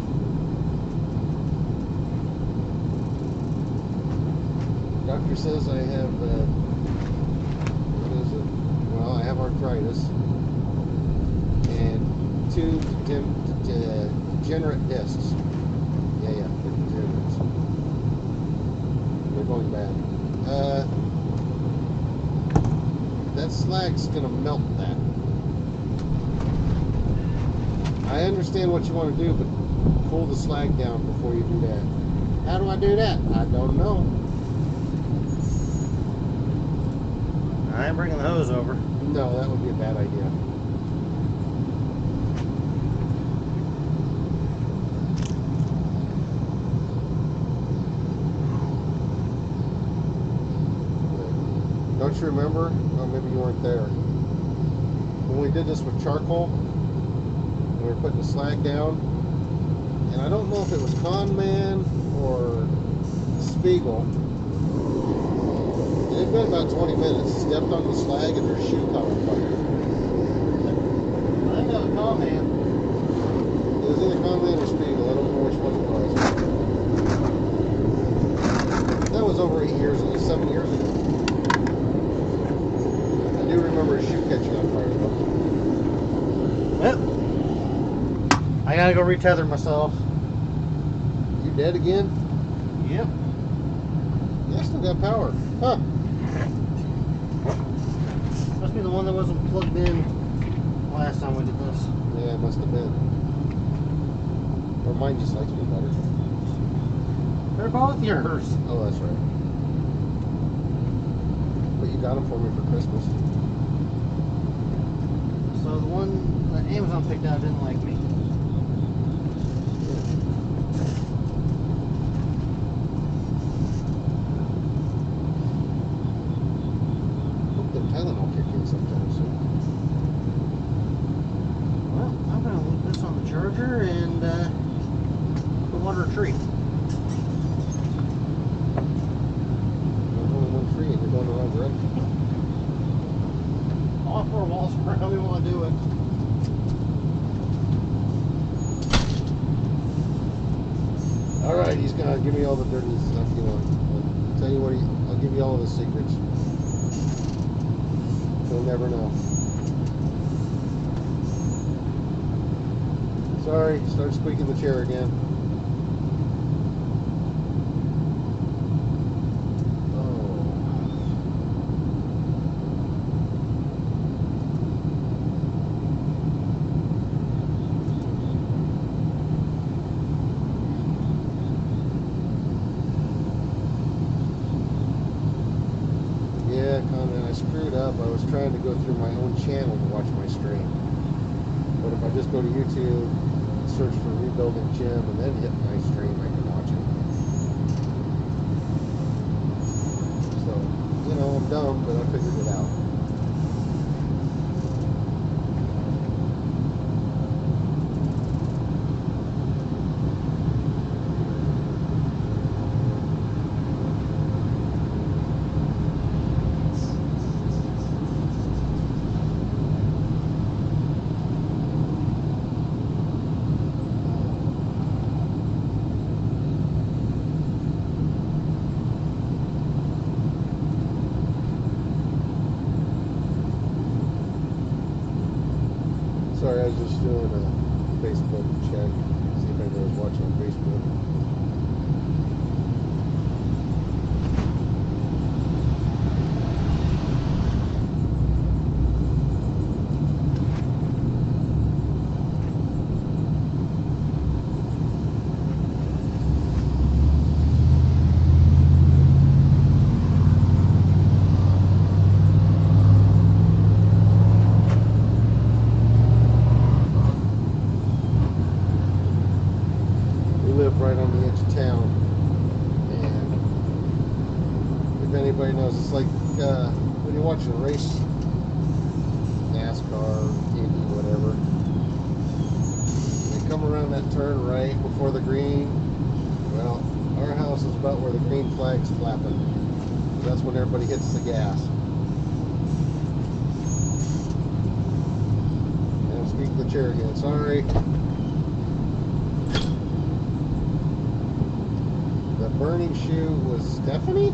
Doctor says I have, what is it? Well, I have arthritis and 2 degenerate discs. Yeah, they're degenerates. They're going bad. That slag's gonna melt that. I understand what you want to do, but pull the slag down before you do that. How do I do that? I don't know. I ain't bringing the hose over. No, that would be a bad idea. Don't you remember? Well, maybe you weren't there. When we did this with charcoal, and we were putting the slag down, and I don't know if it was Con Man or Spiegel. It had been about 20 minutes. Stepped on the slag and their shoe caught on fire. I think that was Command. It was either Con Man or Spiegel. I don't know which one it was. That was over 8 years ago, 7 years ago. I do remember his shoe catching on fire though. Well, I gotta go retether myself. You dead again? Yep. Yeah, I still got power. Huh. Must be the one that wasn't plugged in last time we did this. Yeah, it must have been. Or mine just likes me better. They're both yours. Oh, that's right. But you got them for me for Christmas. So the one that Amazon picked out didn't like me. Hope the Tylenol kick in sometime soon. Well, I'm gonna leave this on the charger and go water a tree. There's only one tree and you're going around the road. All four walls around me while I do it. Alright, he's gonna give me all the dirty stuff you want. I'll tell you what, I'll give you all of the secrets. You'll never know. Sorry, start squeaking the chair again. Yeah, Conan, I screwed up. I was trying to go through my own channel to watch my stream. But if I just go to YouTube, search for Rebuilding Jim, and then hit my stream, I can watch it. So, you know, I'm dumb, but I figured it out. Sorry, I was just doing a Facebook check, see if anybody was watching on Facebook. Right on the edge of town, and if anybody knows, it's like when you're watching a race, NASCAR, Indy, whatever, they come around that turn right before the green. Well, our house is about where the green flag's flapping. That's when everybody hits the gas. And I'm speaking the chair again, sorry. Burning shoe was Stephanie?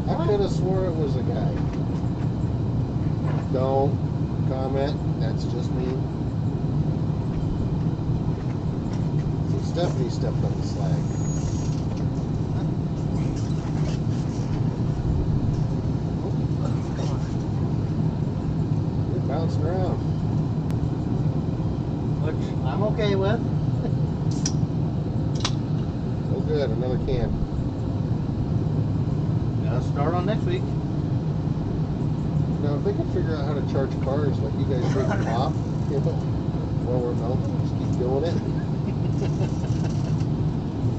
I could have swore it was a guy. Don't comment. That's just me. So Stephanie stepped on the slag. You're bouncing around. Which I'm okay with. Good, another can. Gotta start on next week. Now, if they could figure out how to charge cars like you guys drink pop, you know, while we're melting, just keep doing it.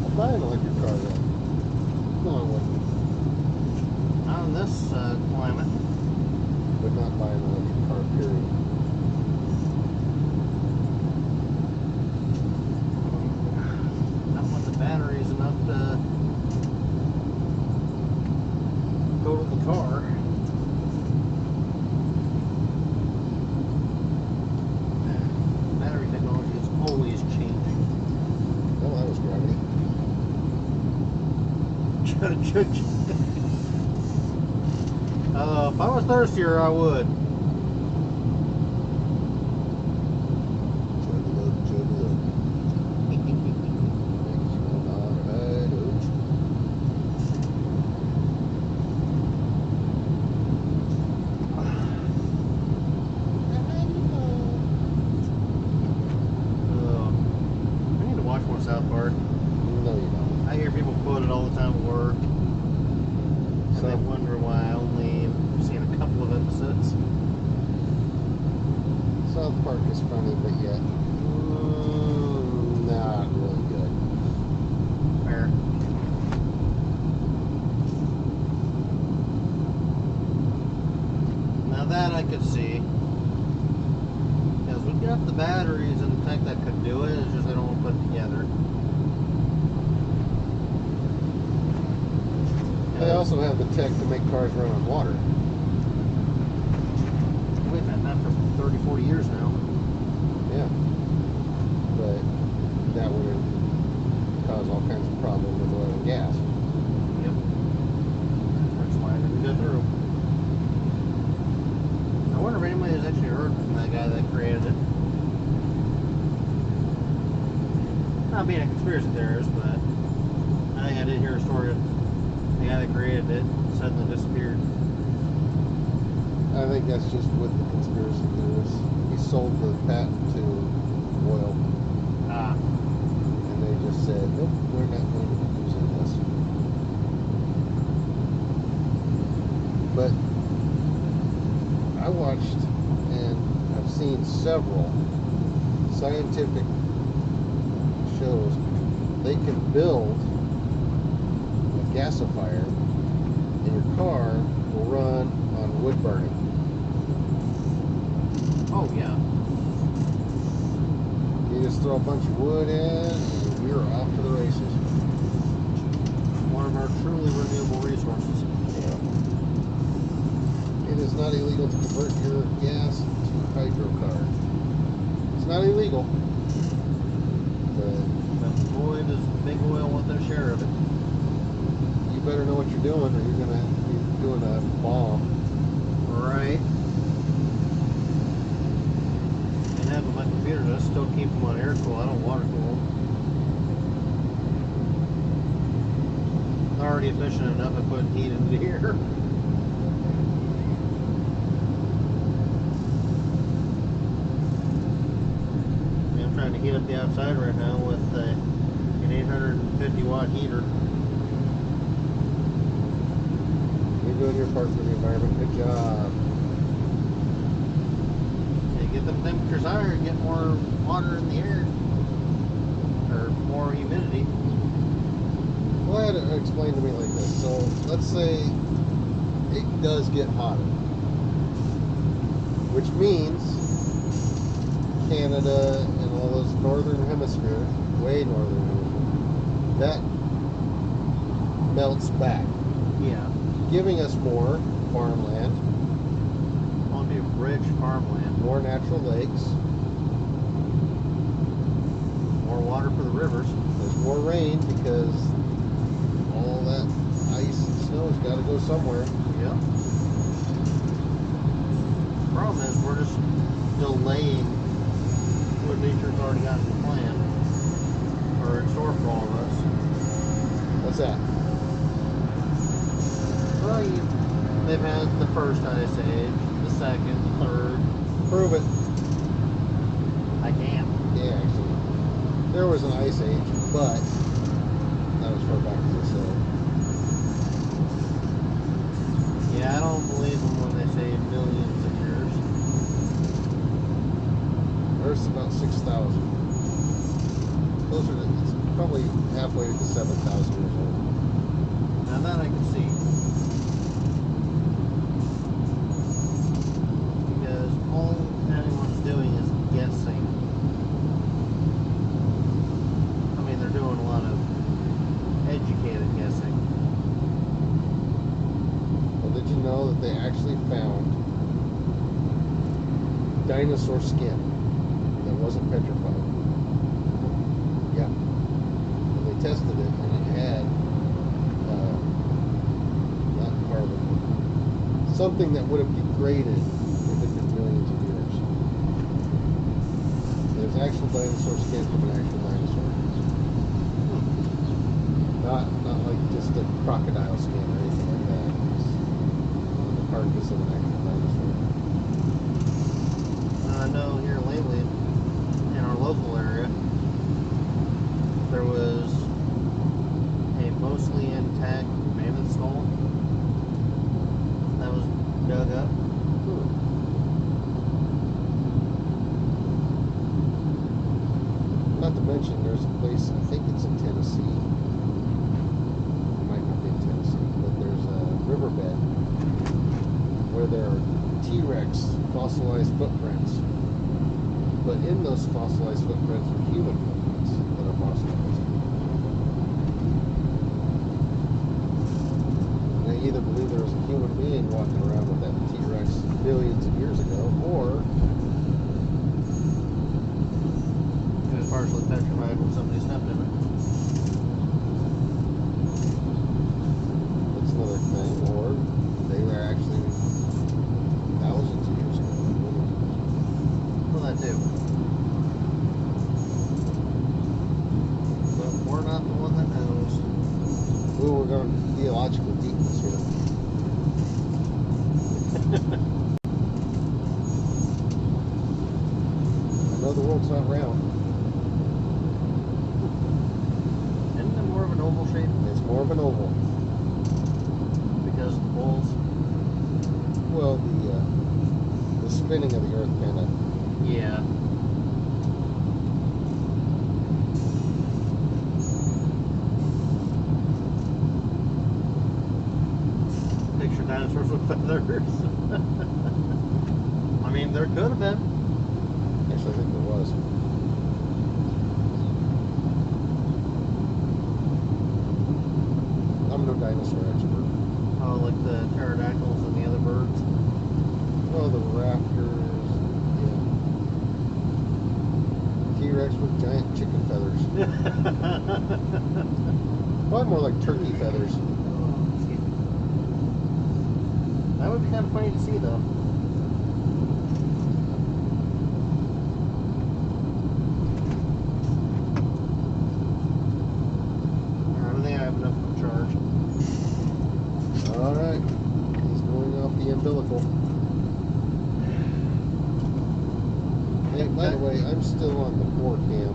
I'll buy an electric car then. No, I wouldn't. Not in this climate. got a jug. If I was thirstier, I would. I need to watch more South Park. No, you don't. I hear people quote it all the time at work, and they wonder why I only seen a couple of episodes. South Park is funny, but yet not really good. Fair. Now that I could see, because we've got the batteries and the tech that could do it. It's just they don't want to put it together. They also have the tech to make cars run on water. We've had that for 30, 40 years now. Yeah. But that would cause all kinds of problems with oil and gas. Yep. That's why I didn't go through. I wonder if anybody has actually heard from that guy that created it. Not being a conspiracy theorist, but I think I did hear a story of the guy that created it suddenly disappeared. I think that's just with the conspiracy theorists. He sold the patent to oil, Ah. and they just said, nope, we're not going to be using this. But I watched, and I've seen several scientific shows. They can build a gasifier, and your car will run on wood burning. Oh, yeah. You just throw a bunch of wood in, and you're off to the races. One of our truly renewable resources. It is not illegal to convert your gas to hydrocarbon. It's not illegal, but But boy, does Big Oil want their share of it. you better know what you're doing, or you're gonna be doing a bomb. Right. And have my computers, I still keep them on air cool. I don't water cool them. Already efficient enough at putting heat into here. I'm trying to heat up the outside right now with an 850 watt heater. You're doing your part for the environment. Good job. And get them temperatures higher and get more water in the air. Or more humidity. Well, I had it explained to me like this. So let's say it does get hotter, which means Canada and all those northern hemisphere, way northern hemisphere, that melts back, Yeah. giving us more farmland, On be rich farmland. more natural lakes, More water for the rivers. there's more rain because all that ice and snow's got to go somewhere. Yep. Problem is, we're just delaying what nature's already got in plan or in store for all of us. What's that? Well, they've had the first ice age, the second, the third. Prove it. I can't. Yeah, actually. There was an ice age, but not as far back as I said. Yeah, I don't believe them when they say millions of years. Earth's about 6,000. Closer to, it's probably halfway to 7,000 years old. Now that I can see. Because all anyone's doing is guessing. I mean, they're doing a lot of educated guessing. Well, did you know that they actually found dinosaur skin that wasn't petrified? Yeah. And they tested it, and it had something that would have degraded if it been millions of years. There's actual dinosaur skin from an actual dinosaur. Not like just a crocodile skin or anything like that. It's the carcass of an actual dinosaur. I know here lately, in our local area, there was a mostly intact mammoth skull that was dug up. Not to mention, there's a place, I think it's in Tennessee. It might not be in Tennessee, but there's a riverbed where there are T-Rex fossilized footprints. But in those fossilized footprints are human footprints that are fossilized. And they either believe there was a human being walking around with that T-Rex billions of years ago, or It was partially petrified when somebody stepped in it. that's another thing, or they were actually thousands of years ago. Well, that too. But we're not the one that knows. Ooh, we're going theological deepness here. I know the world's not round. Isn't it more of an oval shape It's more of an oval. because of the poles? Well, the spinning of the Earth kind of. Yeah. Picture dinosaurs with feathers. I mean, there could have been. Actually, I think there was. I'm no dinosaur expert. Oh, like the pterodactyls and the other birds. Well, the raptors, yeah. T-Rex with giant chicken feathers. Probably more like turkey feathers. That would be kind of funny to see, though. I don't think I have enough to charge. All right, he's going off the umbilical. Hey, by the way, I'm still on the 4 cam.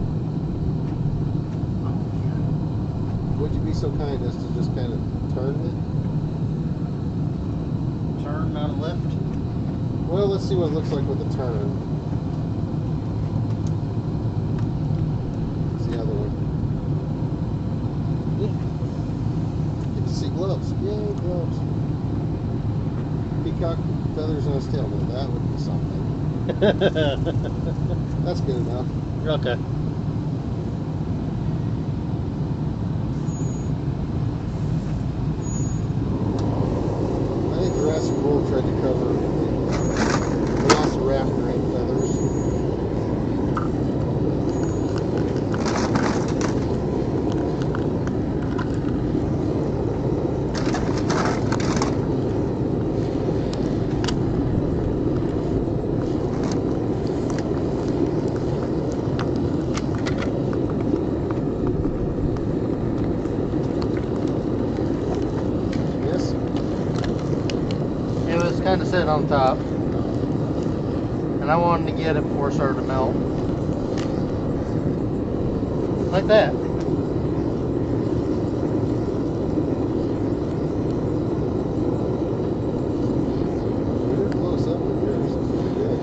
Would you be so kind as to just kind of turn it? Turn, not a lift. Well, let's see what it looks like with a turn. It's the other one. Get to see gloves. Yay, gloves. Peacock feathers on his tail. Now that would be something. That's good enough. Okay. I think Jurassic World tried to cover Velociraptor and feathers. Yes? It was kind of sitting on top. And I wanted to get it before it started to melt. Like that. You're close up with yours. It's pretty good.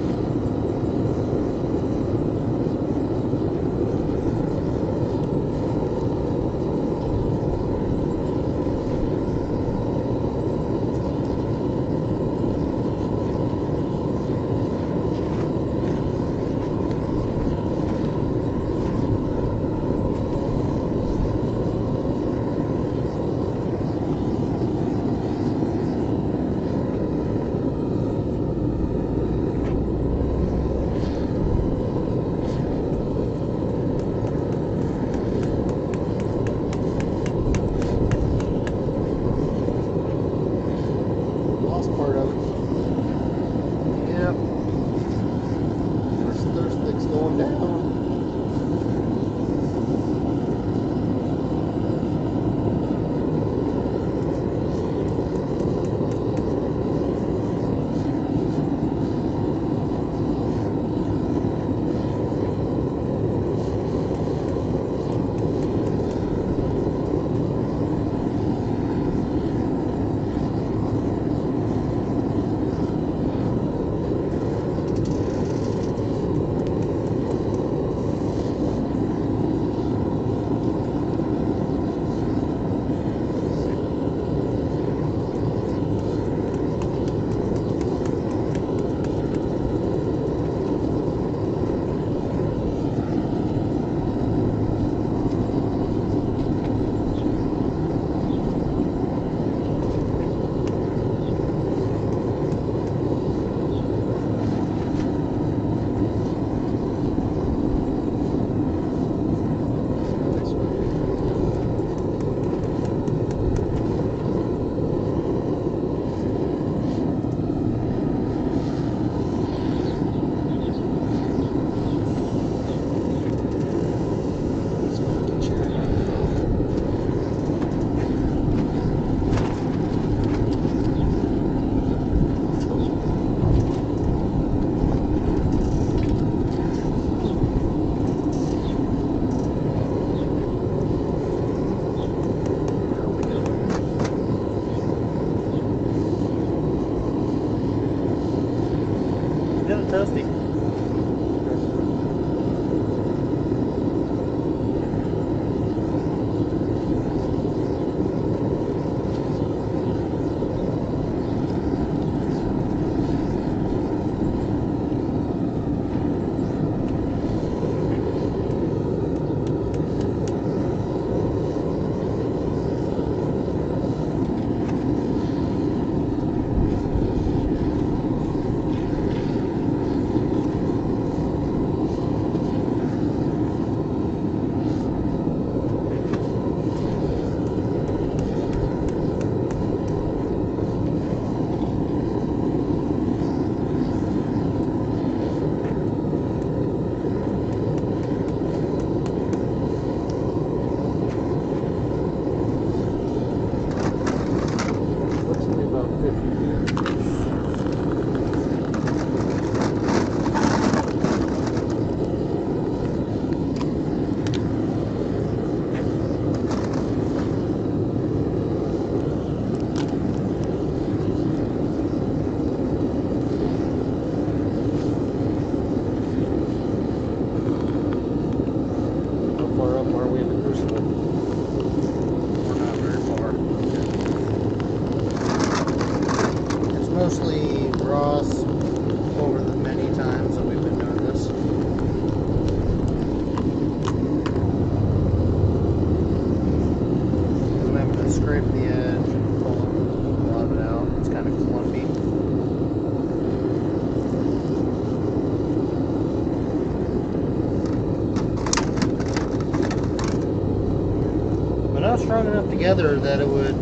not strong enough together that it would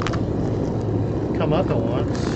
come up at once.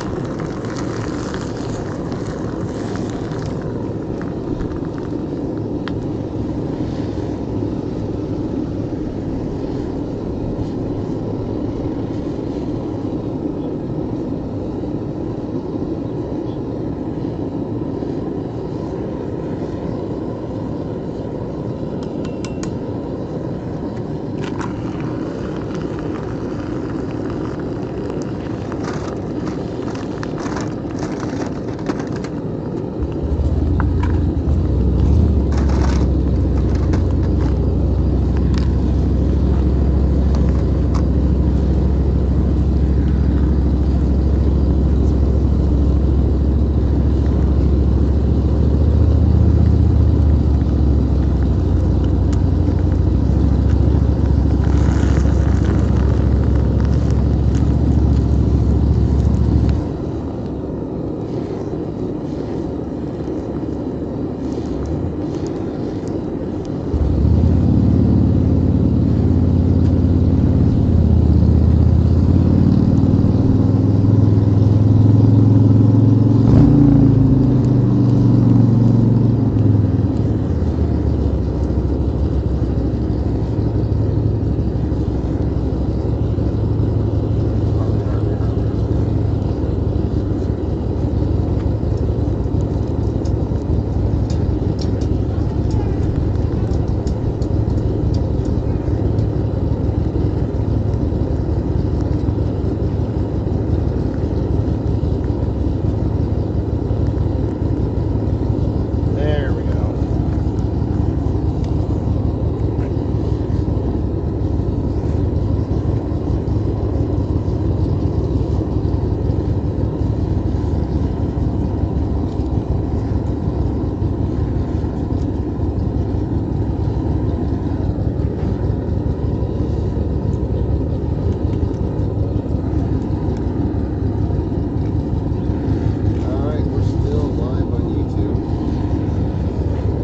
Alright, we're still live on YouTube.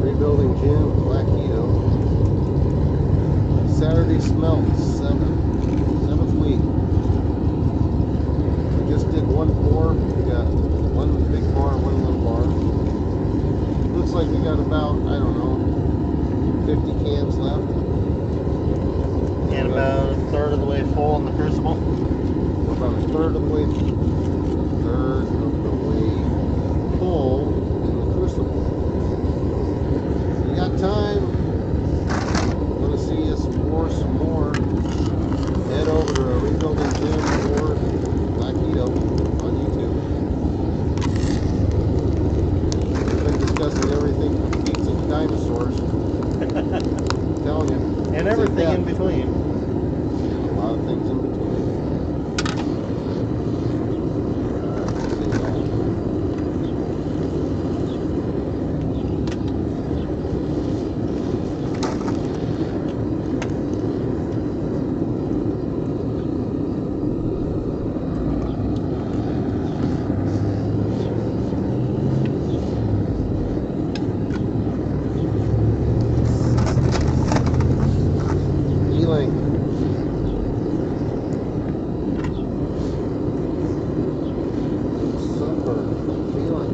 Rebuilding gym, Blackheto. Saturday Smelts, 7th week. We just did one pour. We got one big bar, one little bar. Looks like we got about, I don't know, 50 cans left. And about a third of the way full in the crucible. We're about a third of the way full in the crucible. You got time? Want to see us pour some more? Head over to Rebuilding Gym or Blackheto on YouTube. We've been discussing everything from pizza to dinosaurs. I'm telling you. And it's everything in in-depth. between. And a lot of things in between. Healing. Sunburn. Healing.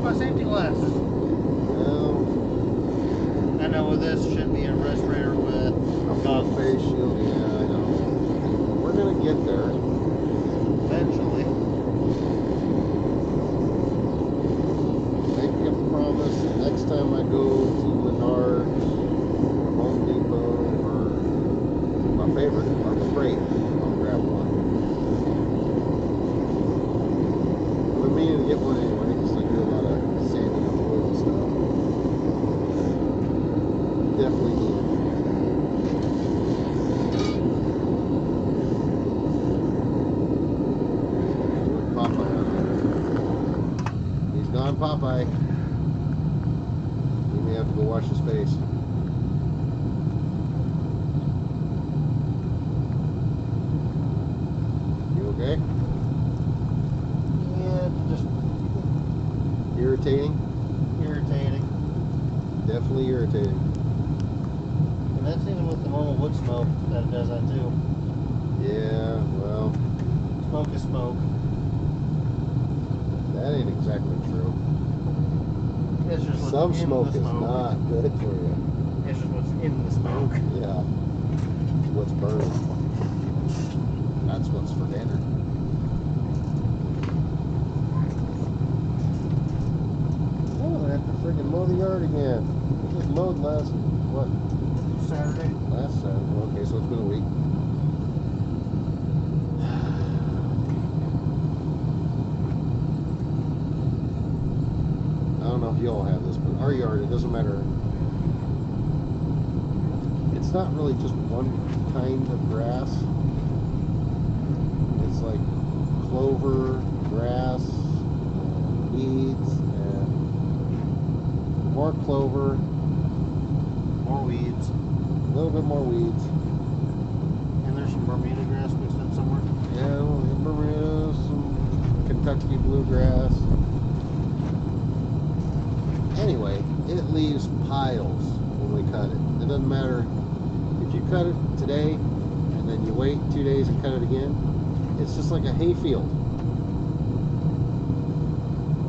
my safety glasses. Well, I know with this should be a respirator with a full face shield. Yeah, I know. We're gonna get there. eventually. Make you a promise. Next time I go to Menards or Home Depot or my favorite, Harbor Freight, I'll grab one. I've been meaning to get one anyway because I do a lot of sanding on wood and stuff. Definitely need it. Look, Popeye on there. He's gone, Popeye. You may have to go wash his face. You okay? Yeah, just Irritating? irritating. Definitely irritating. And that's even with the normal wood smoke that it does that too. Yeah, well, Smoke is smoke. that ain't exactly true. It's just what's Some in smoke the is smoke. not good for you. It's just what's in the smoke. Yeah. What's burning? That's what's for dinner. Oh, I have to friggin' mow the yard again. We just mowed last Saturday. Saturday. Okay, so it's been a week. I don't know if y'all have this, but our yard, it doesn't matter. It's not really just one kind of grass. It's like clover, grass, weeds, and more clover, More weeds. a little bit more weeds. And there's some Bermuda grass mixed in somewhere. Yeah, Bermuda, some Kentucky bluegrass. Anyway, it leaves piles when we cut it. It doesn't matter if you cut it today and then you wait 2 days and cut it again. It's just like a hay field.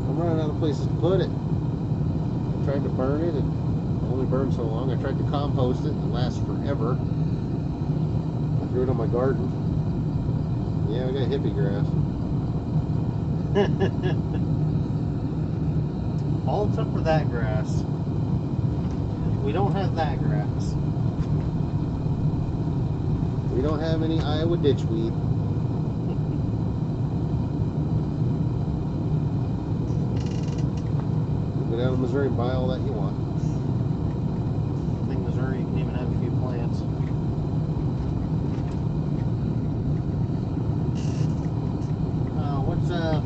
I'm running out of places to put it. I tried to burn it, it only burned so long. I tried to compost it, it lasts forever. I threw it on my garden. Yeah, we got hippie grass. All except for that grass. We don't have that grass. We don't have any Iowa ditchweed. You go down to Missouri and buy all that you want. I think Missouri can even have a few plants. What's up,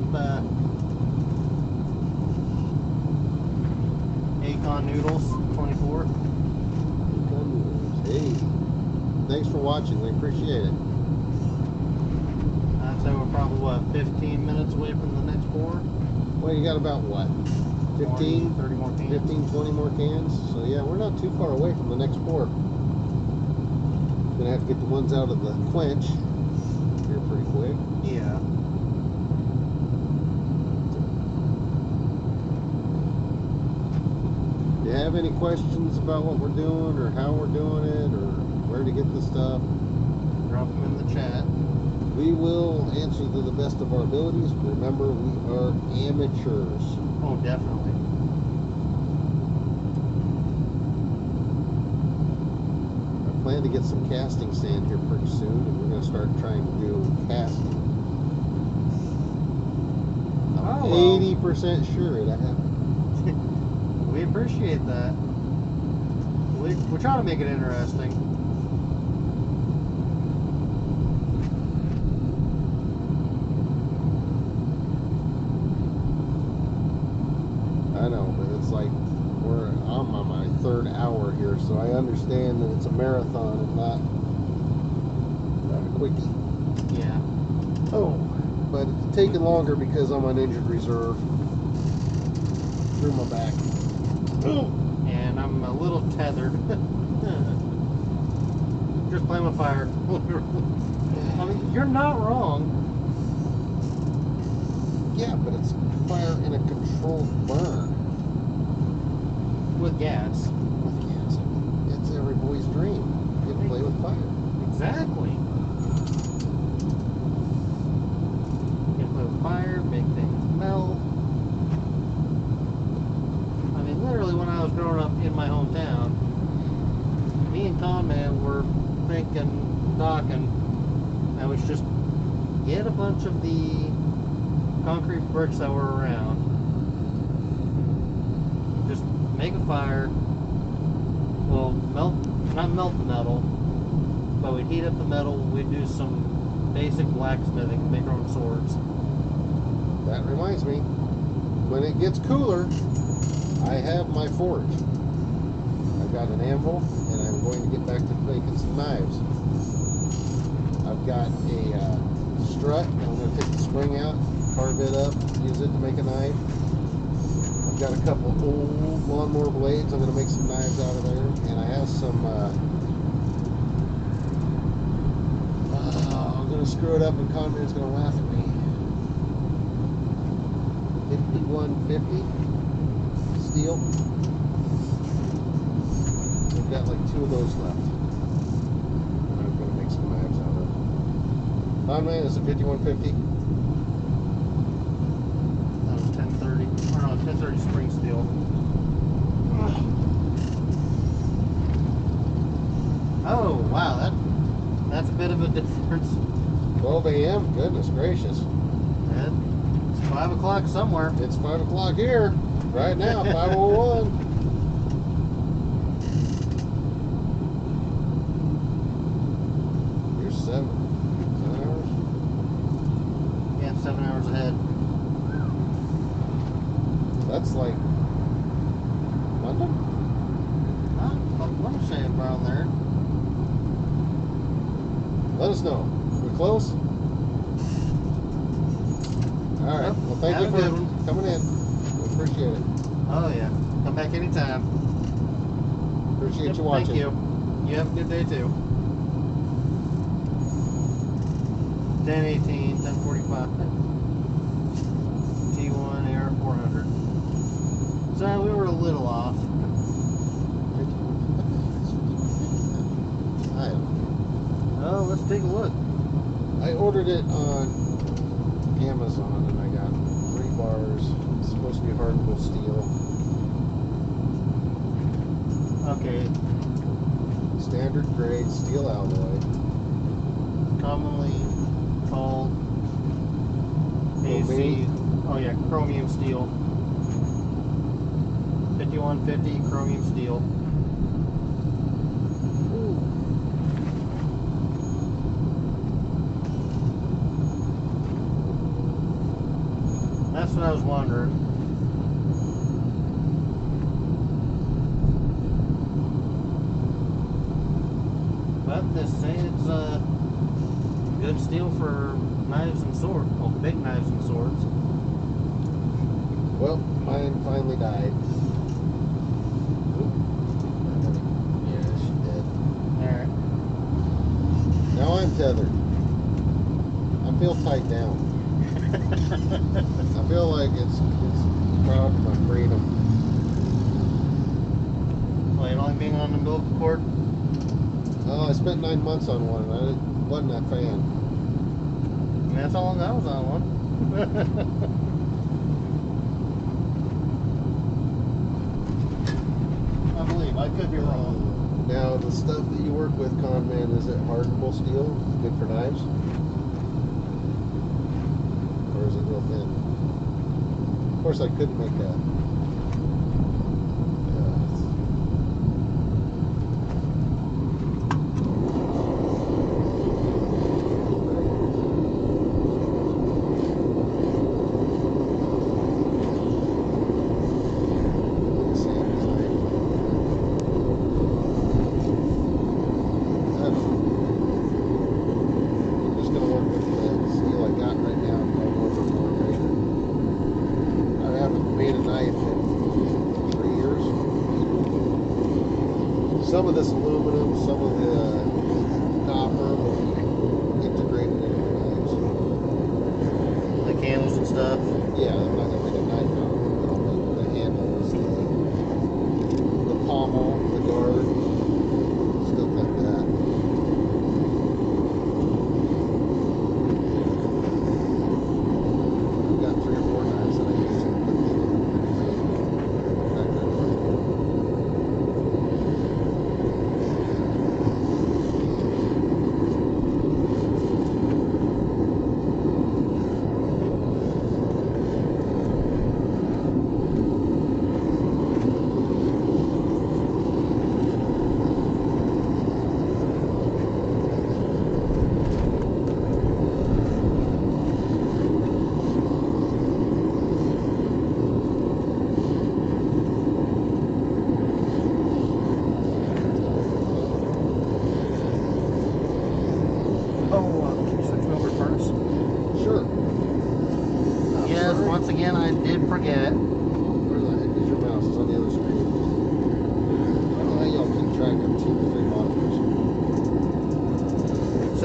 Acon Noodles 24? Hey, thanks for watching. We appreciate it. I'd say we're probably, what, 15 minutes away from the next pour? Well, you got about what? 15, 30 more cans. 15, 20 more cans. So yeah, we're not too far away from the next pour. Gonna have to get the ones out of the quench here pretty quick. Yeah. If you have any questions about what we're doing or how we're doing it or where to get the stuff, Drop them in the chat. we will answer to the best of our abilities. Remember, we are amateurs. Oh, definitely. I plan to get some casting sand here pretty soon, and we're going to start trying to do casting. I'm Oh, well. 80% sure it happened. We appreciate that. We try to make it interesting. I know, but it's like I'm on my third hour here, so I understand that it's a marathon and not a quickie. Yeah. Oh, but it's taking longer because I'm on injured reserve through my back. And I'm a little tethered. Just playing with fire. I mean, you're not wrong. Yeah, but it's fire in a controlled burn. With gas. With gas. It's every boy's dream. You get to play with fire. Exactly. You can play with fire, make things melt. I mean, literally, when I was growing up in my hometown, me and Conman were thinking, talking, and we should just get a bunch of the concrete bricks that were around. Just make a fire. We'll not melt the metal, but we'd heat up the metal. We'd do some basic blacksmithing, make our own swords. That reminds me, when it gets cooler, I have my forge. I've got an anvil, and I'm going to get back to making some knives. I've got a strut, and I'm going to take the spring out, carve it up, use it to make a knife. I've got a couple old lawnmower blades. I'm going to make some knives out of there, and I have some. I'm going to screw it up, and Conrad's going to laugh at me. 5150 steel. We've got like 2 of those left. And I'm going to make some knives out of it. Conrad, is it 5150? That was 1030. Or no, 1030 spring steel. Oh wow, that's a bit of a difference. 12 a.m. Goodness gracious. It's 5 o'clock somewhere. It's 5 o'clock here. Right now, 5:01. You're 7 hours? Yeah, 7 hours ahead. That's like London? I want to say around there. Let us know. We're close? Alright. Well, thank Have you a for good one. coming in. We appreciate it. Oh yeah, come back anytime. Appreciate Yep, you watching. Thank you. You have a good day too. 1018, 1045. T1 AR 400. So we were a little off. I don't know. Oh, let's take a look. I ordered it on Amazon and I got 3 bars. It's supposed to be hardenable steel. Okay, Standard grade steel alloy. commonly called AC. Chromium? Oh yeah, chromium steel. 5150 chromium steel. That's what I was wondering. But they say it's good steel for knives and swords. Well, big knives and swords. Well, mine finally died. Yeah, she did. Alright. Now I'm tethered. I feel tied down. I feel like it's proud of my freedom. Well, you don't like being on the umbilical cord? Oh, I spent 9 months on one and I wasn't a fan. I mean, that's how long I was on one. I believe. I could be wrong. Now, the stuff that you work with, Conman, is it hardenable steel? Good for knives? Or is it real thin? Of course, I couldn't make that. Some of this aluminum, some of the copper will integrate into the knives. The candles and stuff.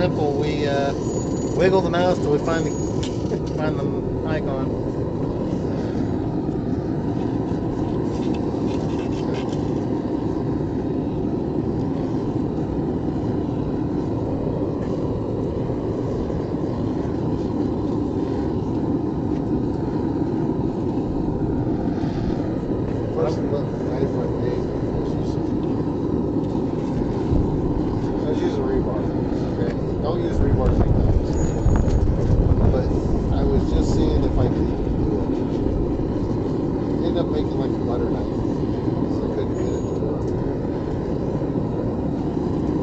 simple. We wiggle the mouse till we find the find the icon. First we left the knife on Dave. I was using rebar. Okay? Don't use rebars like that. But I was just seeing if I could even do it. Ended up making like a butter knife. So I couldn't get it to work.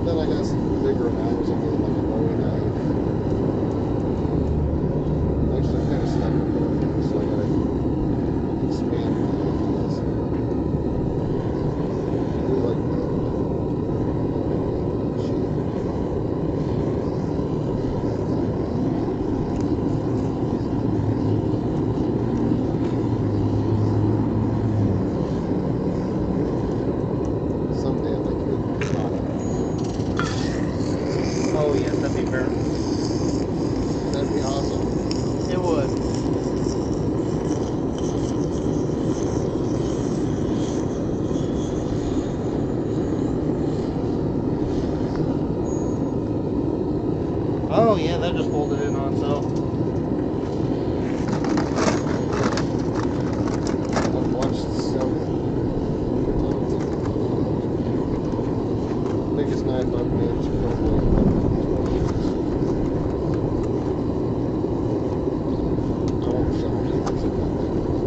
Then I got some bigger knives. I made like a Bowie knife. Actually, I'm kind of stuck with it. So I gotta expand my ideas. I do like the shape. Someday I'd like to make a product. Oh yes, that'd be fair. That'd be awesome. It would. Oh yeah, that just folded in on itself. I've watched several times. Biggest knife I've made is probably 11 inches. I won't show them because I'm not that good.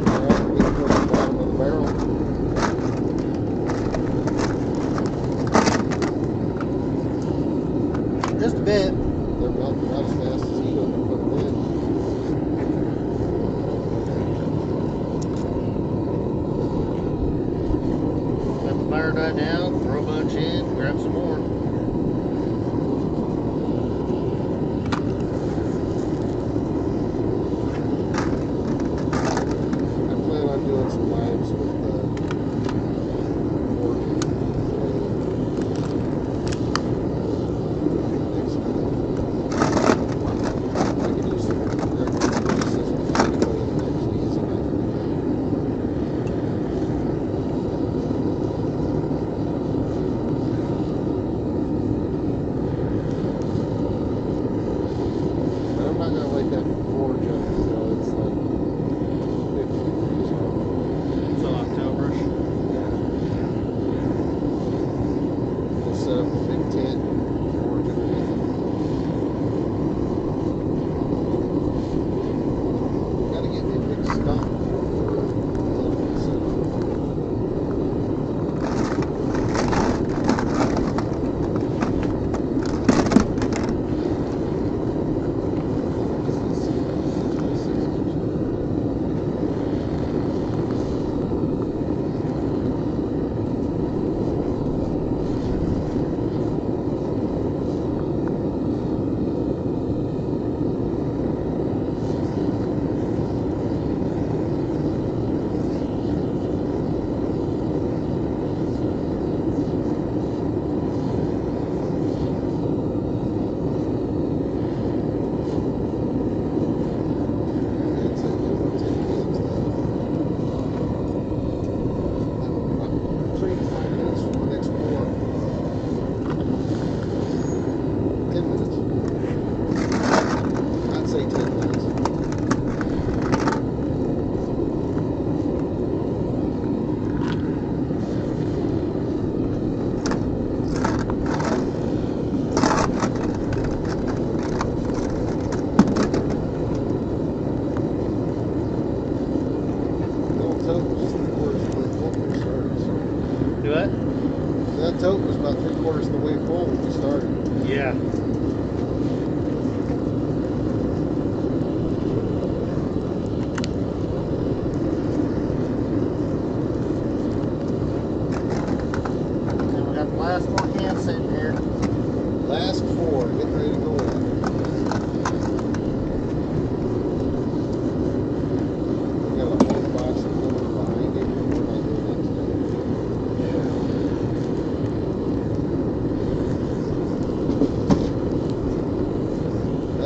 Alright, we can go to the bottom of the barrel. Just a bit. They're melting not as fast as he would put them in. Let the fire die down, throw a bunch in, grab some more. I plan on doing some lives with work next time. I could use some regular scissors anyway and actually use a knife.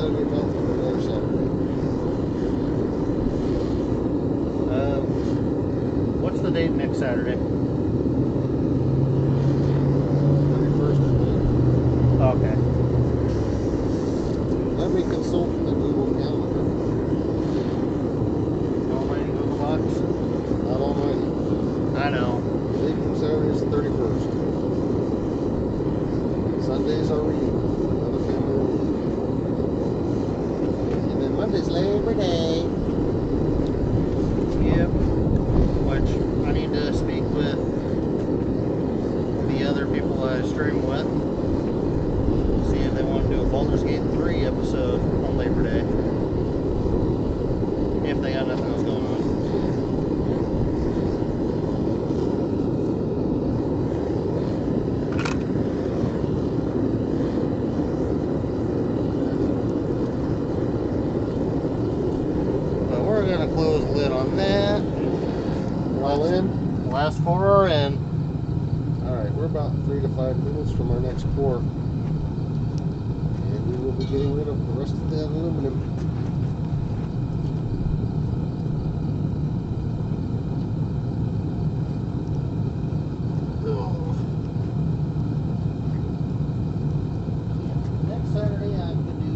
Saturday melting or another Saturday? What's the date next Saturday? 31st of May. Okay. Let me consult the Google Calendar. Almighty Google Box. Not almighty. I know. Leave from Saturday is the 31st. Sundays are reading. Another family reunion. And then Monday's Labor Day. Yep. Which I need to speak with the other people I stream with. See if they want to do a Baldur's Gate 3 episode on Labor Day. If they got nothing else going on. But we're going to close the lid on that. We're all in? Last four are in. Alright, we're about 3 to 5 minutes from our next pour. And we will be getting rid of the rest of the aluminum. Next Saturday, I could do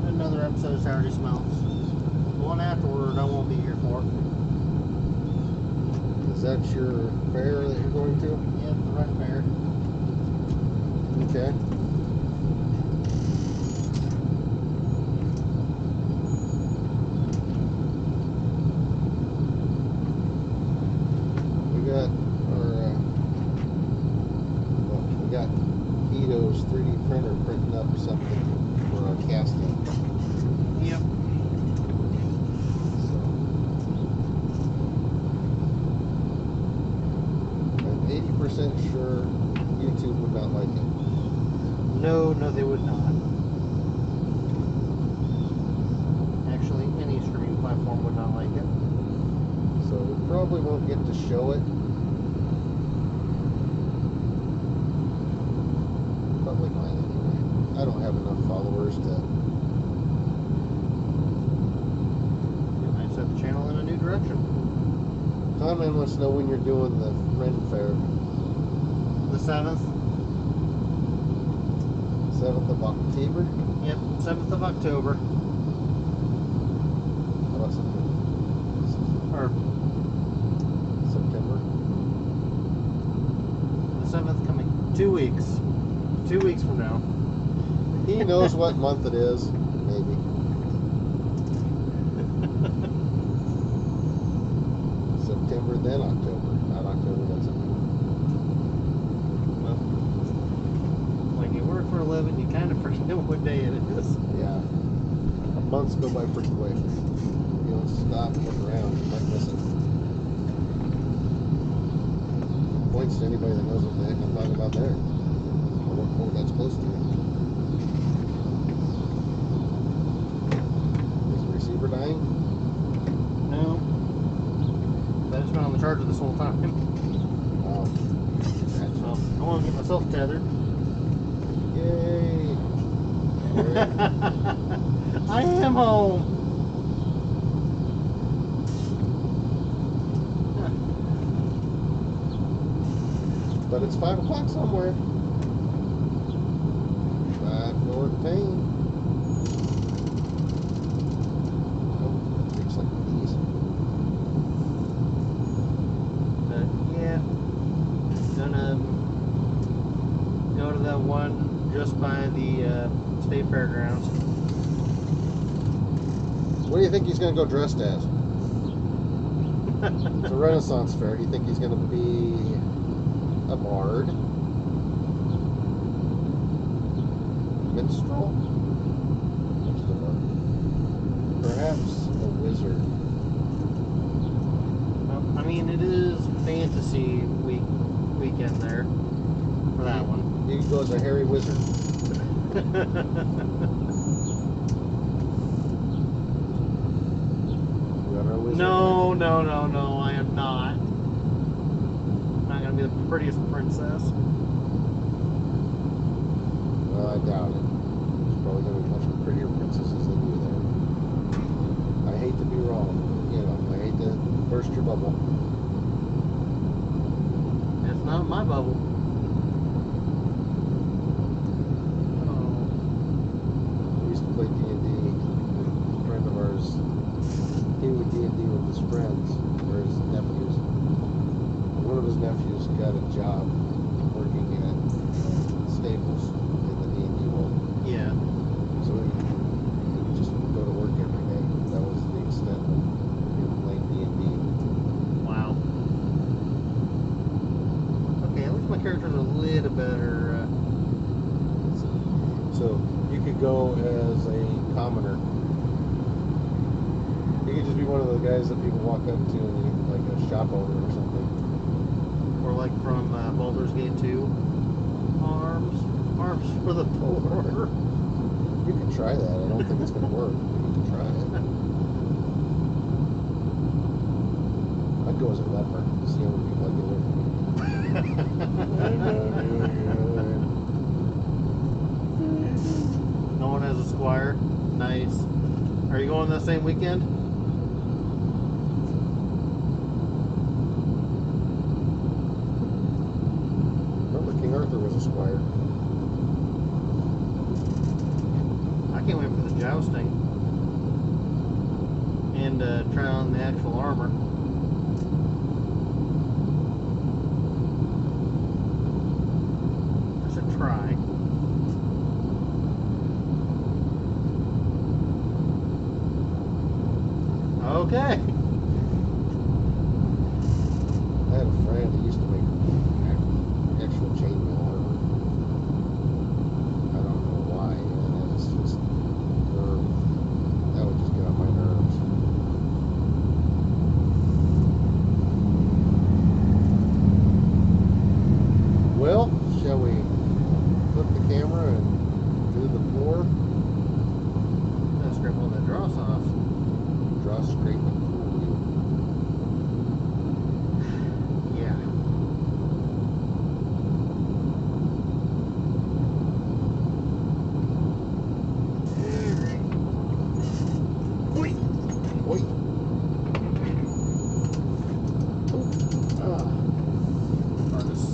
another episode of Saturday Smelts. The one afterward, I won't be here for. Is that your fair that you're going to? Yeah, the rent fair. Okay. We got our, we got Ito's 3D printer printing up something for our casting. Yep. I'm 80% sure YouTube would not like it. No, they would not. Actually, any streaming platform would not like it. So we probably won't get to show it. Probably mine anyway. I don't have enough followers to. You might set the channel in a new direction. Conman wants to know when you're doing the Ren Fair. The 7th. 7th of October. Yep, 7th of October. How about September? Or September. the 7th coming. 2 weeks. 2 weeks from now. He knows what month it is. Maybe. September, then October. Not October, then September. Well, when you work for a living, you kind of forget what day it is. Yeah. Months go by pretty quick. You don't stop and look around, you might miss it. Points to anybody that knows what the heck I'm talking about there. Or what pole that's close to. Is the receiver dying? No. But it's been on the charger this whole time. Oh. So I want to get myself tethered. Yay! I am home. But it's 5 o'clock somewhere. 5:14. Oh, that looks like these. But yeah, gonna go to that one just by the state fairgrounds. What do you think he's going to go dressed as? It's a Renaissance fair. Do you think he's going to be a bard? Minstrel? What's the bard? Perhaps a wizard. Well, I mean, it is fantasy weekend there for that one. He goes a hairy wizard. You got our wizard? No, I am not. I'm not gonna be the prettiest princess. Well, I doubt it. It's probably going to be much bubble. It's not my bubble. Oh. We used to play D&D. A friend of ours, he would D&D with his friends, or his nephews. One of his nephews got a job working at Staples in the D&D world. Yeah. So he would just go to work every day. That was the extent of him playing D&D. Wow. Okay, at least my character's a little better. So you could go as a commoner. You could just be one of those guys that people walk up to and you like a shop owner or something. Or like from Baldur's Gate 2. Arms for the poor. You could try that. I don't think it's going to work, but you can try it. I'd go as a leper to see how many people I get away from. No one has a squire. Nice. Are you going that same weekend? Remember, King Arthur was a squire. I can't wait for the jousting. And try on the actual armor. I should try. Okay. I had a friend who used to make actual chainmail armor. I don't know why, and it's just that would just get on my nerves. Well, shall we flip the camera and do the floor? Let's scrape all that dross off. Draw straight and cool you. Yeah. Oi! Oi! Furnace.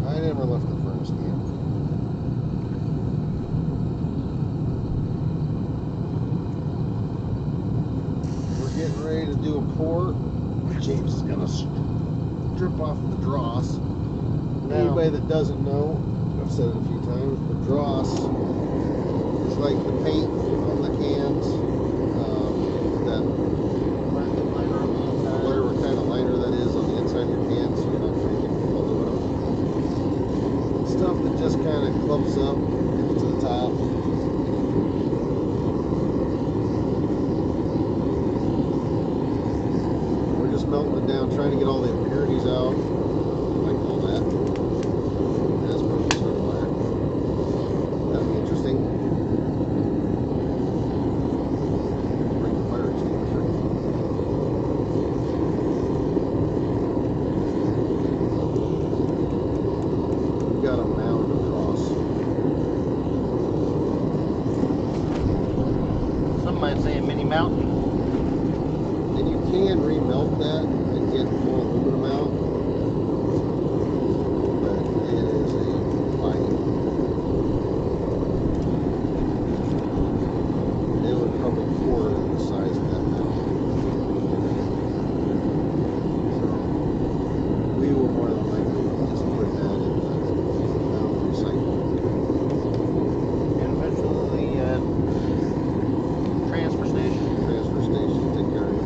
I never left the furnace camp. We're getting ready to do a pour. James is gonna strip off the dross. Anybody that doesn't know, I've said it a few times, but dross is like the paint on the cans. That whatever kind of liner that is on the inside of your cans, so you're not freaking aluminum. Stuff that just kind of clumps up to the top. We're just melting it down, trying to get all the impurities out, like all that. That's probably sort of fire. That'd be interesting. Bring the fire extinguisher. We've got a mound across. Some might say a mini mountain. And you can remelt that and get more aluminum out, but it is a fight. It would probably quarter the size of that mountain. So we will more than likely just put that in the mountain recycle. And eventually the transfer station. Transfer station, take care of it.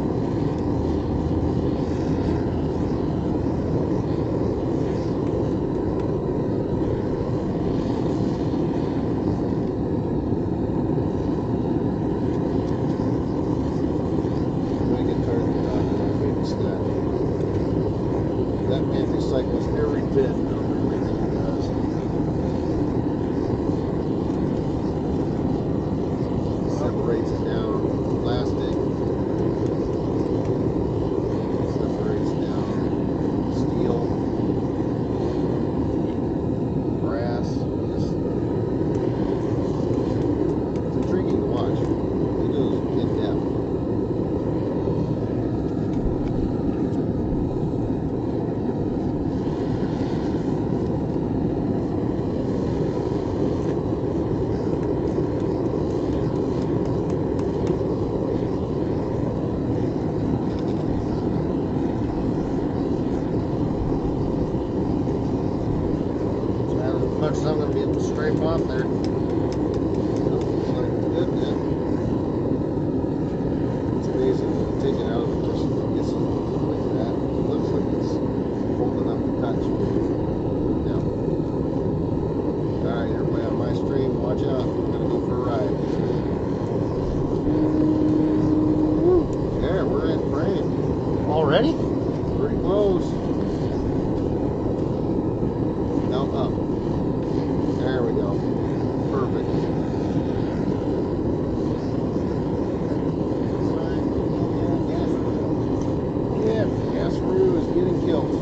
spot there. Nope, looks like we're good then. It's amazing when you take it out of the crucible, it gets like that. It looks like it's holding up the touch. Yeah. Alright, everybody on my stream, watch out. We're gonna go for a ride. Woo! There, we're in frame. Already? Pretty close. Now up. There we go. Perfect. Yeah, Gasparoo is getting killed.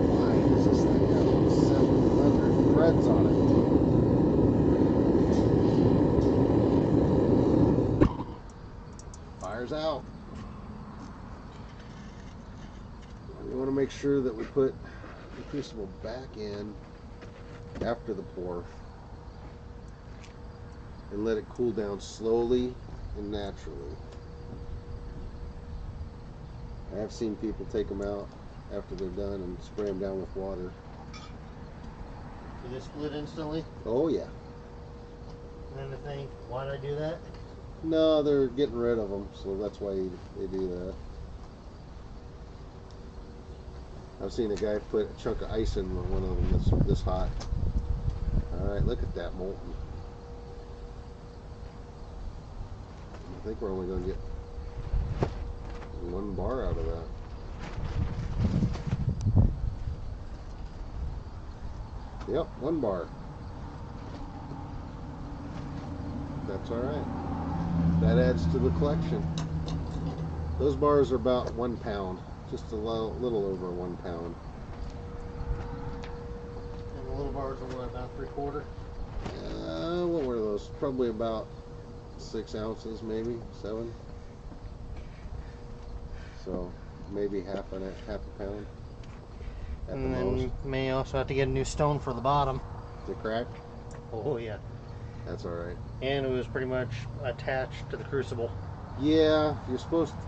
Why does this thing have 700 threads on it? Fire's out. We want to make sure that we put the crucible back in after the pour and let it cool down slowly and naturally. I have seen people take them out after they're done and spray them down with water. Do they split instantly? Oh yeah. And then they think, why'd I do that? No, they're getting rid of them, so that's why they do that. I've seen a guy put a chunk of ice in one of them that's this hot. Alright, look at that molten. I think we're only going to get 1 bar out of that. Yep, 1 bar. That's alright. That adds to the collection. Those bars are about 1 pound. Just a little over 1 pound. And the little bars are what, about 3/4? What were those? Probably about 6 ounces, maybe 7. So maybe half a pound at And the then most. you may also have to get a new stone for the bottom. To crack? Oh yeah. That's all right. And it was pretty much attached to the crucible. Yeah, you're supposed to.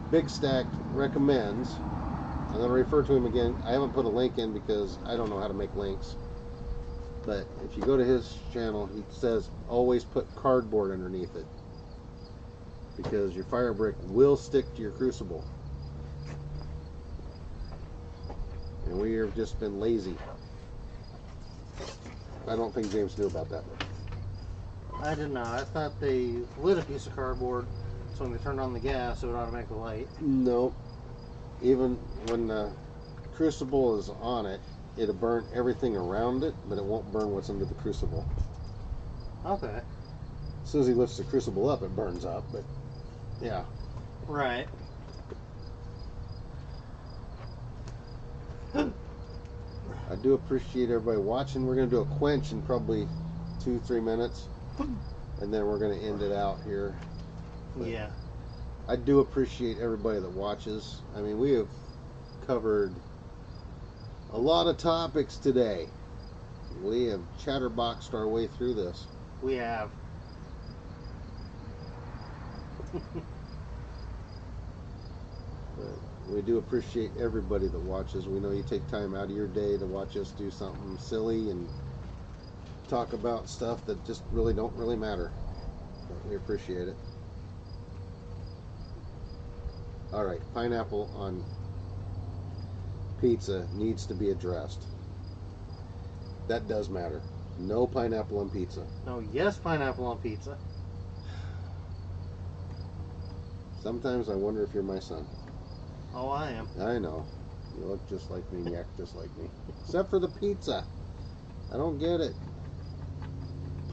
Big Stack recommends. I'm going to refer to him again. I haven't put a link in because I don't know how to make links. But if you go to his channel, he says always put cardboard underneath it, because your fire brick will stick to your crucible. And we have just been lazy. I don't think James knew about that. I did not. I thought they lit a piece of cardboard so when they turned on the gas it would automatically light. Nope. Even when the crucible is on it, it'll burn everything around it, but it won't burn what's under the crucible. Okay. As soon as he lifts the crucible up, it burns up, but yeah. Right. I do appreciate everybody watching. We're going to do a quench in probably 2-3 minutes, and then we're going to end it out here. But yeah. I do appreciate everybody that watches. I mean, we have covered a lot of topics today. We have chatterboxed our way through this. We have. But we do appreciate everybody that watches. We know you take time out of your day to watch us do something silly and talk about stuff that just don't really matter. But we appreciate it. Alright, pineapple on pizza needs to be addressed. That does matter. No pineapple on pizza. No, yes, pineapple on pizza. Sometimes I wonder if you're my son. Oh, I am. I know. You look just like me and you act just like me. Except for the pizza. I don't get it.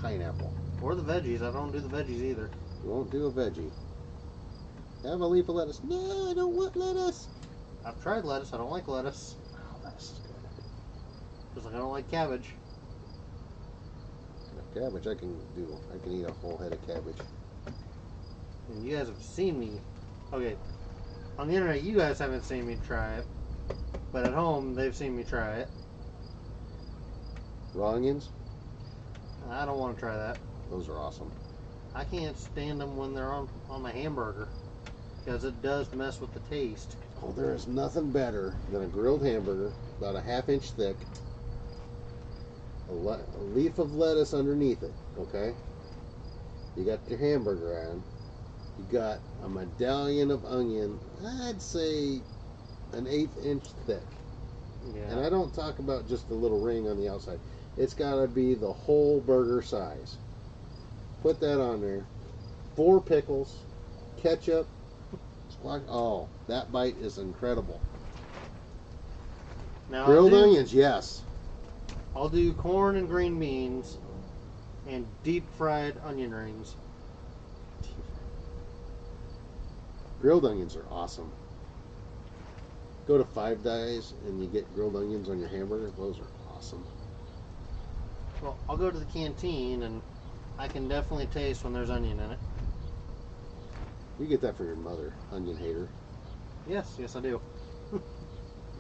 Pineapple. Or the veggies. I don't do the veggies either. You won't do a veggie. Have a leaf of lettuce. No, I don't want lettuce. I've tried lettuce. I don't like lettuce. Oh, lettuce is good. Just like I don't like cabbage. Cabbage, I can eat a whole head of cabbage. And you guys have seen me. Okay. On the internet, you guys haven't seen me try it. But at home, they've seen me try it. Raw onions? I don't want to try that. Those are awesome. I can't stand them when they're on my hamburger. Because it does mess with the taste. Oh, there is nothing better than a grilled hamburger, about a half-inch thick, a leaf of lettuce underneath it, okay? You got your hamburger on. You got a medallion of onion, I'd say an 1/8 inch thick. Yeah. And I don't talk about just the little ring on the outside. It's got to be the whole burger size. Put that on there. 4 pickles, ketchup, squash. Oh, that bite is incredible. Now Grilled onions, yes. I'll do corn and green beans and deep fried onion rings. Grilled onions are awesome. Go to Five Guys and you get grilled onions on your hamburger. Those are awesome. Well, I'll go to the canteen and I can definitely taste when there's onion in it. You get that for your mother, onion hater. Yes, I do.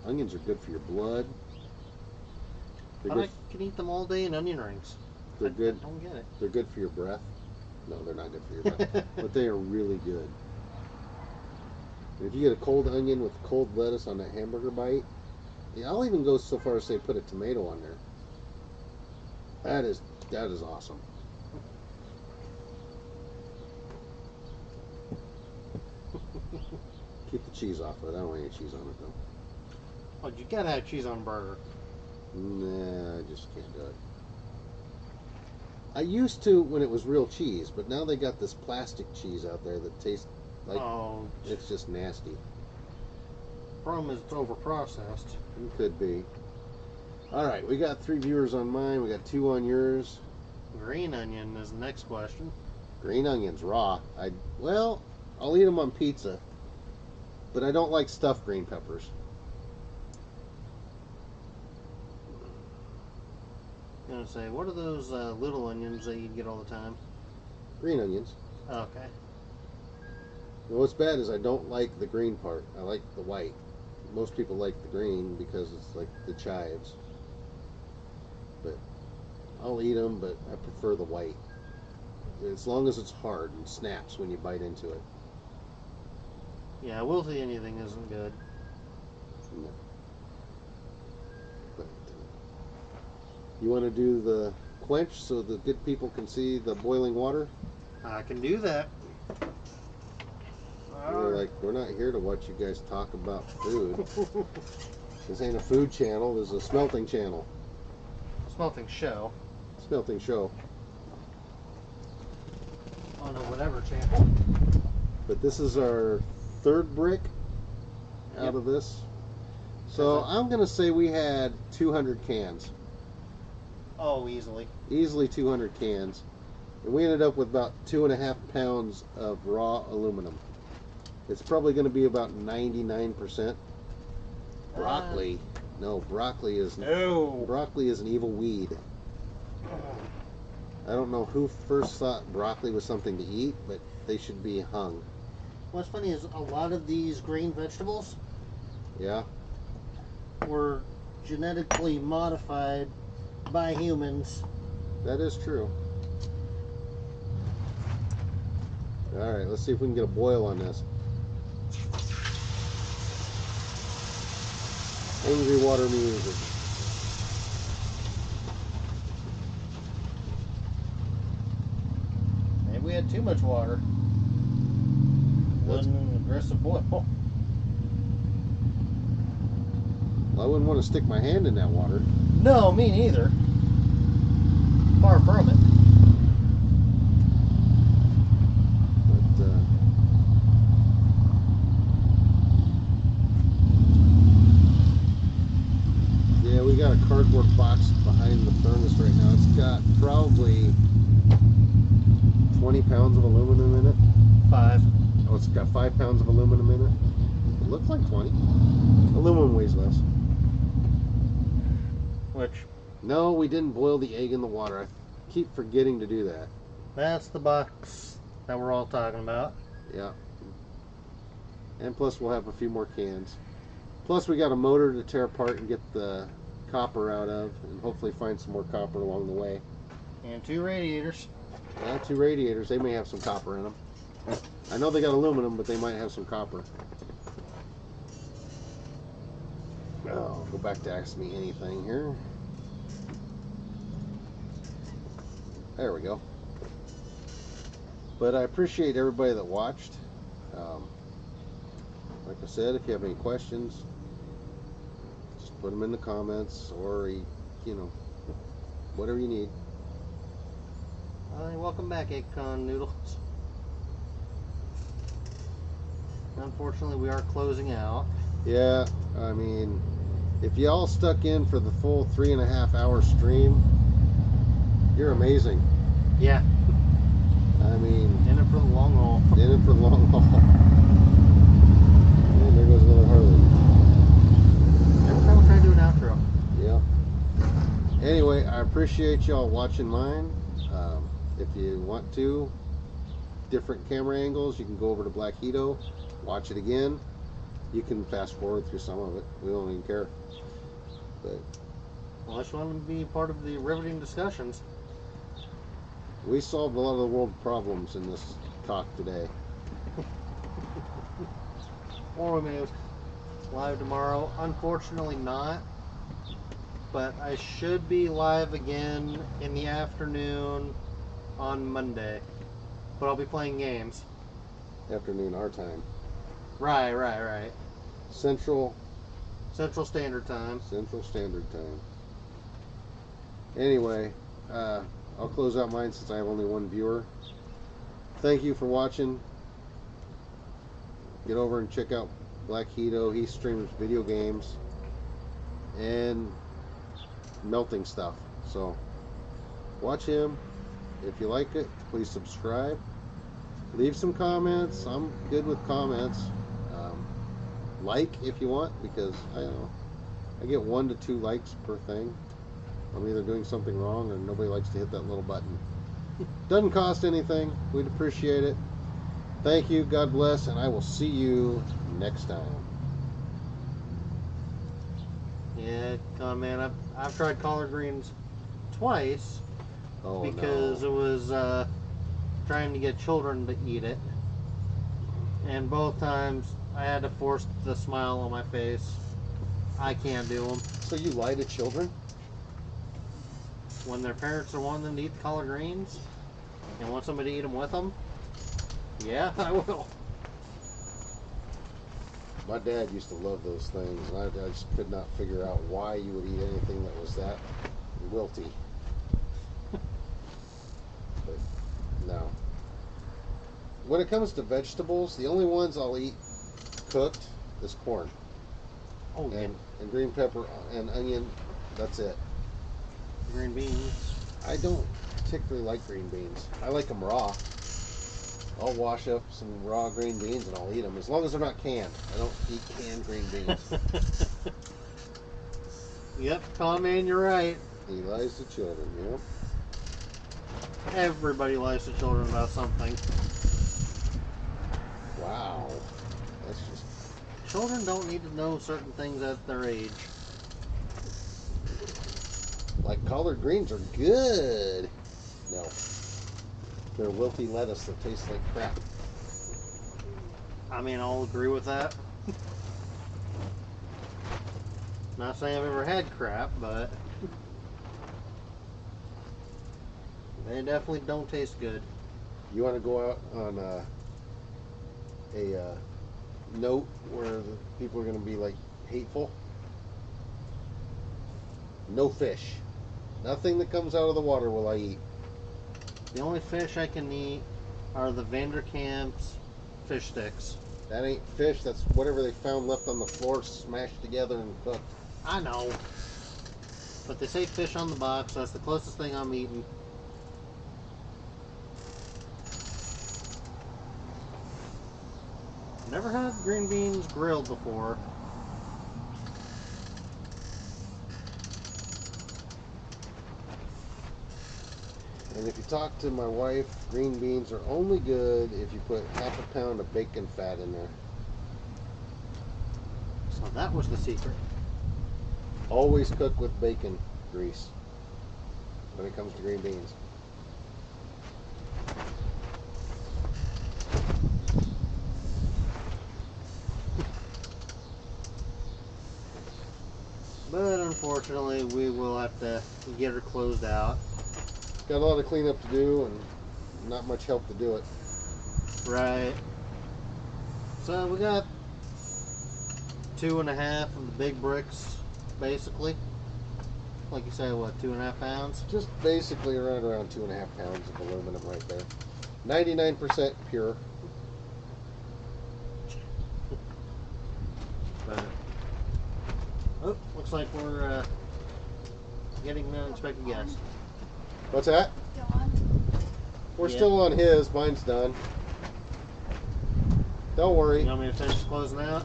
Onions are good for your blood. They're But good. I can eat them all day in onion rings. They're good. I don't get it. They're good for your breath. No, they're not good for your breath, but they are really good. And if you get a cold onion with cold lettuce on that hamburger bite, yeah, I'll even go so far as say put a tomato on there. That is awesome. Keep the cheese off of it. I don't want any cheese on it though. Oh, you gotta have cheese on a burger. Nah, I just can't do it. I used to when it was real cheese, but now they got this plastic cheese out there that tastes like it's just nasty. Problem is it's over processed. It could be. All right, we got 3 viewers on mine. We got 2 on yours. Green onion is the next question. Green onions raw. I'll eat them on pizza, but I don't like stuffed green peppers. I'm gonna say, what are those little onions that you get all the time? Green onions. Okay. What's bad is I don't like the green part. I like the white. Most people like the green because it's like the chives. But I'll eat them, but I prefer the white. As long as it's hard and snaps when you bite into it. Yeah, wilty anything isn't good. No. But, you want to do the quench so the good people can see the boiling water? I can do that. We're not here to watch you guys talk about food. This ain't a food channel. This is a smelting channel. Smelting show. Smelting show. On a whatever channel. But this is our 3rd brick out of this. So I'm going to say we had 200 cans. Oh, easily. Easily 200 cans. And we ended up with about 2.5 pounds of raw aluminum. It's probably going to be about 99%. Broccoli. No, broccoli is an evil weed. I don't know who first thought broccoli was something to eat, but they should be hung. What's funny is a lot of these green vegetables were genetically modified by humans. That is true. Alright, let's see if we can get a boil on this. Angry water music. Maybe we had too much water. Wasn't an aggressive boil. Well, I wouldn't want to stick my hand in that water. No, me neither. Far from it. But, yeah, we got a cardboard box behind the furnace right now. It's got probably 20 pounds of aluminum in it. 5. Oh, it's got 5 pounds of aluminum in it. It looks like 20. Aluminum weighs less. Which? No, we didn't boil the egg in the water. I keep forgetting to do that. That's the box that we're all talking about. Yeah. And plus we'll have a few more cans. Plus we got a motor to tear apart and get the copper out of, and hopefully find some more copper along the way. And 2 radiators. 2 radiators. They may have some copper in them. I know they got aluminum, but they might have some copper. Oh, go back to Ask Me Anything here. There we go. But I appreciate everybody that watched. Like I said, if you have any questions, just put them in the comments, or you know, whatever you need. Welcome back, Egg-Con Noodles. Unfortunately, we are closing out. Yeah, I mean, if y'all stuck in for the full 3.5 hour stream, you're amazing. Yeah. I mean, In it for the long haul. in it for the long haul. And there goes another Harley. Every time I try to do an outro. Yeah. Anyway, I appreciate y'all watching mine. If you want to, different camera angles, you can go over to Blackheto, watch it again. You can fast forward through some of it. We don't even care. But Unless you want to be part of the riveting discussions. we solved a lot of the world problems in this talk today. Or we may have live tomorrow. Unfortunately not. But I should be live again in the afternoon on Monday. But I'll be playing games. Afternoon our time. Right. Central Standard Time. Standard Time. Anyway, I'll close out mine since I have only one viewer. Thank you for watching. Get over and check out Blackheto. He streams video games and melting stuff. So watch him. If you like it, please subscribe. Leave some comments. I'm good with comments. Like if you want, because I don't know, I get 1 to 2 likes per thing. I'm either doing something wrong or nobody likes to hit that little button. Doesn't cost anything. We'd appreciate it. Thank you. God bless, and I will see you next time. Yeah, come on, man. I've tried collard greens twice Oh because no. it was trying to get children to eat it. And both times I had to force the smile on my face. I can't do them. So you lie to children? When their parents are wanting them to eat the collard greens and want somebody to eat them with them, yeah, I will. My dad used to love those things, and I just could not figure out why you would eat anything that was that wilty. But no. When it comes to vegetables, the only ones I'll eat cooked is corn. Oh, yeah. And green pepper and onion. That's it. Green beans. I don't particularly like green beans. I like them raw. I'll wash up some raw green beans and I'll eat them, as long as they're not canned. I don't eat canned green beans. Yep, Tom, man, you're right. He lies to children, yep. Everybody lies to children about something. Wow. That's just... Children don't need to know certain things at their age. Like collard greens are good. No. They're wilty lettuce that tastes like crap. I mean, I'll agree with that. Not saying I've ever had crap, but they definitely don't taste good. You want to go out on a note where the people are going to be like hateful? No fish. Nothing that comes out of the water will I eat. The only fish I can eat are the Vanderkamp's fish sticks. That ain't fish. That's whatever they found left on the floor, smashed together and cooked. I know. But they say fish on the box, so that's the closest thing I'm eating. Never had green beans grilled before. And if you talk to my wife, green beans are only good if you put half a pound of bacon fat in there. So that was the secret. Always cook with bacon grease when it comes to green beans. unfortunately, we will have to get her closed out. Got a lot of cleanup to do and not much help to do it. Right. So we got 2.5 of the big bricks, basically. Like you say, what, 2.5 pounds? Just basically around 2.5 pounds of aluminum right there. 99% pure. But, oh, looks like we're getting an unexpected guest. What's that? Dawn. We're Yeah. still on his. Mine's done. Don't worry. You want me to finish closing out?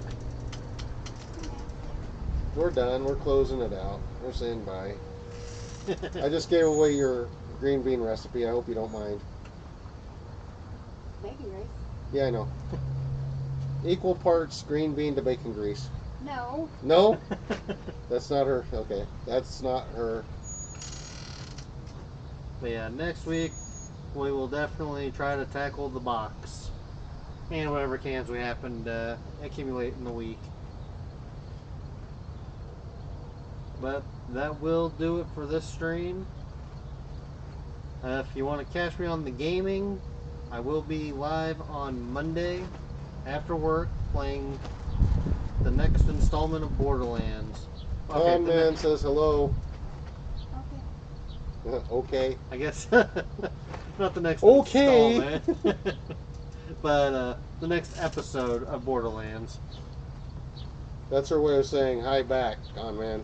We're done. We're closing it out. We're saying bye. I just gave away your green bean recipe. I hope you don't mind. Bacon grease. Yeah, I know. Equal parts green bean to bacon grease. No. No? That's not her. Okay. That's not her. But yeah, next week we will definitely try to tackle the box and whatever cans we happen to accumulate in the week. But that will do it for this stream. If you want to catch me on the gaming, I will be live on Monday after work playing the next installment of Borderlands. Tom the Man next- says hello. Okay. Okay. I guess not the next Okay. installment, but the next episode of Borderlands. That's her way of saying hi back, Con Man.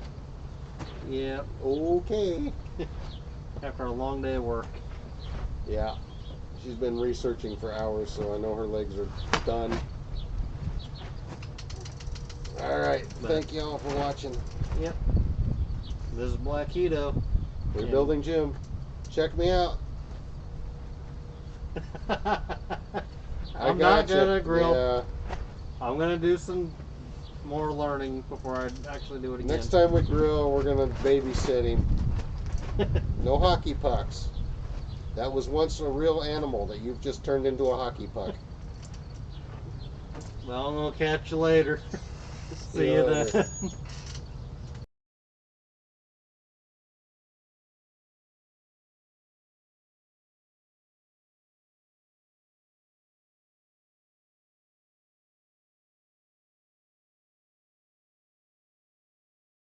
Yep, Okay. after a long day of work. Yeah. She's been researching for hours, so I know her legs are done. Alright. But- Thank you all for watching. Yep. This is Blackheto. Rebuilding Gym. Check me out. I'm not gotcha. gonna grill. Yeah. I'm gonna do some more learning before I actually do it again. Next time we grill, we're gonna babysit him. No hockey pucks. That was once a real animal that you've just turned into a hockey puck. Well, I'm gonna catch you later. See See you you later. then.